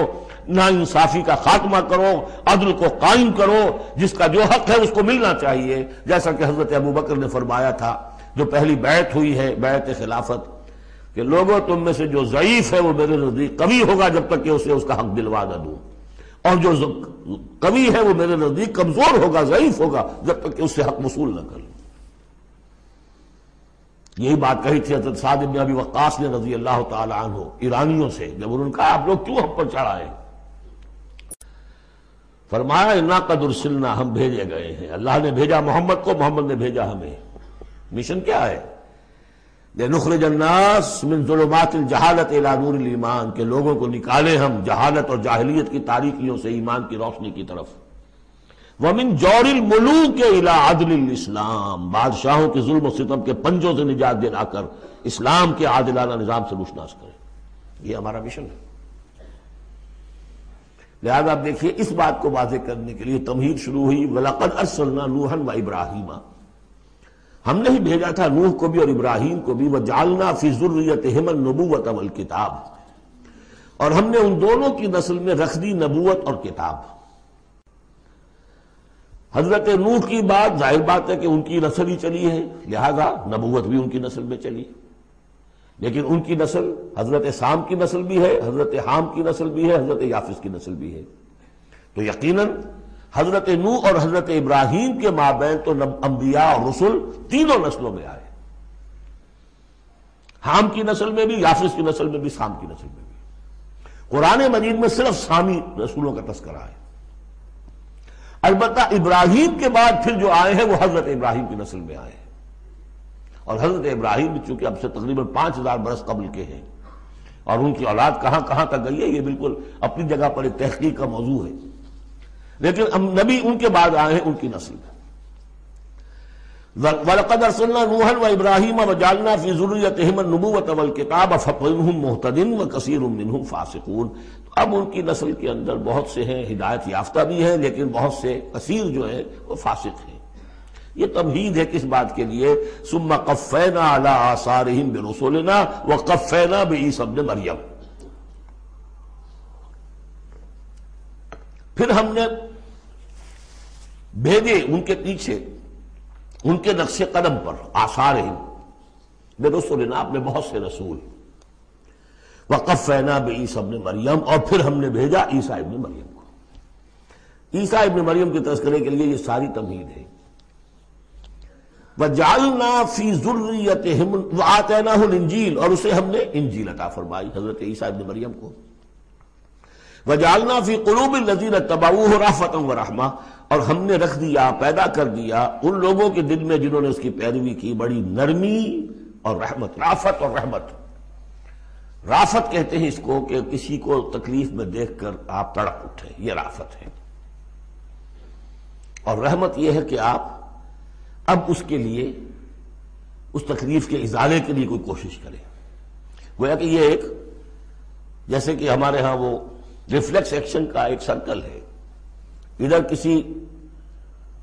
ناانصافی کا خاتمہ کرو، عدل کو قائم کرو. جس کا جو حق ہے اس کو ملنا چاہیے. جیسا کہ حضرت ابوبکر نے فرمایا تھا، جو پہلی بیعت ہوئی ہے، بیعت خلافت، کہ لوگوں تم میں سے جو ضعیف ہے وہ میرے نزدیک قوی ہوگا جب تک کہ اسے اس کا حق دلوا نہ دوں، اور جو قوی ہے وہ میرے نزدیک کمزور ہوگا، ضعیف ہوگا جب تک کہ اس سے حق وصول نہ کروں. یہی بات کہی تھی حضرت سعد بن ابی وقاص نے رضی اللہ تعالی عنہ ایرانیوں سے، جب انہوں نے کہا آپ لوگ کیوں ہم پر چڑھائے؟ فرمایا انا قد ارسلنا، ہم بھیجے گئے ہیں. اللہ نے بھیجا محمد کو، محمد نے بھیجا ہمیں. مشن کیا ہے؟ لنخرج الناس من ظلمات الجہالت الی نور الایمان، کہ لوگوں کو نکالے ہم جہالت اور جاہلیت کی تاریکیوں سے ایمان کی روشنی کی طرف. وَمِن جَوْرِ الْمُلُوكِ إِلَىٰ عَدْلِ الْإِسْلَام، بادشاہوں کے ظلم و ستم کے پنجوں سے نجات دلا کر اسلام کے عادلانہ نظام سے روشناس کریں. یہ ہمارا مشن ہے. لہذا آپ دیکھیے اس بات کو واضح کرنے کے لیے تمہید شروع ہوئی. وَلَقَدْ أَرْسَلْنَا نُوحًا وَإِبْرَاهِيمَ، ہم نے ہی بھیجا تھا نوح کو بھی اور ابراہیم کو بھی. وَجَعَلْنَا فِي ذُرِّيَّتِهِمَا النُّبُوَّةَ وَالْكِتَابَ، اور ہم نے ان دونوں کی نسل میں رکھ دی نبوت اور کتاب. حضرت نوح کی بات ظاہر بات ہے کہ ان کی نسل ہی چلی ہے، لہذا نبوت بھی ان کی نسل میں چلی. لیکن ان کی نسل حضرت سام کی نسل بھی ہے، حضرت حام کی نسل بھی ہے، حضرت یافس کی نسل بھی ہے. تو یقیناً حضرت نوح اور حضرت ابراہیم کے مابین تو انبیاء اور رسل تینوں نسلوں میں آئے، حام کی نسل میں بھی، یافس کی نسل میں بھی، سام کی نسل میں بھی۔ قرآن مجید میں صرف سامی رسولوں کا تذکرہ ہے۔ البتہ ابراہیم کے بعد پھر جو آئے ہیں وہ حضرت ابراہیم کی نسل میں آئے ہیں، اور حضرت ابراہیم چونکہ اب سے تقریباً 5000 برس قبل کے ہیں، اور ان کی اولاد کہاں کہاں تک گئی ہے یہ بالکل اپنی جگہ پر ایک تحقیق کا موضوع ہے، لیکن نبی ان کے بعد آئے ہیں، ان کی نسل میں۔ وَلَقَدْ أَرْسَلْنَا نُوحًا وَإِبْرَاهِيمَ وَجَعَلْنَا فِي ذُرِّيَّتِهِمَا النُّبُوَّةَ وَالْكِتَابَ فَمِنْهُمْ مُهْتَدٍ وَكَثِيرٌ مِّنْهُمْ فَاسِقُونَ۔ تو اب ان کی نسل کے اندر بہت سے ہیں ہدایت یافتہ بھی ہیں، لیکن بہت سے کثیر جو ہیں وہ فاسق ہیں۔ یہ تمہید ہے کس بات کے لیے؟ ثُمَّ قَفَّيْنَا عَلَىٰ آثَارِهِمْ بِرُسُلِنَا وَقَفَّيْنَا بِعِیسَىٰ ابْنِ مَرْیَم۔ پھر ہم نے بھیجے ان کے پیچھے ان کے نقش قدم پر، آثارہم برسلنا، اپنے بہت سے رسول، وقفینا بعیسیٰ ابن مریم، اور پھر ہم نے بھیجا عیسیٰ ابن مریم کو۔ عیسیٰ ابن مریم کے تذکرے کے لیے یہ ساری تمہید ہے۔ وَجَعَلْنَا فِي ذُرِّيَّتِهِمْ وَآتَيْنَاهُ الْإِنْجِيلَ، اور اسے ہم نے انجیل عطا فرمائی حضرت عیسیٰ ابن مریم کو۔ وَجَعَلْنَا فِي قُلُوبِ الَّذِينَ اتَّبَعُوهُ رَأْفَةً وَرَحْمَةً، اور ہم نے رکھ دیا، پیدا کر دیا ان لوگوں کے دل میں جنہوں نے اس کی پیروی کی، بڑی نرمی اور رحمت، رافت اور رحمت۔ رافت کہتے ہیں اس کو کہ کسی کو تکلیف میں دیکھ کر آپ تڑپ اٹھے، یہ رافت ہے، اور رحمت یہ ہے کہ آپ اب اس کے لیے، اس تکلیف کے ازالے کے لیے کوئی کوشش کریں۔ گویا کہ یہ ایک، جیسے کہ ہمارے ہاں وہ ریفلیکس ایکشن کا ایک سرکل ہے، ادھر کسی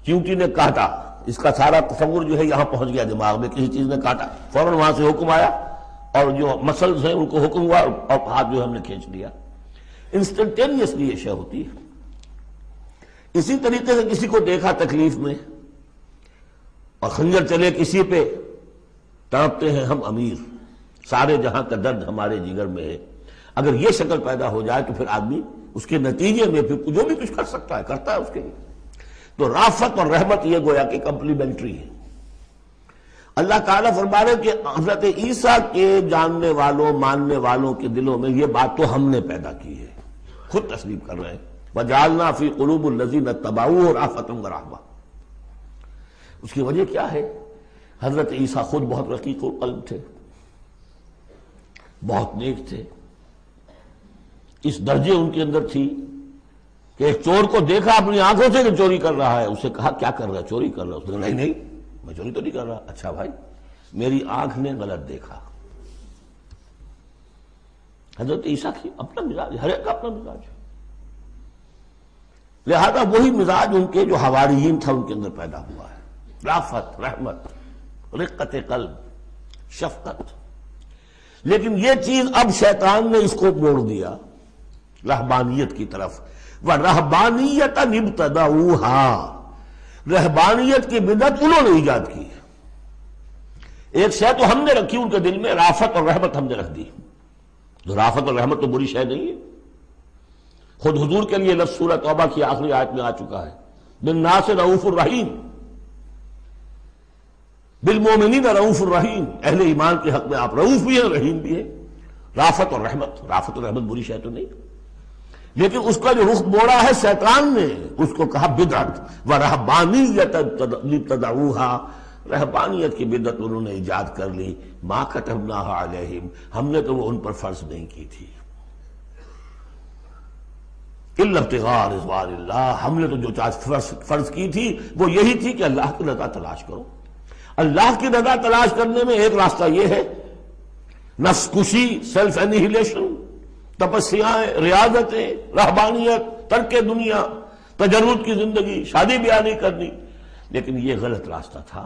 چیونٹی نے کاٹا، اس کا سارا تصور جو ہے یہاں پہنچ گیا دماغ میں، کسی چیز نے کاٹا، فوراً وہاں سے حکم آیا، اور جو مسلز ہیں ان کو حکم ہوا اور ہاتھ جو ہم نے کھینچ لیا۔ انسٹنٹینیسلی یہ شے ہوتی ہے۔ اسی طریقے سے کسی کو دیکھا تکلیف میں اور خنجر چلے کسی پہ، تڑپتے ہیں ہم امیر، سارے جہاں کا درد ہمارے جگر میں ہے۔ اگر یہ شکل پیدا ہو جائے تو پھر آدمی اس کے نتیجے میں پھر جو بھی کچھ کر سکتا ہے کرتا ہے اس کے لیے۔ تو رافت اور رحمت یہ گویا کہ کمپلیمنٹری ہے۔ اللہ تعالیٰ فرما رہے کہ حضرت عیسیٰ کے جاننے والوں، ماننے والوں کے دلوں میں یہ بات تو ہم نے پیدا کی ہے، خود تسلیم کر رہے ہیں۔ وَجَعَلْنَا فِي قُلُوبِ الَّذِينَ اتَّبَعُوهُ رَأْفَةً وَرَحْمَةً۔ اس کی وجہ کیا ہے؟ حضرت عیسیٰ خود بہت رقیق القلب تھے، بہت نیک تھے، اس درجے ان کے اندر تھی کہ ایک چور کو دیکھا اپنی آنکھوں سے کہ چوری کر رہا ہے، اسے کہا کیا کر رہا ہے؟ چوری کر رہا ہے۔ اس نے کہا نہیں میں چوری تو نہیں کر رہا۔ اچھا بھائی، میری آنکھ نے غلط دیکھا۔ حضرت عیسیٰ کی اپنا مزاج، ہر ایک کا اپنا مزاج ہے، لہذا وہی مزاج ان کے جو حواریین تھا ان کے اندر پیدا ہوا ہے، رافت، رحمت، رقت قلب، شفقت۔ لیکن یہ چیز اب شیطان نے اس کو موڑ دیا رہبانیت کی طرف۔ وَرَهْبَانِيَّةً ابْتَدَعُوهَا، رہبانیت کی بدعت انہوں نے ایجاد کی ہے۔ ایک شے تو ہم نے رکھی ان کے دل میں، رافت اور رحمت ہم نے رکھ دی۔ تو رافت اور رحمت تو بری شے نہیں ہے۔ خود حضور کے لیے لفظ سورہ توبہ کی آخری آیت میں آ چکا ہے، بالناس رؤوف الرحیم، بالمومنین رؤوف الرحیم، اہل ایمان کے حق میں آپ رؤوف بھی ہیں، رحیم بھی ہیں۔ رافت اور رحمت، رافت اور رحمت بری شے تو نہیں، لیکن اس کا جو رخ موڑا ہے شیطان نے، اس کو کہا بدعت۔ وَرَهْبَانِيَّةً ابْتَدَعُوهَا، رہبانیت کی بدعت انہوں نے ایجاد کر لی۔ مَا كَتَبْنَاهَا عَلَيْهِمْ، ہم نے تو وہ ان پر فرض نہیں کی تھی۔ إِلَّا ابْتِغَاءَ رِضْوَانِ اللَّهِ، ہم نے تو جو چیز فرض کی تھی وہ یہی تھی کہ اللہ کی رضا تلاش کرو۔ اللہ کی رضا تلاش کرنے میں ایک راستہ یہ ہے، نفس کشی، سیلف انہیلیشن، تپسیاں، ریاضتیں، رہبانیت، ترک دنیا، تجرد کی زندگی، شادی بیاہ نہیں کرنی، لیکن یہ غلط راستہ تھا۔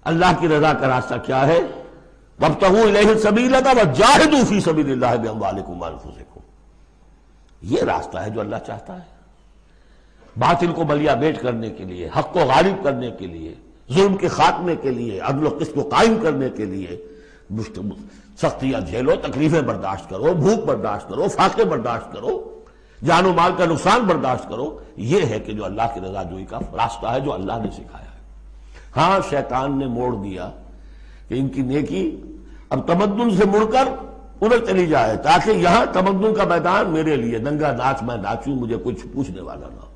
اللہ کی رضا کا راستہ کیا ہے؟ وَابْتَغُوا إِلَيْهِ السَّبِيلَ وَجَاهِدُوا فِي سَبِيلِ اللَّهِ بِأَمْوَالِكُمْ وَأَنفُسِكُمْ۔ یہ راستہ ہے جو اللہ چاہتا ہے، باطل کو ملیا بیٹ کرنے کے لیے، حق کو غالب کرنے کے لیے، ظلم کے خاتمے کے لیے، عدل و قسط کو قائم کرنے کے لیے۔ سختیاں جھیلو، تکلیفیں برداشت کرو، بھوک برداشت کرو، فاقے برداشت کرو، جان و مال کا نقصان برداشت کرو، یہ ہے کہ جو اللہ کی رضا جوئی کا راستہ ہے جو اللہ نے سکھایا ہے۔ ہاں شیطان نے موڑ دیا کہ ان کی نیکی اب تمدن سے مڑ کر ادھر چلی جائے تاکہ یہاں تمدن کا میدان میرے لیے ننگا ناچ میں ناچوں، مجھے کچھ پوچھنے والا نہ ہو۔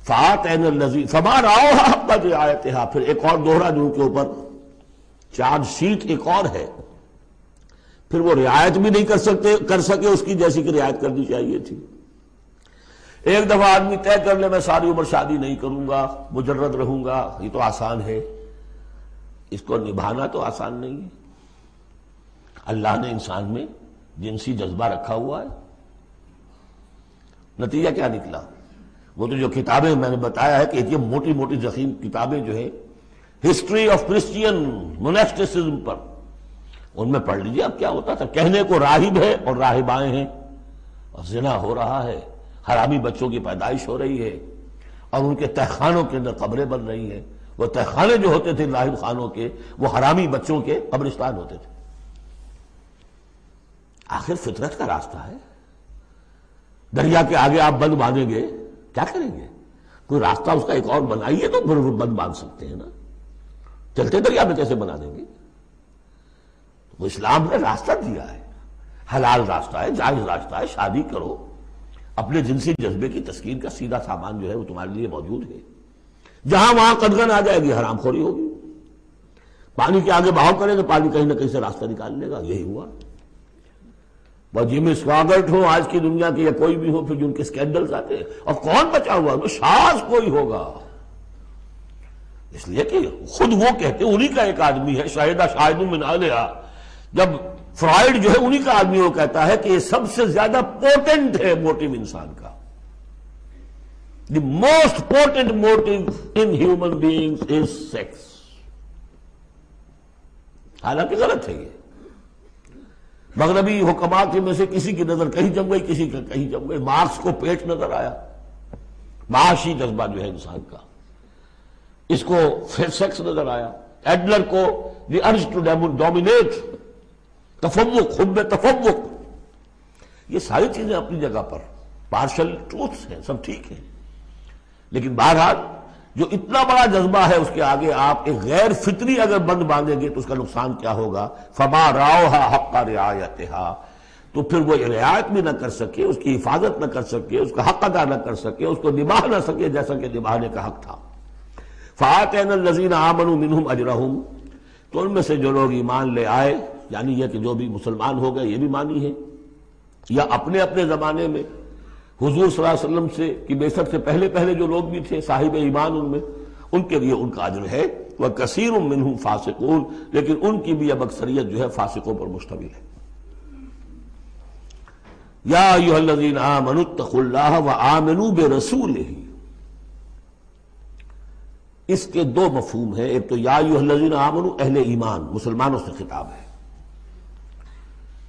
فَآتَيْنَا الَّذِي فَمَا رَعَوْهَا حَقَّ رِعَایَتِهَا، پھر ایک اور دوہرا جو ان کے اوپر چارج شیٹ ایک اور ہے، پھر وہ رعایت بھی نہیں کر سکے اس کی جیسی کہ رعایت کرنی چاہیے تھی۔ ایک دفعہ آدمی طے کر لے میں ساری عمر شادی نہیں کروں گا، مجرد رہوں گا، یہ تو آسان ہے، اس کو نبھانا تو آسان نہیں ہے۔ اللہ نے انسان میں جنسی جذبہ رکھا ہوا ہے، نتیجہ کیا نکلا؟ وہ تو جو کتابیں میں نے بتایا ہے کہ یہ موٹی موٹی ضخیم کتابیں جو ہیں ہسٹری آف کرسچین موناسٹسزم پر، ان میں پڑھ لیجیے اب کیا ہوتا تھا۔ کہنے کو راہب ہے اور راہبائیں ہیں، اور زنا ہو رہا ہے، حرامی بچوں کی پیدائش ہو رہی ہے، اور ان کے تہخانوں کے اندر قبریں بن رہی ہیں۔ وہ تہخانے جو ہوتے تھے راہب خانوں کے، وہ حرامی بچوں کے قبرستان ہوتے تھے۔ آخر فطرت کا راستہ ہے، دریا کے آگے آپ بند باندھیں گے کیا کریں گے؟ کوئی راستہ اس کا ایک اور بنائیے تو پھر بند باندھ سکتے ہیں نا، چلتے دریا میں کیسے بنا دیں گے؟ وہ اسلام نے راستہ دیا ہے، حلال راستہ ہے، جائز راستہ ہے، شادی کرو، اپنے جنسی جذبے کی تسکین کا سیدھا سامان جو ہے وہ تمہارے لیے موجود ہے۔ جہاں وہاں قدغن آ جائے گی حرام خوری ہوگی، پانی کے آگے بہاؤ کریں تو پانی کہیں نہ کہیں سے راستہ نکال لے گا، یہی ہوا۔ وہ جیمی سواگرٹ ہو آج کی دنیا کے یا کوئی بھی ہو، پھر جن کے اسکینڈلز آتے ہیں، اور کون بچا ہوا ہے؟ شاذ کوئی ہوگا، اس لیے کہ خود وہ کہتے ہیں، انہی کا ایک آدمی ہے شاہدہ شاہد من اہلہا، جب فرائیڈ جو ہے انہی کا آدمی وہ کہتا ہے کہ یہ سب سے زیادہ پوٹنٹ ہے موٹیو انسان کا، the most potent motive in human beings is sex. حالانکہ غلط ہے، یہ مغربی حکماء کے میں سے کسی کی نظر کہیں جم گئی، کسی کا کہیں جم گئی۔ مارکس کو پیٹ نظر آیا، معاشی جذبہ جو ہے انسان کا، اس کو سیکس نظر آیا، ایڈلر کو دی ارج ٹو ڈومینیٹ، تفوق، خود میں تفوق۔ یہ ساری چیزیں اپنی جگہ پر پارشل ٹروتھس ہیں، سب ٹھیک ہے، لیکن بہرحال جو اتنا بڑا جذبہ ہے اس کے آگے آپ ایک غیر فطری اگر بند باندھیں گے تو اس کا نقصان کیا ہوگا؟ فما رعوها حق رعایتها، تو پھر وہ رعایت بھی نہ کر سکے، اس کی حفاظت نہ کر سکے، اس کا حق ادا نہ کر سکے، اس کو نبھا نہ سکے جیسا کہ نبھانے کا حق تھا۔ فآتینا الذین آمنوا منہم اجرہم، تو ان میں سے جو لوگ ایمان لے آئے، یعنی یہ کہ جو بھی مسلمان ہو گئے، یہ بھی مانی ہے، یا اپنے اپنے زمانے میں حضور صلی اللہ علیہ وسلم سے کی بعثت سے پہلے جو لوگ بھی تھے صاحب ایمان ان میں، ان کے لیے ان کا اجر ہے۔ وَكَثِيرٌ مِّنْهُمْ فَاسِقُونَ، لیکن ان کی بھی اب اکثریت جو ہے فاسقوں پر مشتمل ہے۔ یا ایھا الذین آمنوا اتقوا اللہ وآمنوا برسولہ، اس کے دو مفہوم ہیں، ایک تو یا ایھا الذین آمنوا اہل ایمان، مسلمانوں سے خطاب ہے،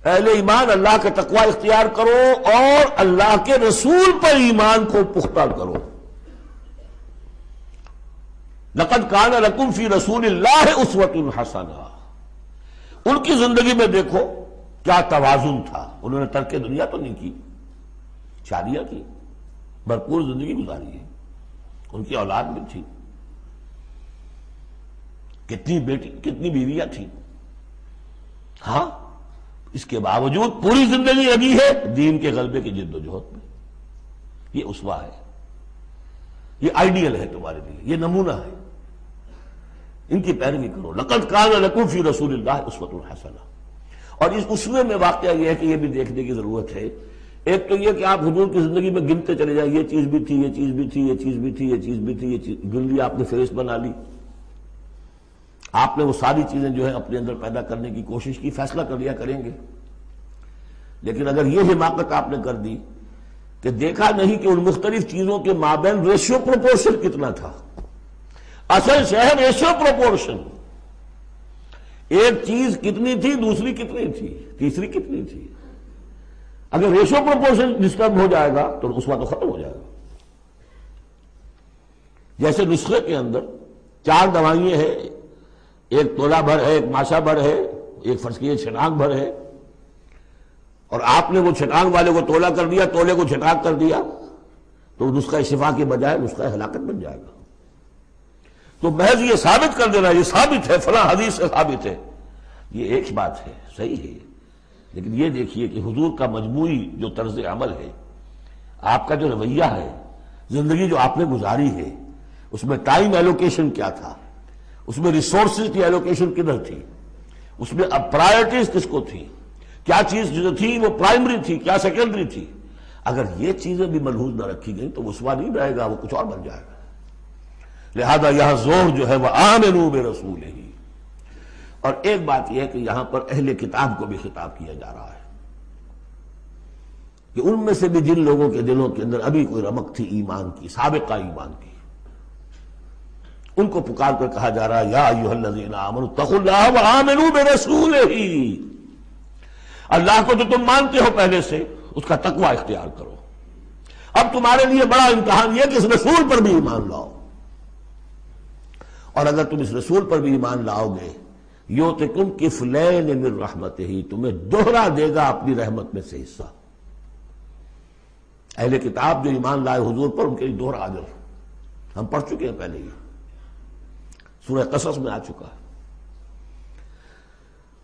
اہل ایمان اللہ کا تقوی اختیار کرو اور اللہ کے رسول پر ایمان کو پختہ کرو۔ لقد کان لکم فی رسول اللہ اسوۃ حسنہ، ان کی زندگی میں دیکھو کیا توازن تھا، انہوں نے ترک دنیا تو نہیں کی، شادیاں کی، بھرپور زندگی گزاری ہے، ان کی اولاد بھی تھی، کتنی بیویاں تھیں، ہاں اس کے باوجود پوری زندگی لگی ہے دین کے غلبے کی جد و جہد میں۔ یہ اسوہ ہے، یہ آئیڈیل ہے تمہارے لیے، یہ نمونہ ہے، ان کی پیروی کرو۔ لقد کان لکم فی رسول اللہ اسوۃ حسنہ۔ اور اس اسوے میں واقعہ یہ ہے کہ یہ بھی دیکھنے کی ضرورت ہے، ایک تو یہ کہ آپ حضور کی زندگی میں گنتے چلے جائیں، یہ چیز بھی تھی، یہ چیز بھی تھی، یہ چیز بھی تھی، یہ چیز بھی تھی، یہ چیز گن لی آپ نے، فہرست بنا لی، آپ نے وہ ساری چیزیں جو ہے اپنے اندر پیدا کرنے کی کوشش کی، فیصلہ کر لیا کریں گے۔ لیکن اگر یہ حماقت آپ نے کر دی کہ دیکھا نہیں کہ ان مختلف چیزوں کے مابین ریشیو پروپورشن کتنا تھا، اصل شہر ریشیو پروپورشن، ایک چیز کتنی تھی، دوسری کتنی تھی، تیسری کتنی تھی، اگر ریشیو پروپورشن ڈسٹرب ہو جائے گا تو اس وقت ختم ہو جائے گا۔ جیسے نسخے کے اندر 4 دوائیں ہیں، ایک تولا بھر ہے، ایک ماشا بھر ہے، ایک فرض کیجیے چھناک بھر ہے، اور آپ نے وہ چھٹانگ والے کو تولا کر دیا، تولے کو چھٹانگ کر دیا، تو نسخہ شفا کے بجائے نسخہ ہلاکت بن جائے گا۔ تو محض یہ ثابت کر دینا یہ ثابت ہے، فلاں حدیث سے ثابت ہے، یہ ایک بات ہے، صحیح ہے، لیکن یہ دیکھیے کہ حضور کا مجموعی جو طرز عمل ہے، آپ کا جو رویہ ہے، زندگی جو آپ نے گزاری ہے، اس میں ٹائم ایلوکیشن کیا تھا، اس میں ریسورسز کی ایلوکیشن کدھر تھی، اس میں اب پرائرٹیز کس کو تھی، کیا چیز جو تھی وہ پرائمری تھی، کیا سیکنڈری تھی۔ اگر یہ چیزیں بھی ملحوظ نہ رکھی گئیں تو اسوا نہیں رہے گا، وہ کچھ اور بن جائے گا۔ لہذا یہاں زور جو ہے وہ آمنوا برسولہ، اور ایک بات یہ ہے کہ یہاں پر اہل کتاب کو بھی خطاب کیا جا رہا ہے کہ ان میں سے بھی جن لوگوں کے دلوں کے اندر ابھی کوئی رمق تھی ایمان کی، سابقہ ایمان کی، ان کو پکار کر کہا جا رہا ہے یا ایھا الذین آمنوا اتقوا اللہ وآمنوا برسولہ، اللہ کو تو تم مانتے ہو پہلے سے، اس کا تقوی اختیار کرو۔ اب تمہارے لیے بڑا امتحان یہ کہ اس رسول پر بھی ایمان لاؤ، اور اگر تم اس رسول پر بھی ایمان لاؤ گے یؤتکم کفلین من رحمتہ، تمہیں دوہرا دے گا اپنی رحمت میں سے حصہ۔ اہل کتاب جو ایمان لائے حضور پر، ان کے لیے دوہرا اجر ہم پڑھ چکے ہیں پہلے ہی، سورہ قصص میں آ چکا ہے۔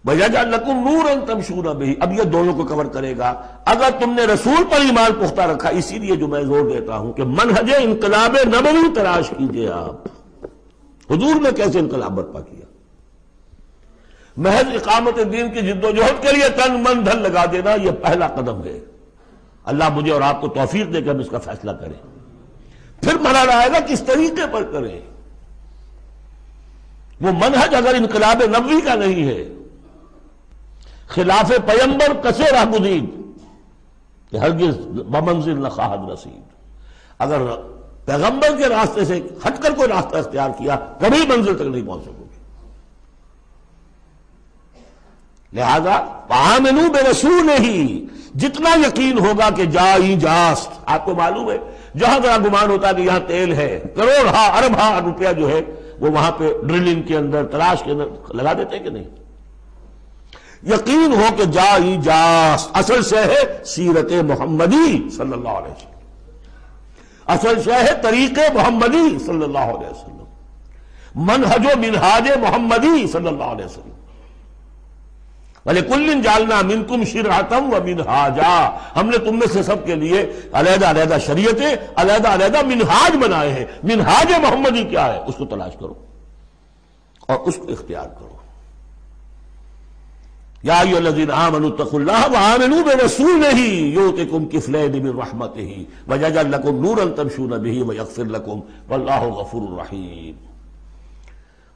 وَيَجْعَلْ لَكُمْ نُورًا تَمْشُونَ بِهِ، اب یہ دونوں کو کور کرے گا۔ اگر تم نے رسول پر ایمان پختہ رکھا، اسی لیے جو میں زور دیتا ہوں کہ منہج انقلاب نبوی تلاش کیجئے آپ، حضور نے کیسے انقلاب برپا کیا۔ محض اقامت دین کی جد و جہد کے لیے تن من دھن لگا دینا، یہ پہلا قدم ہے۔ اللہ مجھے اور آپ کو توفیق دے کر ہم اس کا فیصلہ کریں، پھر مرحلہ آئے گا کس طریقے پر کریں۔ وہ منہج اگر انقلاب نبوی کا نہیں ہے، خلاف پیمبر کسے راہ گزید کہ ہرگز بمنزل نہ خواہد رسید، اگر پیغمبر کے راستے سے ہٹ کر کوئی راستہ اختیار کیا کبھی منزل تک نہیں پہنچ سکو گے۔ لہذا آمنوا برسولہ، جتنا یقین ہوگا کہ جائی جاست، آپ کو معلوم ہے جہاں ذرا گمان ہوتا ہے کہ یہاں تیل ہے، کروڑ ارب روپیہ جو ہے وہ وہاں پہ ڈرلنگ کے اندر، تلاش کے اندر لگا دیتے ہیں کہ نہیں۔ یقین ہو کہ جائی جاست، اصل شے ہے سیرت محمدی صلی اللہ علیہ وسلم، اصل شے ہے طریق محمدی صلی اللہ علیہ وسلم، منہج و منہاج محمدی صلی اللہ علیہ وسلم۔ وَلِكُلٍّ جَعَلْنَا مِنْكُمْ شِرْعَةً وَمِنْهَاجًا، ہم نے تم میں سے سب کے لیے علیحدہ علیحدہ شریعتیں، علیحدہ علیحدہ منہاج بنائے ہیں۔ منہاج محمدی کیا ہے، اس کو تلاش کرو اور اس کو اختیار کرو۔ یا ایھا الذین آمنوا اتقوا اللہ وآمنوا برسولہ یؤتکم کفلین من رحمتہ ویجعل لکم نورا تمشون بہ ویغفر لکم واللہ غفور رحیم،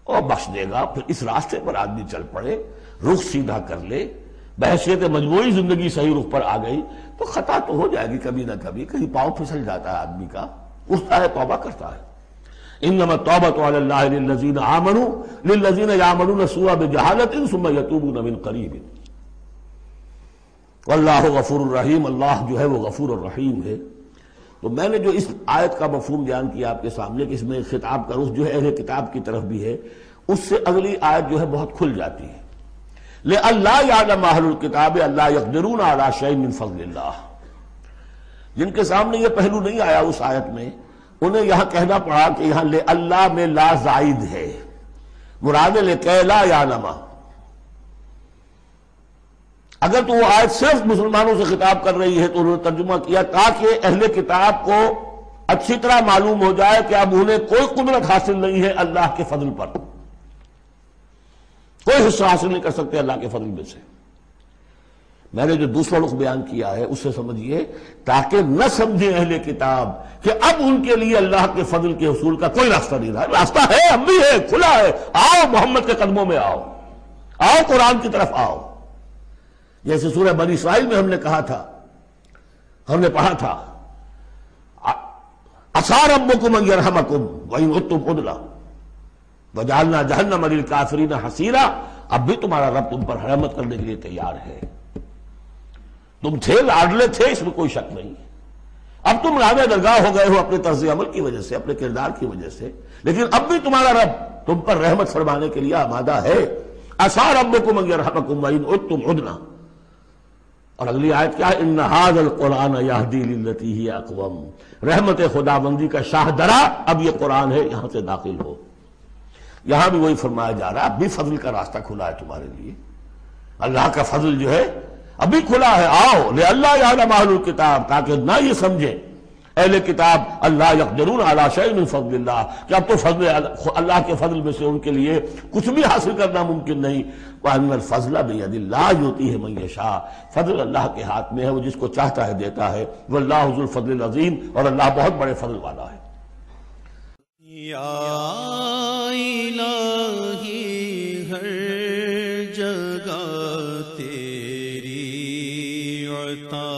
اور بخش دے گا۔ پھر اس راستے پر آدمی چل پڑے، رخ سیدھا کر لے، بحیثیت مجموعی زندگی صحیح رخ پر آ گئی تو خطا تو ہو جائے گی کبھی نہ کبھی، کہیں پاؤں پھسل جاتا ہے آدمی کا، اٹھتا ہے توبہ کرتا ہے۔ انما التوبۃ علی اللہ للذین آمنوا للذین یعملون السوء بجہالۃ ثم یتوبون من قریب واللہ غفور الرحیم، اللہ جو ہے وہ غفور الرحیم ہے۔ تو میں نے جو اس آیت کا مفہوم بیان کیا آپ کے سامنے کہ اس میں خطاب کا رخ جو ہے اہل کتاب کی طرف بھی ہے، اس سے اگلی آیت جو ہے بہت کھل جاتی ہے۔ لئلا یعلم اہل الکتاب الا یقدرون علی شیء من فضل اللہ، جن کے سامنے یہ پہلو نہیں آیا اس آیت میں، انہیں یہاں کہنا پڑا کہ یہاں لے اللہ میں لا زائد ہے، مراد لکے لا یعلم۔ اگر تو وہ آیت صرف مسلمانوں سے خطاب کر رہی ہے تو انہوں نے ترجمہ کیا تاکہ اہل کتاب کو اچھی طرح معلوم ہو جائے کہ اب انہیں کوئی قدرت حاصل نہیں ہے اللہ کے فضل پر، کوئی حصہ حاصل نہیں کر سکتے اللہ کے فضل میں سے۔ میں نے جو دوسرا رخ بیان کیا ہے اس سے سمجھیے تاکہ نہ سمجھے اہل کتاب کہ اب ان کے لیے اللہ کے فضل کے حصول کا کوئی راستہ نہیں رہا، راستہ ہے، اب بھی ہے، کھلا ہے، آؤ محمد کے قدموں میں آؤ، آؤ قرآن کی طرف آؤ۔ جیسے سورہ بنی اسرائیل میں ہم نے کہا تھا، ہم نے پڑھا تھا عسیٰ ربکم ان یرحمکم وان عدتم عدنا وجعلنا جہنم للکافرین حصیرا، اب بھی تمہارا رب تم پر رحمت کرنے کے لیے تیار ہے، تم تھے لاڈلے تھے، اس میں کوئی شک نہیں، اب تم راہ درگاہ ہو گئے ہو اپنے طرز عمل کی وجہ سے، اپنے کردار کی وجہ سے، لیکن اب بھی تمہارا رب تم پر رحمت فرمانے کے لیے آمادہ ہے۔ عسیٰ ربکم ان یرحمکم وان عدتم عدنا، اور اگلی آیت کیا ہے؟ ان ھذا القرآن یہدی للتی ہی اقوم، رحمت خداوندی کا شاہ درا اب یہ قرآن ہے، یہاں سے داخل ہو۔ یہاں بھی وہی فرمایا جا رہا ہے، اب بھی فضل کا راستہ کھلا ہے تمہارے لیے، اللہ کا فضل جو ہے ابھی کھلا ہے، آؤ لئلا یعلم اہل الکتاب، تاکہ نہ یہ سمجھے اہل کتاب اللہ یقدرون علی شیء من فضل اللہ، کہ اب تو فضل اللہ کے فضل میں سے ان کے لیے کچھ بھی حاصل کرنا ممکن نہیں۔ وَأَنَّ الْفَضْلَ بِيَدِ اللَّهِ يُؤْتِيهِ مَن يَشَاءُ، فضل اللہ کے ہاتھ میں ہے، وہ جس کو چاہتا ہے دیتا ہے، وَاللَّهُ ذُو الْفَضْلِ الْعَظِيمِ، اور اللہ بہت بڑے فضل والا ہے۔ یا الہی ہر جگہ تیری عطا